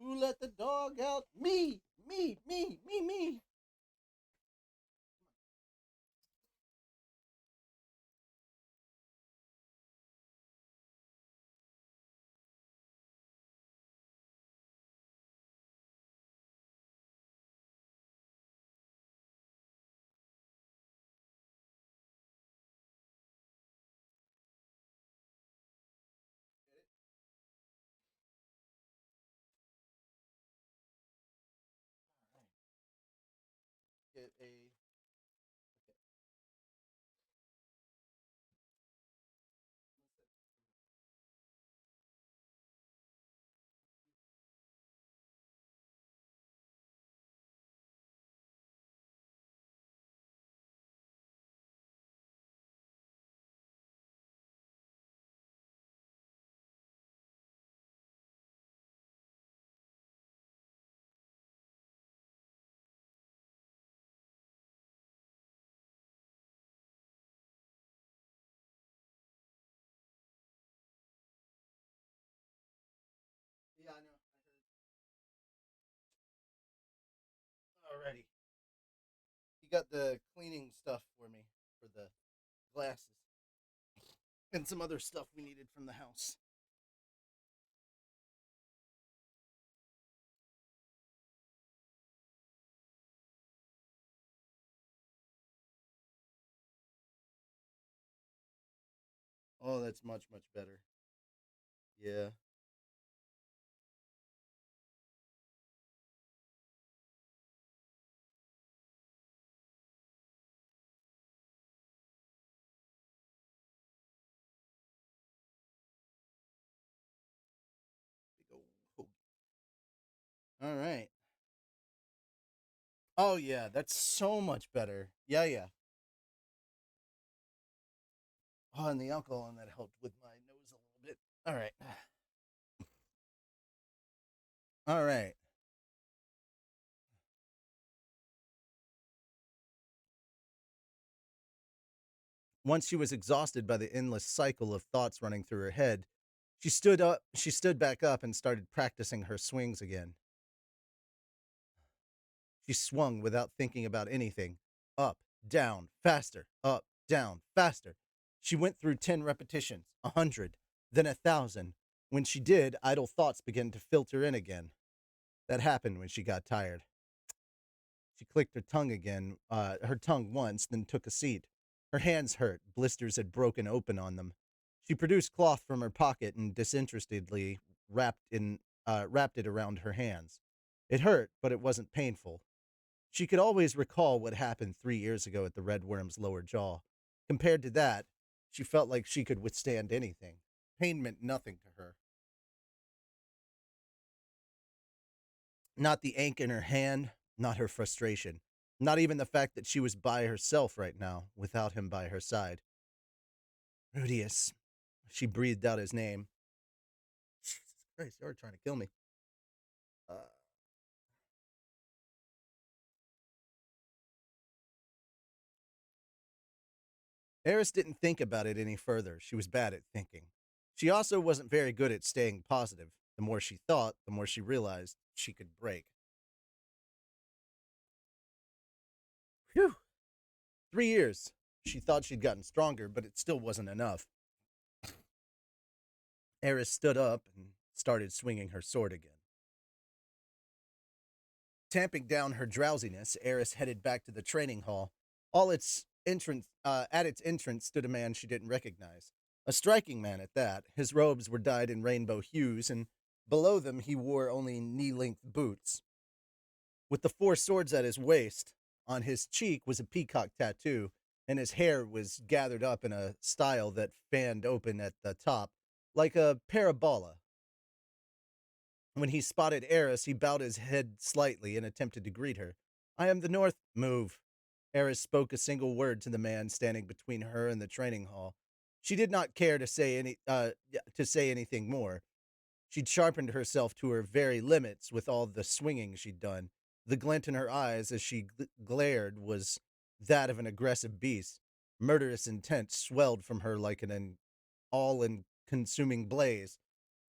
A: Who let the dog out? Me! Me! Me! Me! Me! Get a. Yeah, I know. Alrighty. You got the cleaning stuff for me for the glasses and some other stuff we needed from the house. Oh, that's much, much better. Yeah. Big ol' All right. Oh, yeah, that's so much better. Yeah, yeah. Oh, and the alcohol on that helped with my nose a little bit. All right. All right. Once she was exhausted by the endless cycle of thoughts running through her head, She stood back up and started practicing her swings again. She swung without thinking about anything. Up, down, faster, up, down, faster. She went through 10 repetitions, 100, then 1,000. When she did, idle thoughts began to filter in again. That happened when she got tired. She clicked her tongue once, then took a seat. Her hands hurt, blisters had broken open on them. She produced cloth from her pocket and disinterestedly wrapped it around her hands. It hurt, but it wasn't painful. She could always recall what happened 3 years ago at the red worm's lower jaw. Compared to that, she felt like she could withstand anything. Pain meant nothing to her. Not the ache in her hand, not her frustration, not even the fact that she was by herself right now, without him by her side. Rudius. She breathed out his name. Jesus Christ, you are trying to kill me. Eris didn't think about it any further. She was bad at thinking. She also wasn't very good at staying positive. The more she thought, the more she realized she could break. Phew. 3 years. She thought she'd gotten stronger, but it still wasn't enough. Eris stood up and started swinging her sword again. Tamping down her drowsiness, Eris headed back to the training hall. At its entrance stood a man she didn't recognize. A striking man at that. His robes were dyed in rainbow hues, and below them he wore only knee-length boots. With the 4 swords at his waist, on his cheek was a peacock tattoo, and his hair was gathered up in a style that fanned open at the top, like a parabola. When he spotted Eris, he bowed his head slightly and attempted to greet her. I am the North. Move. Eris spoke a single word to the man standing between her and the training hall. She did not care to say anything more. She'd sharpened herself to her very limits with all the swinging she'd done. The glint in her eyes as she glared was that of an aggressive beast. Murderous intent swelled from her like an all-consuming blaze.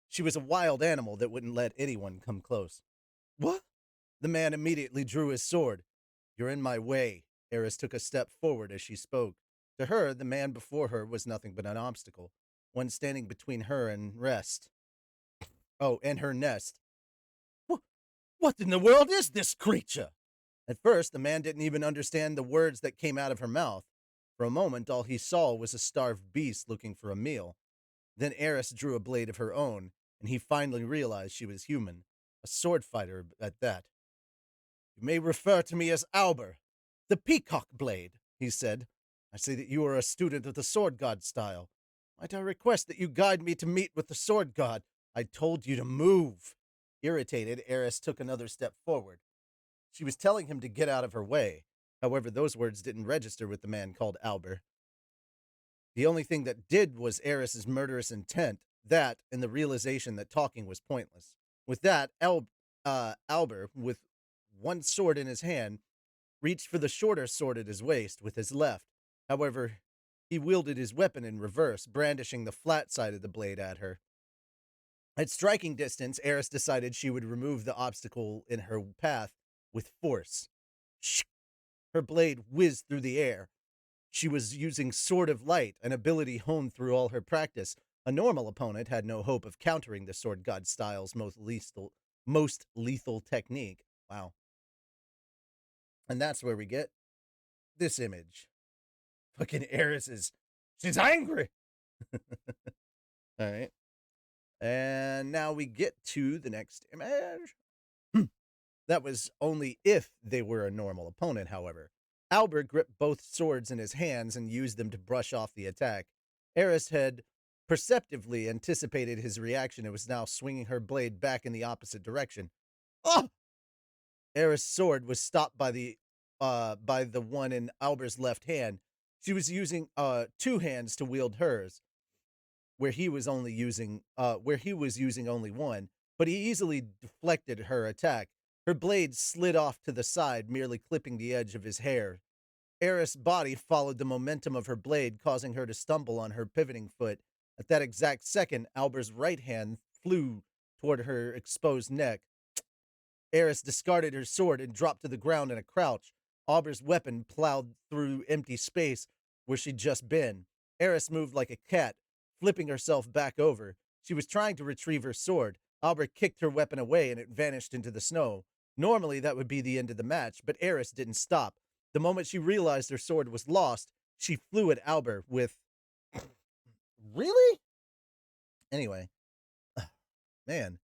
A: She was a wild animal that wouldn't let anyone come close. What? The man immediately drew his sword. You're in my way. Eris took a step forward as she spoke. To her, the man before her was nothing but an obstacle, one standing between her and rest. Oh, and her nest. What in the world is this creature? At first, the man didn't even understand the words that came out of her mouth. For a moment, all he saw was a starved beast looking for a meal. Then Eris drew a blade of her own, and he finally realized she was human, a sword fighter at that. You may refer to me as Albert, the peacock blade, he said. I see that you are a student of the sword god style. Might I request that you guide me to meet with the sword god? I told you to move. Irritated, Eris took another step forward. She was telling him to get out of her way. However, those words didn't register with the man called Albert. The only thing that did was Eris's murderous intent, that and the realization that talking was pointless. With that, Albert, with one sword in his hand, reached for the shorter sword at his waist with his left. However, he wielded his weapon in reverse, brandishing the flat side of the blade at her. At striking distance, Eris decided she would remove the obstacle in her path with force. Her blade whizzed through the air. She was using Sword of Light, an ability honed through all her practice. A normal opponent had no hope of countering the sword god style's most lethal technique. Wow. And that's where we get this image. Fucking she's angry. All right. And now we get to the next image. That was only if they were a normal opponent, however. Albert gripped both swords in his hands and used them to brush off the attack. Eris had perceptively anticipated his reaction and was now swinging her blade back in the opposite direction. Oh! Eris' sword was stopped by the one in Albert's left hand. She was using 2 hands to wield hers, where he was using only one, but he easily deflected her attack. Her blade slid off to the side, merely clipping the edge of his hair. Eris' body followed the momentum of her blade, causing her to stumble on her pivoting foot At that exact second, Alber's right hand flew toward her exposed neck. Eris discarded her sword and dropped to the ground in a crouch. Alber's weapon plowed through empty space where she'd just been. Eris moved like a cat, flipping herself back over. She was trying to retrieve her sword. Albert kicked her weapon away and it vanished into the snow. Normally, that would be the end of the match, but Eris didn't stop. The moment she realized her sword was lost, she flew at Albert with... Really? Anyway, man.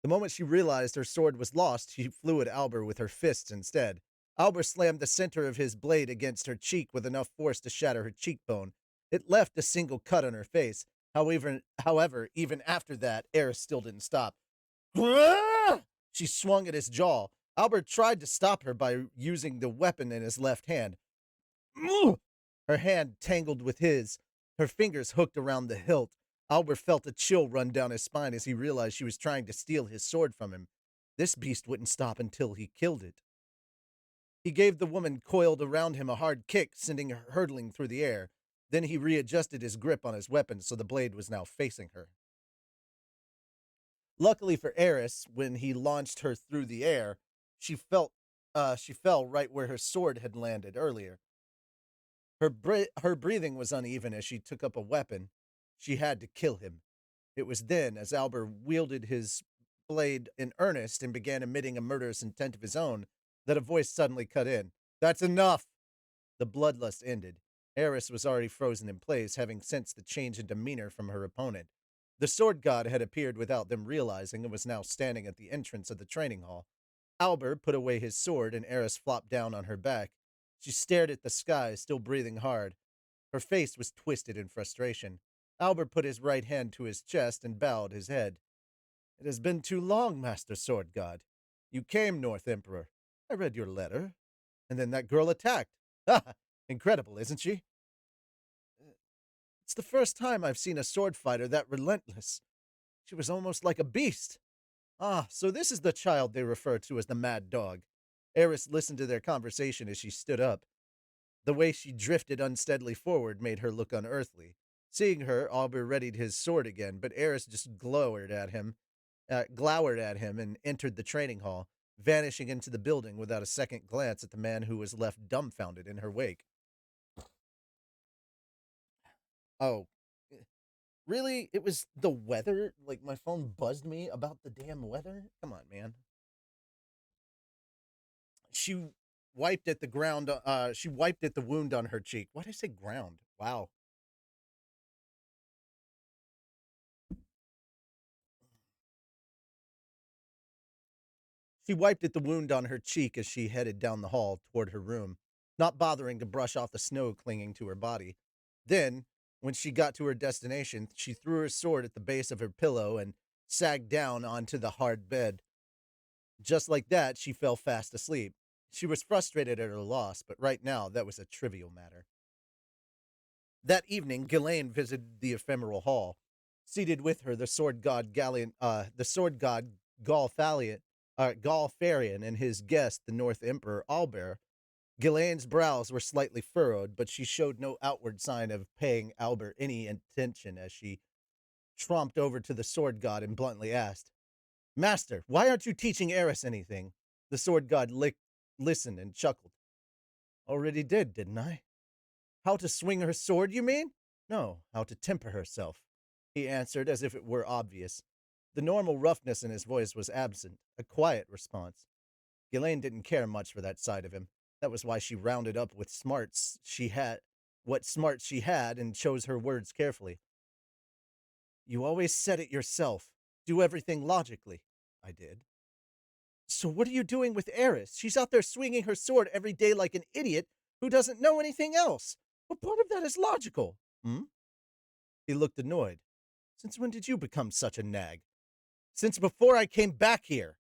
A: The moment she realized her sword was lost, she flew at Albert with her fists instead. Albert slammed the center of his blade against her cheek with enough force to shatter her cheekbone. It left a single cut on her face. However, even after that, Eris still didn't stop. She swung at his jaw. Albert tried to stop her by using the weapon in his left hand. Her hand tangled with his, her fingers hooked around the hilt. Albert felt a chill run down his spine as he realized she was trying to steal his sword from him. This beast wouldn't stop until he killed it. He gave the woman coiled around him a hard kick, sending her hurtling through the air. Then he readjusted his grip on his weapon so the blade was now facing her. Luckily for Eris, when he launched her through the air, she fell right where her sword had landed earlier. Her breathing was uneven as she took up a weapon. She had to kill him. It was then, as Albert wielded his blade in earnest and began emitting a murderous intent of his own, that a voice suddenly cut in. "That's enough!" The bloodlust ended. Eris was already frozen in place, having sensed the change in demeanor from her opponent. The sword god had appeared without them realizing and was now standing at the entrance of the training hall. Albert put away his sword and Eris flopped down on her back. She stared at the sky, still breathing hard. Her face was twisted in frustration. Albert put his right hand to his chest and bowed his head. "It has been too long, Master Sword God. You came, North Emperor. I read your letter. And then that girl attacked. Ha! Incredible, isn't she? It's the first time I've seen a sword fighter that relentless. She was almost like a beast. Ah, so this is the child they refer to as the Mad Dog." Eris listened to their conversation as she stood up. The way she drifted unsteadily forward made her look unearthly. Seeing her, Albert readied his sword again, but Eris just glowered at him and entered the training hall, vanishing into the building without a second glance at the man who was left dumbfounded in her wake. Oh, really? It was the weather? Like, my phone buzzed me about the damn weather? Come on, man. She wiped at the ground. She wiped at the wound on her cheek. Why did I say ground? Wow. She wiped at the wound on her cheek as she headed down the hall toward her room, not bothering to brush off the snow clinging to her body. Then, when she got to her destination, she threw her sword at the base of her pillow and sagged down onto the hard bed. Just like that, she fell fast asleep. She was frustrated at her loss, but right now that was a trivial matter. That evening, Ghislaine visited the ephemeral hall. Seated with her, the sword god Galfarian, and his guest, the North Emperor Albert. Ghislaine's brows were slightly furrowed, but she showed no outward sign of paying Albert any attention as she tromped over to the sword god and bluntly asked, "Master, why aren't you teaching Eris anything?" The sword god listened and chuckled. "Already did, didn't I?" "How to swing her sword, you mean?" "No, how to temper herself," he answered as if it were obvious. The normal roughness in his voice was absent, a quiet response. Ghislaine didn't care much for that side of him. That was why she rounded up what smarts she had and chose her words carefully. "You always said it yourself. Do everything logically." "I did." "So what are you doing with Eris? She's out there swinging her sword every day like an idiot who doesn't know anything else. What part of that is logical?" "Hmm?" He looked annoyed. "Since when did you become such a nag?" "Since before I came back here."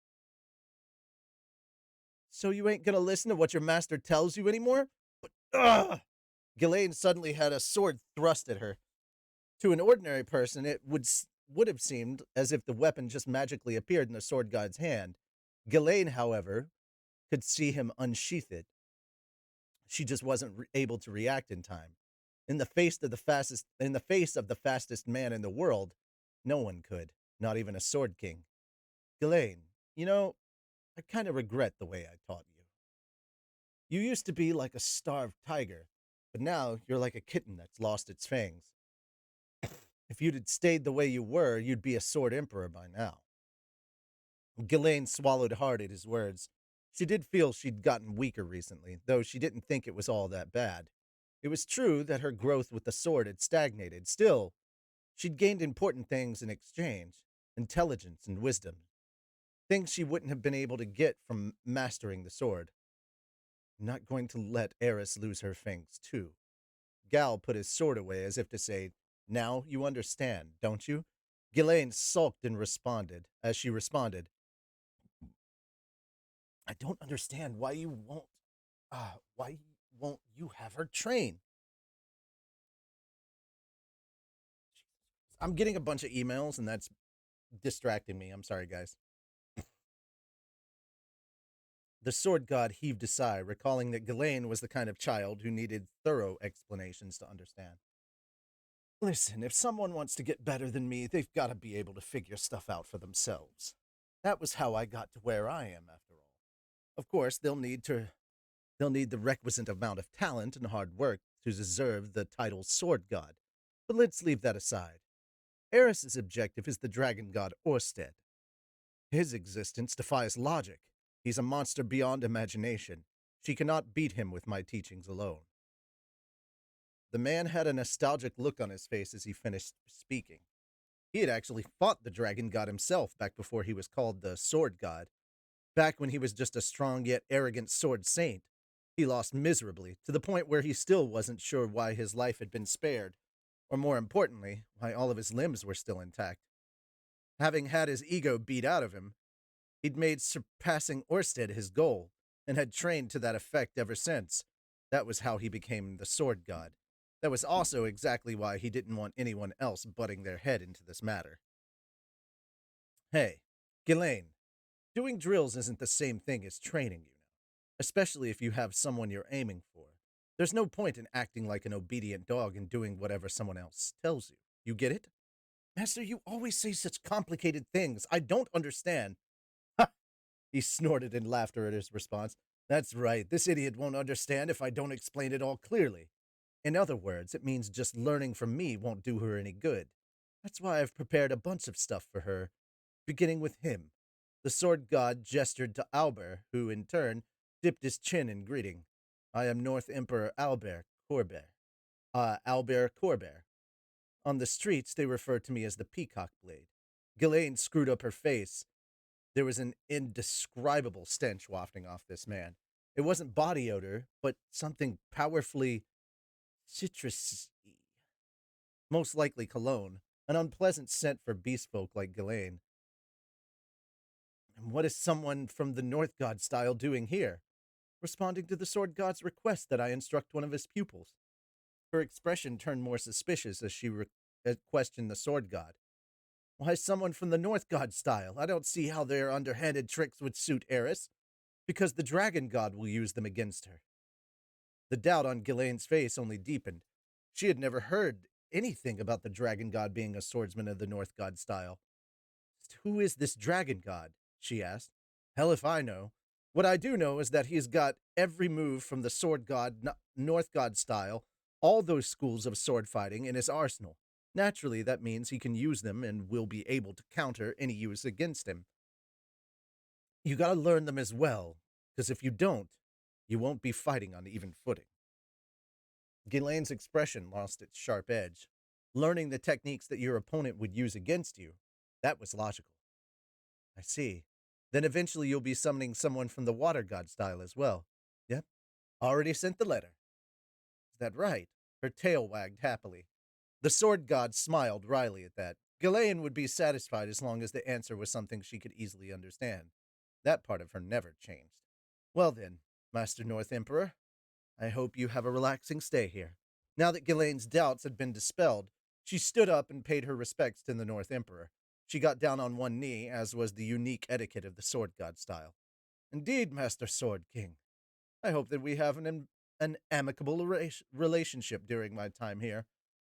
A: "So you ain't gonna listen to what your master tells you anymore?" "But, ugh!" Ghislaine suddenly had a sword thrust at her. To an ordinary person, it would have seemed as if the weapon just magically appeared in the sword god's hand. Ghislaine, however, could see him unsheath it. She just wasn't able to react in time. In the face of the fastest man in the world, no one could, not even a sword king. Ghislaine, you know, I kind of regret the way I taught you. You used to be like a starved tiger, but now you're like a kitten that's lost its fangs. If you'd had stayed the way you were, you'd be a sword emperor by now. Ghislaine swallowed hard at his words. She did feel she'd gotten weaker recently, though she didn't think it was all that bad. It was true that her growth with the sword had stagnated. Still, she'd gained important things in exchange: intelligence and wisdom. Things she wouldn't have been able to get from mastering the sword. I'm not going to let Eris lose her fangs, too. Gal put his sword away as if to say, "Now you understand, don't you?" Ghislaine sulked and responded. As she responded, "I don't understand why won't you have her train?" I'm getting a bunch of emails and that's distracting me. I'm sorry, guys. The sword god heaved a sigh, recalling that Ghislaine was the kind of child who needed thorough explanations to understand. Listen, if someone wants to get better than me, they've got to be able to figure stuff out for themselves. That was how I got to where I am, after all. Of course, they'll need the requisite amount of talent and hard work to deserve the title sword god. But let's leave that aside. Eris's objective is the dragon god Orsted. His existence defies logic. He's a monster beyond imagination. She cannot beat him with my teachings alone. The man had a nostalgic look on his face as he finished speaking. He had actually fought the dragon god himself back before he was called the sword god. Back when he was just a strong yet arrogant sword saint. He lost miserably, to the point where he still wasn't sure why his life had been spared, or more importantly, why all of his limbs were still intact. Having had his ego beat out of him, he'd made surpassing Orsted his goal, and had trained to that effect ever since. That was how he became the sword god. That was also exactly why he didn't want anyone else butting their head into this matter. Hey, Ghislaine, doing drills isn't the same thing as training, you know, especially if you have someone you're aiming for. There's no point in acting like an obedient dog and doing whatever someone else tells you. You get it? Master, you always say such complicated things. I don't understand. Ha! He snorted in laughter at his response. That's right. This idiot won't understand if I don't explain it all clearly. In other words, it means just learning from me won't do her any good. That's why I've prepared a bunch of stuff for her, beginning with him. The sword god gestured to Albert, who, in turn, dipped his chin in greeting. I am North Emperor Albert Corbert. Albert Corbert. On the streets, they refer to me as the Peacock Blade. Ghislaine screwed up her face. There was an indescribable stench wafting off this man. It wasn't body odor, but something powerfully citrusy. Most likely cologne, an unpleasant scent for beast folk like Ghislaine. And what is someone from the North God style doing here? Responding to the sword god's request that I instruct one of his pupils. Her expression turned more suspicious as she questioned the sword god. Why someone from the North God style? I don't see how their underhanded tricks would suit Eris, because the dragon god will use them against her. The doubt on Ghislaine's face only deepened. She had never heard anything about the dragon god being a swordsman of the North God style. Who is this dragon god? She asked. Hell if I know. What I do know is that he's got every move from the sword god, North God style, all those schools of sword fighting in his arsenal. Naturally, that means he can use them and will be able to counter any use against him. You gotta learn them as well, because if you don't, you won't be fighting on even footing. Ghislaine's expression lost its sharp edge. Learning the techniques that your opponent would use against you, that was logical. I see. Then eventually you'll be summoning someone from the water god style as well. Yep. Already sent the letter. Is that right? Her tail wagged happily. The sword god smiled wryly at that. Ghislaine would be satisfied as long as the answer was something she could easily understand. That part of her never changed. Well then, Master North Emperor, I hope you have a relaxing stay here. Now that Ghislaine's doubts had been dispelled, she stood up and paid her respects to the North Emperor. She got down on one knee, as was the unique etiquette of the sword god style. Indeed, Master Sword King. I hope that we have an an amicable relationship during my time here.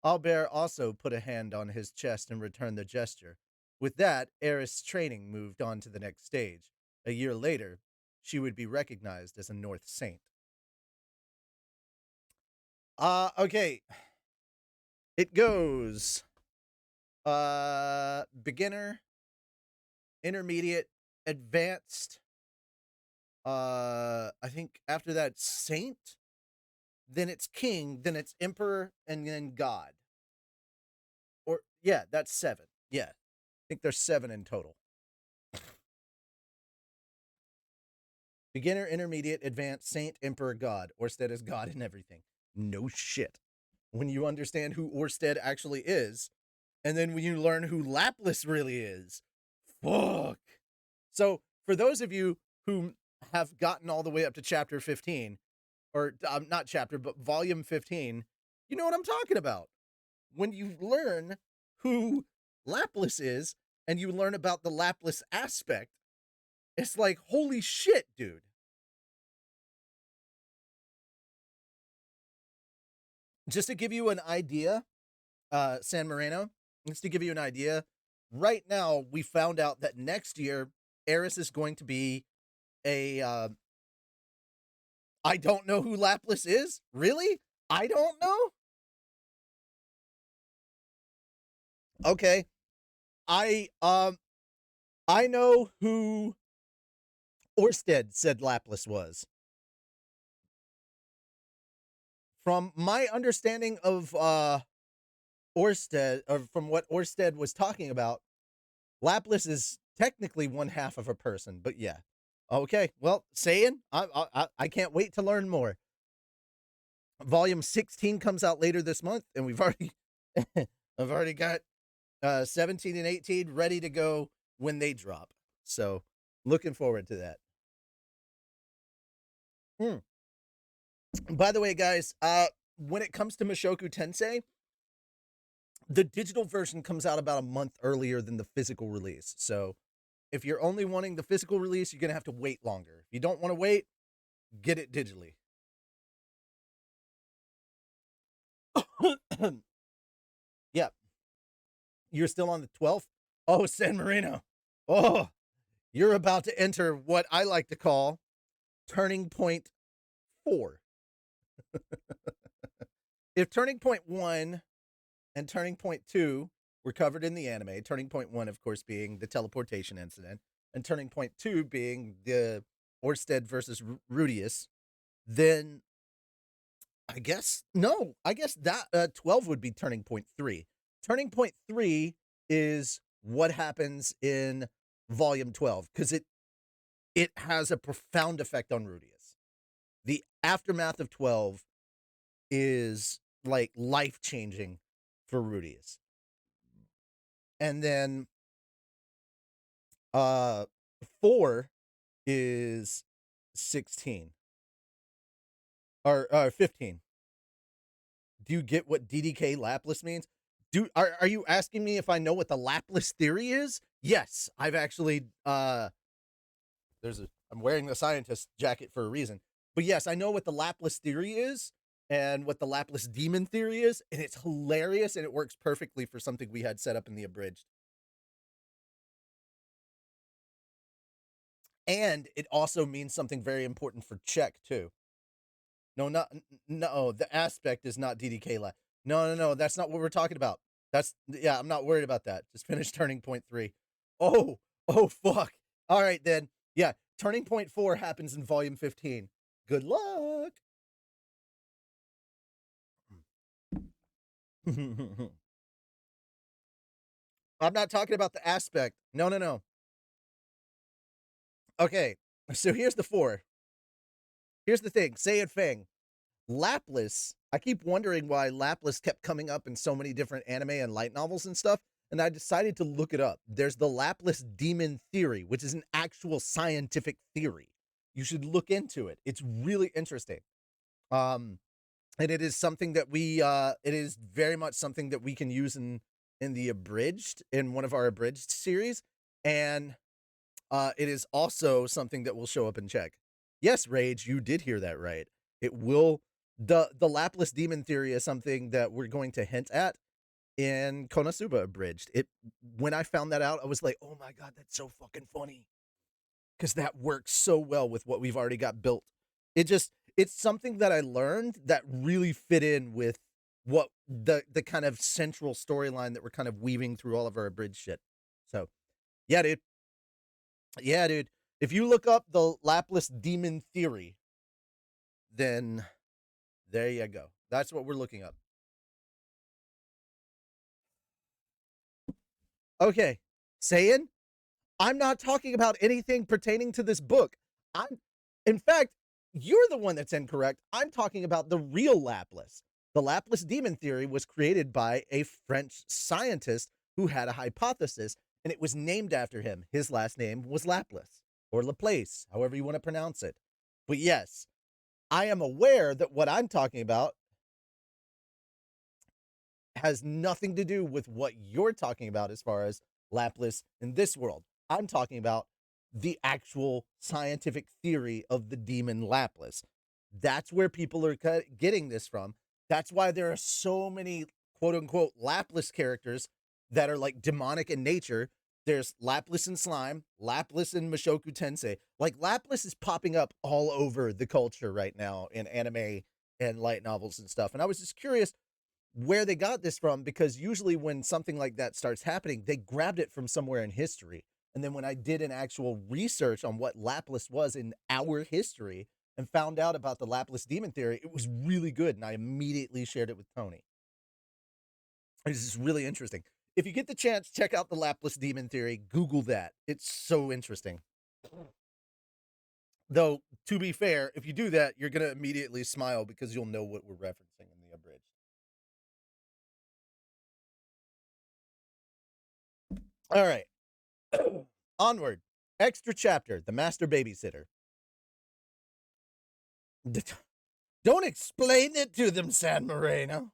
A: Albert also put a hand on his chest and returned the gesture. With that, Eris' training moved on to the next stage. A year later, she would be recognized as a North Saint. Okay. It goes beginner, intermediate, advanced. I think after that saint, then it's king, then it's emperor, and then god. Or yeah, that's 7. Yeah. I think there's 7 in total. Beginner, intermediate, advanced, saint, emperor, god. Orsted is god in everything. No shit. When you understand who Orsted actually is, and then when you learn who Lapis really is, fuck. So, for those of you who have gotten all the way up to chapter 15, or not chapter, but volume 15, you know what I'm talking about. When you learn who Lapis is, and you learn about the Lapis aspect, it's like, holy shit, dude. Just to give you an idea, San Moreno, just to give you an idea, right now we found out that next year Eris is going to be a I don't know who Lapis is. Really? I don't know. Okay. I know who Orsted said Lapis was. From my understanding of Orsted, or from what Orsted was talking about, Lapis is technically one half of a person, but yeah. Okay, well, saying, I can't wait to learn more. Volume 16 comes out later this month, and we've already, I've already got 17 and 18 ready to go when they drop. So, looking forward to that. By the way, guys, when it comes to Mushoku Tensei, the digital version comes out about a month earlier than the physical release. So, if you're only wanting the physical release, you're going to have to wait longer. If you don't want to wait, get it digitally. Yeah. You're still on the 12th? Oh, San Marino. Oh, you're about to enter what I like to call Turning Point 4. If Turning Point 1 and Turning Point 2 were covered in the anime, Turning Point 1, of course, being the teleportation incident, and Turning Point 2 being the Orsted versus Rudius, then I guess that 12 would be Turning Point 3. Turning Point 3 is what happens in Volume 12, because it has a profound effect on Rudius. The aftermath of 12 is like life-changing for Rudius. And then 4 is 16. Or 15. Do you get what DDK Lapis means? Are you asking me if I know what the Lapis theory is? Yes, I've actually I'm wearing the scientist jacket for a reason. But yes, I know what the Lapis theory is and what the Lapis demon theory is, and it's hilarious and it works perfectly for something we had set up in the abridged. And it also means something very important for Czech too. No, the aspect is not DDK Lab. No, that's not what we're talking about. I'm not worried about that. Just finish Turning Point 3. Oh, fuck. All right, then. Yeah, Turning Point 4 happens in Volume 15. Good luck. I'm not talking about the aspect. No. Okay, so here's the 4. Here's the thing. Say it, Fang. Lapis, I keep wondering why Lapis kept coming up in so many different anime and light novels and stuff, and I decided to look it up. There's the Lapis demon theory, which is an actual scientific theory. You should look into it. It's really interesting. And it is something that it is very much something that we can use in the abridged, in one of our abridged series, and it is also something that will show up in Czech. Yes, Rage, you did hear that right. It will The Laplace demon theory is something that we're going to hint at in Konosuba Abridged. It when I found that out, I was like, oh my god, that's so fucking funny. Because that works so well with what we've already got built. It's something that I learned that really fit in with what the kind of central storyline that we're kind of weaving through all of our abridged shit. So yeah, dude. Yeah, dude. If you look up the Laplace demon theory, then there you go. That's what we're looking up. Okay. Saying I'm not talking about anything pertaining to this book. I'm, in fact, you're the one that's incorrect. I'm talking about the real Laplace. The Laplace demon theory was created by a French scientist who had a hypothesis, and it was named after him. His last name was Laplace, or Laplace, however you want to pronounce it. But yes, I am aware that what I'm talking about has nothing to do with what you're talking about as far as Laplace in this world. I'm talking about the actual scientific theory of the demon Laplace. That's where people are getting this from. That's why there are so many quote unquote Laplace characters that are like demonic in nature. There's Laplace and Slime, Laplace and Mushoku Tensei. Like Laplace is popping up all over the culture right now in anime and light novels and stuff. And I was just curious where they got this from, because usually when something like that starts happening, they grabbed it from somewhere in history. And then when I did an actual research on what Laplace was in our history and found out about the Laplace demon theory, it was really good. And I immediately shared it with Tony. It's just really interesting. If you get the chance, check out the Laplace demon theory. Google that. It's so interesting. Though, to be fair, if you do that, you're going to immediately smile because you'll know what we're referencing in the abridged. All right. Onward. Extra chapter, The Master Babysitter. Don't explain it to them, San Moreno.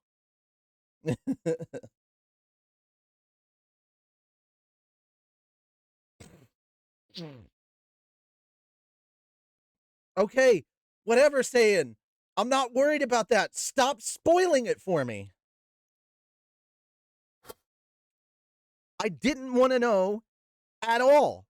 A: Okay, whatever, saying. I'm not worried about that. Stop spoiling it for me. I didn't want to know at all.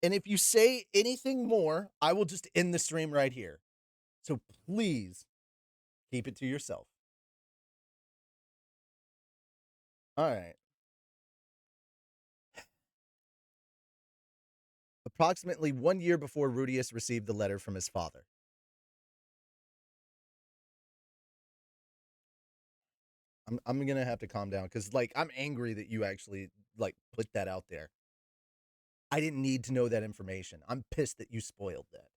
A: And if you say anything more, I will just end the stream right here. So please keep it to yourself. All right. Approximately 1 year before Rudius received the letter from his father. I'm gonna have to calm down because like I'm angry that you actually like put that out there. I didn't need to know that information. I'm pissed that you spoiled that.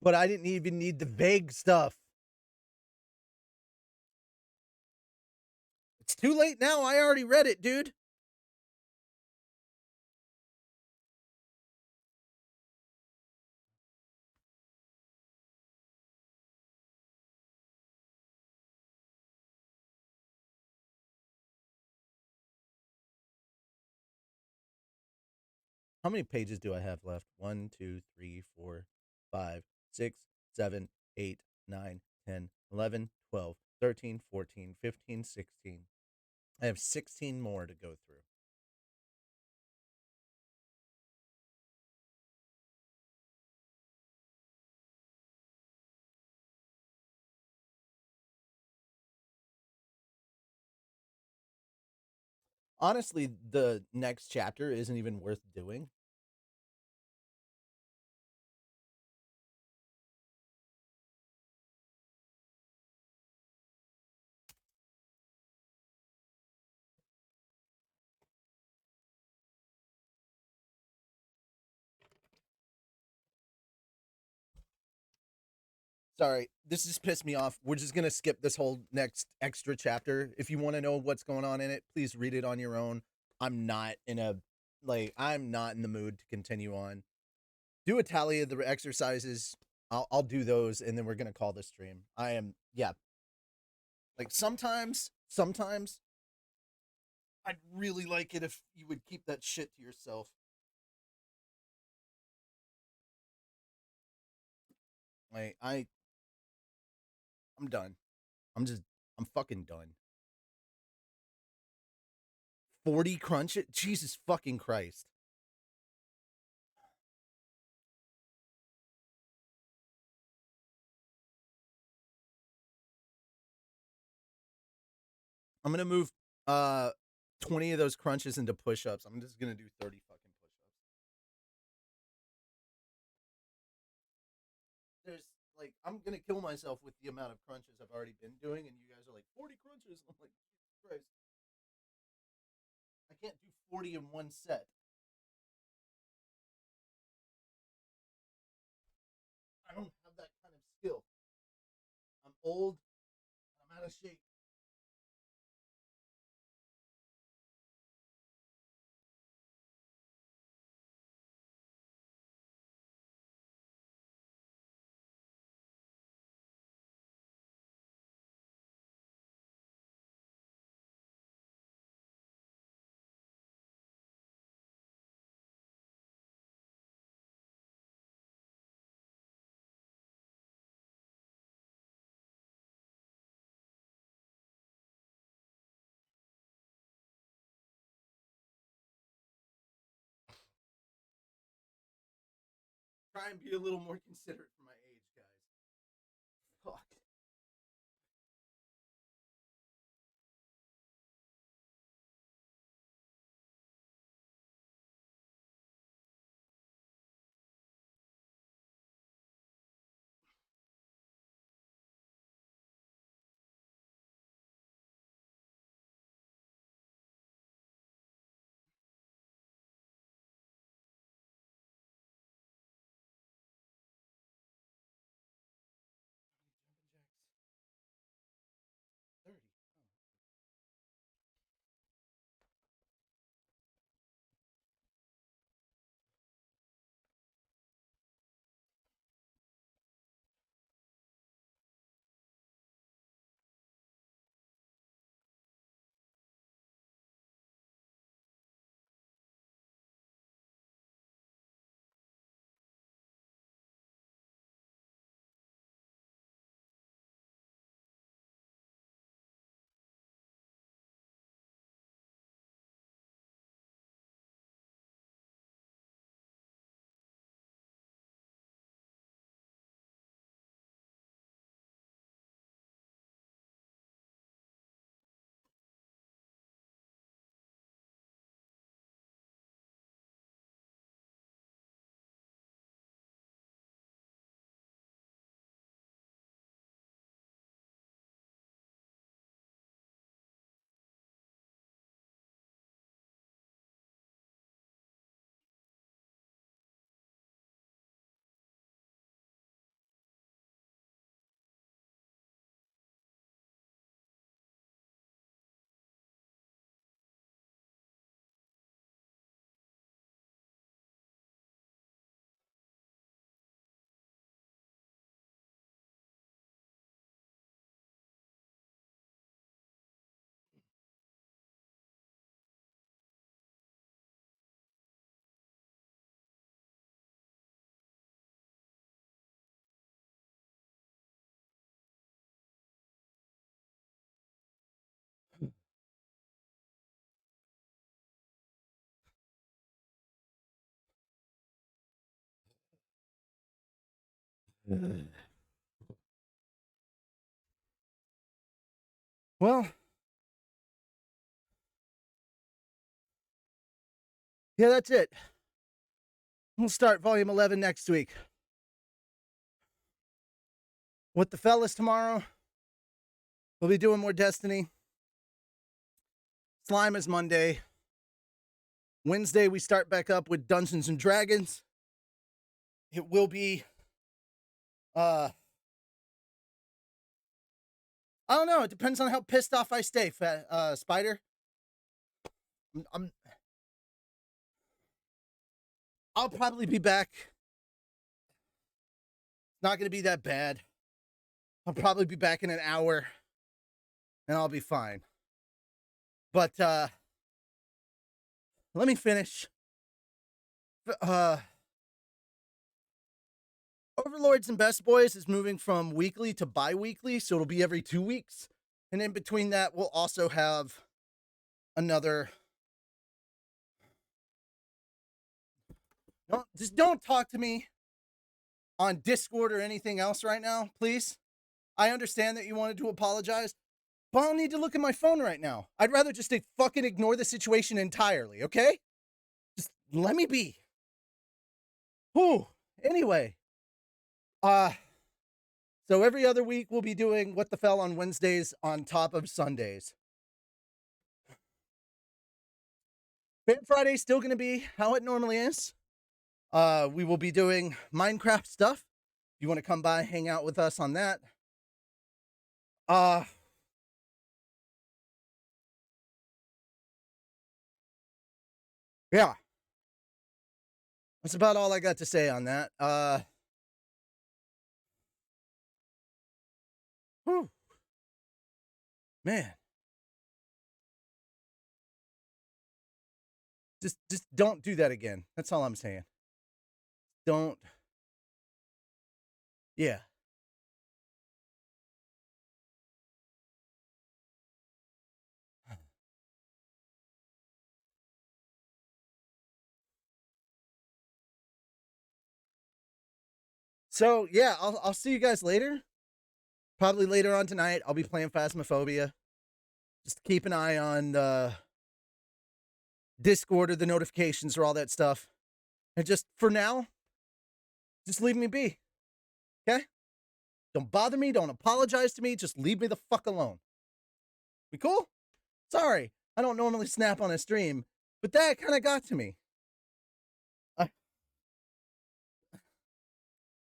A: But I didn't even need the vague stuff. It's too late now. I already read it, dude. How many pages do I have left? 1, 2, 3, 4, 5, 6, 7, 8, 9, 10, 11, 12, 13, 14, 15, 16. I have 16 more to go through. Honestly, the next chapter isn't even worth doing. Sorry, this just pissed me off. We're just gonna skip this whole next extra chapter. If you want to know what's going on in it, please read it on your own. I'm not in the mood to continue on. Do a tally of the exercises. I'll do those, and then we're gonna call this stream. Like sometimes I'd really like it if you would keep that shit to yourself. Like I'm done. I'm fucking done. 40 crunch it? Jesus fucking Christ. I'm gonna move 20 of those crunches into push-ups. I'm just gonna do 30 fucking push-ups. There's like I'm gonna kill myself with the amount of crunches I've already been doing, and you guys are like 40 crunches. I'm like, Jesus Christ. I can't do 40 in one set. I don't have that kind of skill. I'm old. I'm out of shape. Try and be a little more considerate for my age, guys. Fuck. Jumping jacks. 30. Well, yeah, that's it. We'll start volume 11 next week. With the fellas tomorrow, we'll be doing more Destiny. Slime is Monday. Wednesday, we start back up with Dungeons and Dragons. It will be I don't know. It depends on how pissed off I stay, Spider. I'll probably be back. It's not going to be that bad. I'll probably be back in an hour, and I'll be fine. But, let me finish. Overlords and Best Boys is moving from weekly to bi-weekly, so it'll be every 2 weeks. And in between that, we'll also have another... Just don't talk to me on Discord or anything else right now, please. I understand that you wanted to apologize, but I don't need to look at my phone right now. I'd rather just fucking ignore the situation entirely, okay? Just let me be. Whew. Anyway. So every other week we'll be doing What the Fell on Wednesdays on top of Sundays. Fan Friday's still going to be how it normally is. We will be doing Minecraft stuff. If you want to come by, hang out with us on that. Yeah. That's about all I got to say on that. Whew. Man. Just don't do that again. That's all I'm saying. Don't. Yeah. So, yeah, I'll see you guys later. Probably later on tonight, I'll be playing Phasmophobia. Just keep an eye on the Discord or the notifications or all that stuff. And just, for now, just leave me be. Okay? Don't bother me. Don't apologize to me. Just leave me the fuck alone. We cool? Sorry. I don't normally snap on a stream, but that kind of got to me.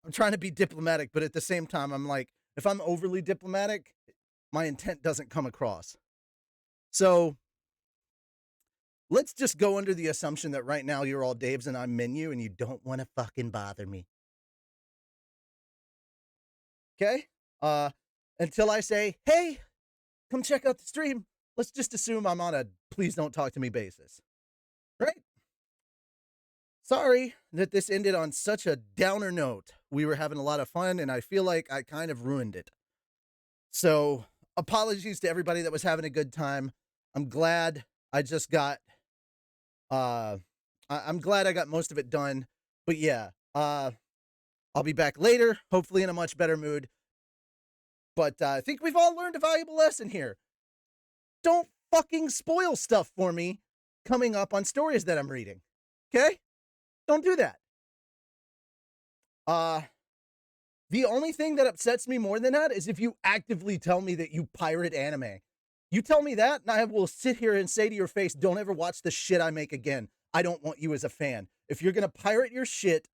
A: I'm trying to be diplomatic, but at the same time, I'm like, if I'm overly diplomatic, my intent doesn't come across. So let's just go under the assumption that right now you're all Daves and I'm Menu and you don't want to fucking bother me. Okay? Until I say, hey, come check out the stream, let's just assume I'm on a please don't talk to me basis. Right? Sorry that this ended on such a downer note. We were having a lot of fun, and I feel like I kind of ruined it. So, apologies to everybody that was having a good time. I'm glad I just got... I'm glad I got most of it done. But yeah, I'll be back later, hopefully in a much better mood. But I think we've all learned a valuable lesson here. Don't fucking spoil stuff for me coming up on stories that I'm reading. Okay? Don't do that. The only thing that upsets me more than that is if you actively tell me that you pirate anime. You tell me that, and I will sit here and say to your face, don't ever watch the shit I make again. I don't want you as a fan. If you're gonna pirate your shit,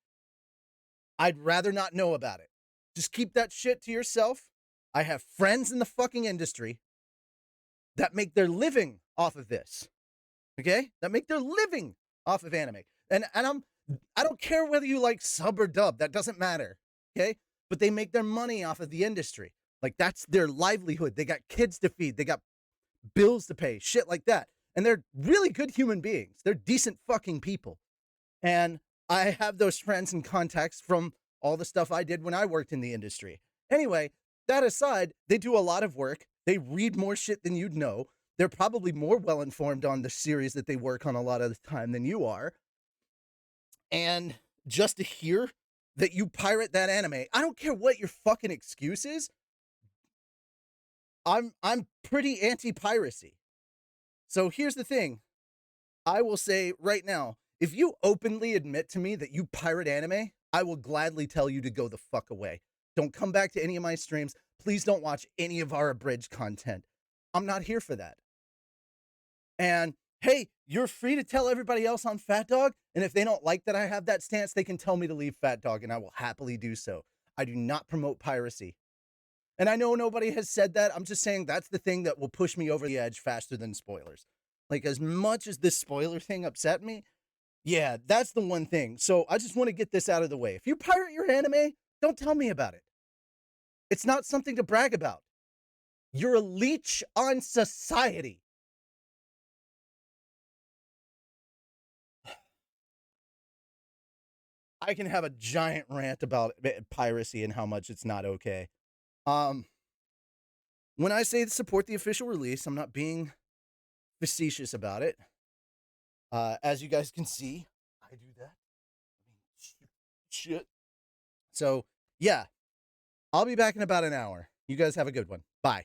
A: I'd rather not know about it. Just keep that shit to yourself. I have friends in the fucking industry that make their living off of this. Okay? That make their living off of anime. And I don't care whether you like sub or dub. That doesn't matter. Okay? But they make their money off of the industry. Like, that's their livelihood. They got kids to feed. They got bills to pay. Shit like that. And they're really good human beings. They're decent fucking people. And I have those friends and contacts from all the stuff I did when I worked in the industry. Anyway, that aside, they do a lot of work. They read more shit than you'd know. They're probably more well-informed on the series that they work on a lot of the time than you are. And just to hear that you pirate that anime, I don't care what your fucking excuse is. I'm pretty anti-piracy. So here's the thing. I will say right now, if you openly admit to me that you pirate anime, I will gladly tell you to go the fuck away. Don't come back to any of my streams. Please don't watch any of our abridged content. I'm not here for that. And hey, you're free to tell everybody else on Fat Dog, and if they don't like that I have that stance, they can tell me to leave Fat Dog, and I will happily do so. I do not promote piracy. And I know nobody has said that. I'm just saying that's the thing that will push me over the edge faster than spoilers. Like, as much as this spoiler thing upset me, yeah, that's the one thing. So I just want to get this out of the way. If you pirate your anime, don't tell me about it. It's not something to brag about. You're a leech on society. I can have a giant rant about piracy and how much it's not okay. When I say support the official release, I'm not being facetious about it. As you guys can see, I do that. Shit. So, yeah, I'll be back in about an hour. You guys have a good one. Bye.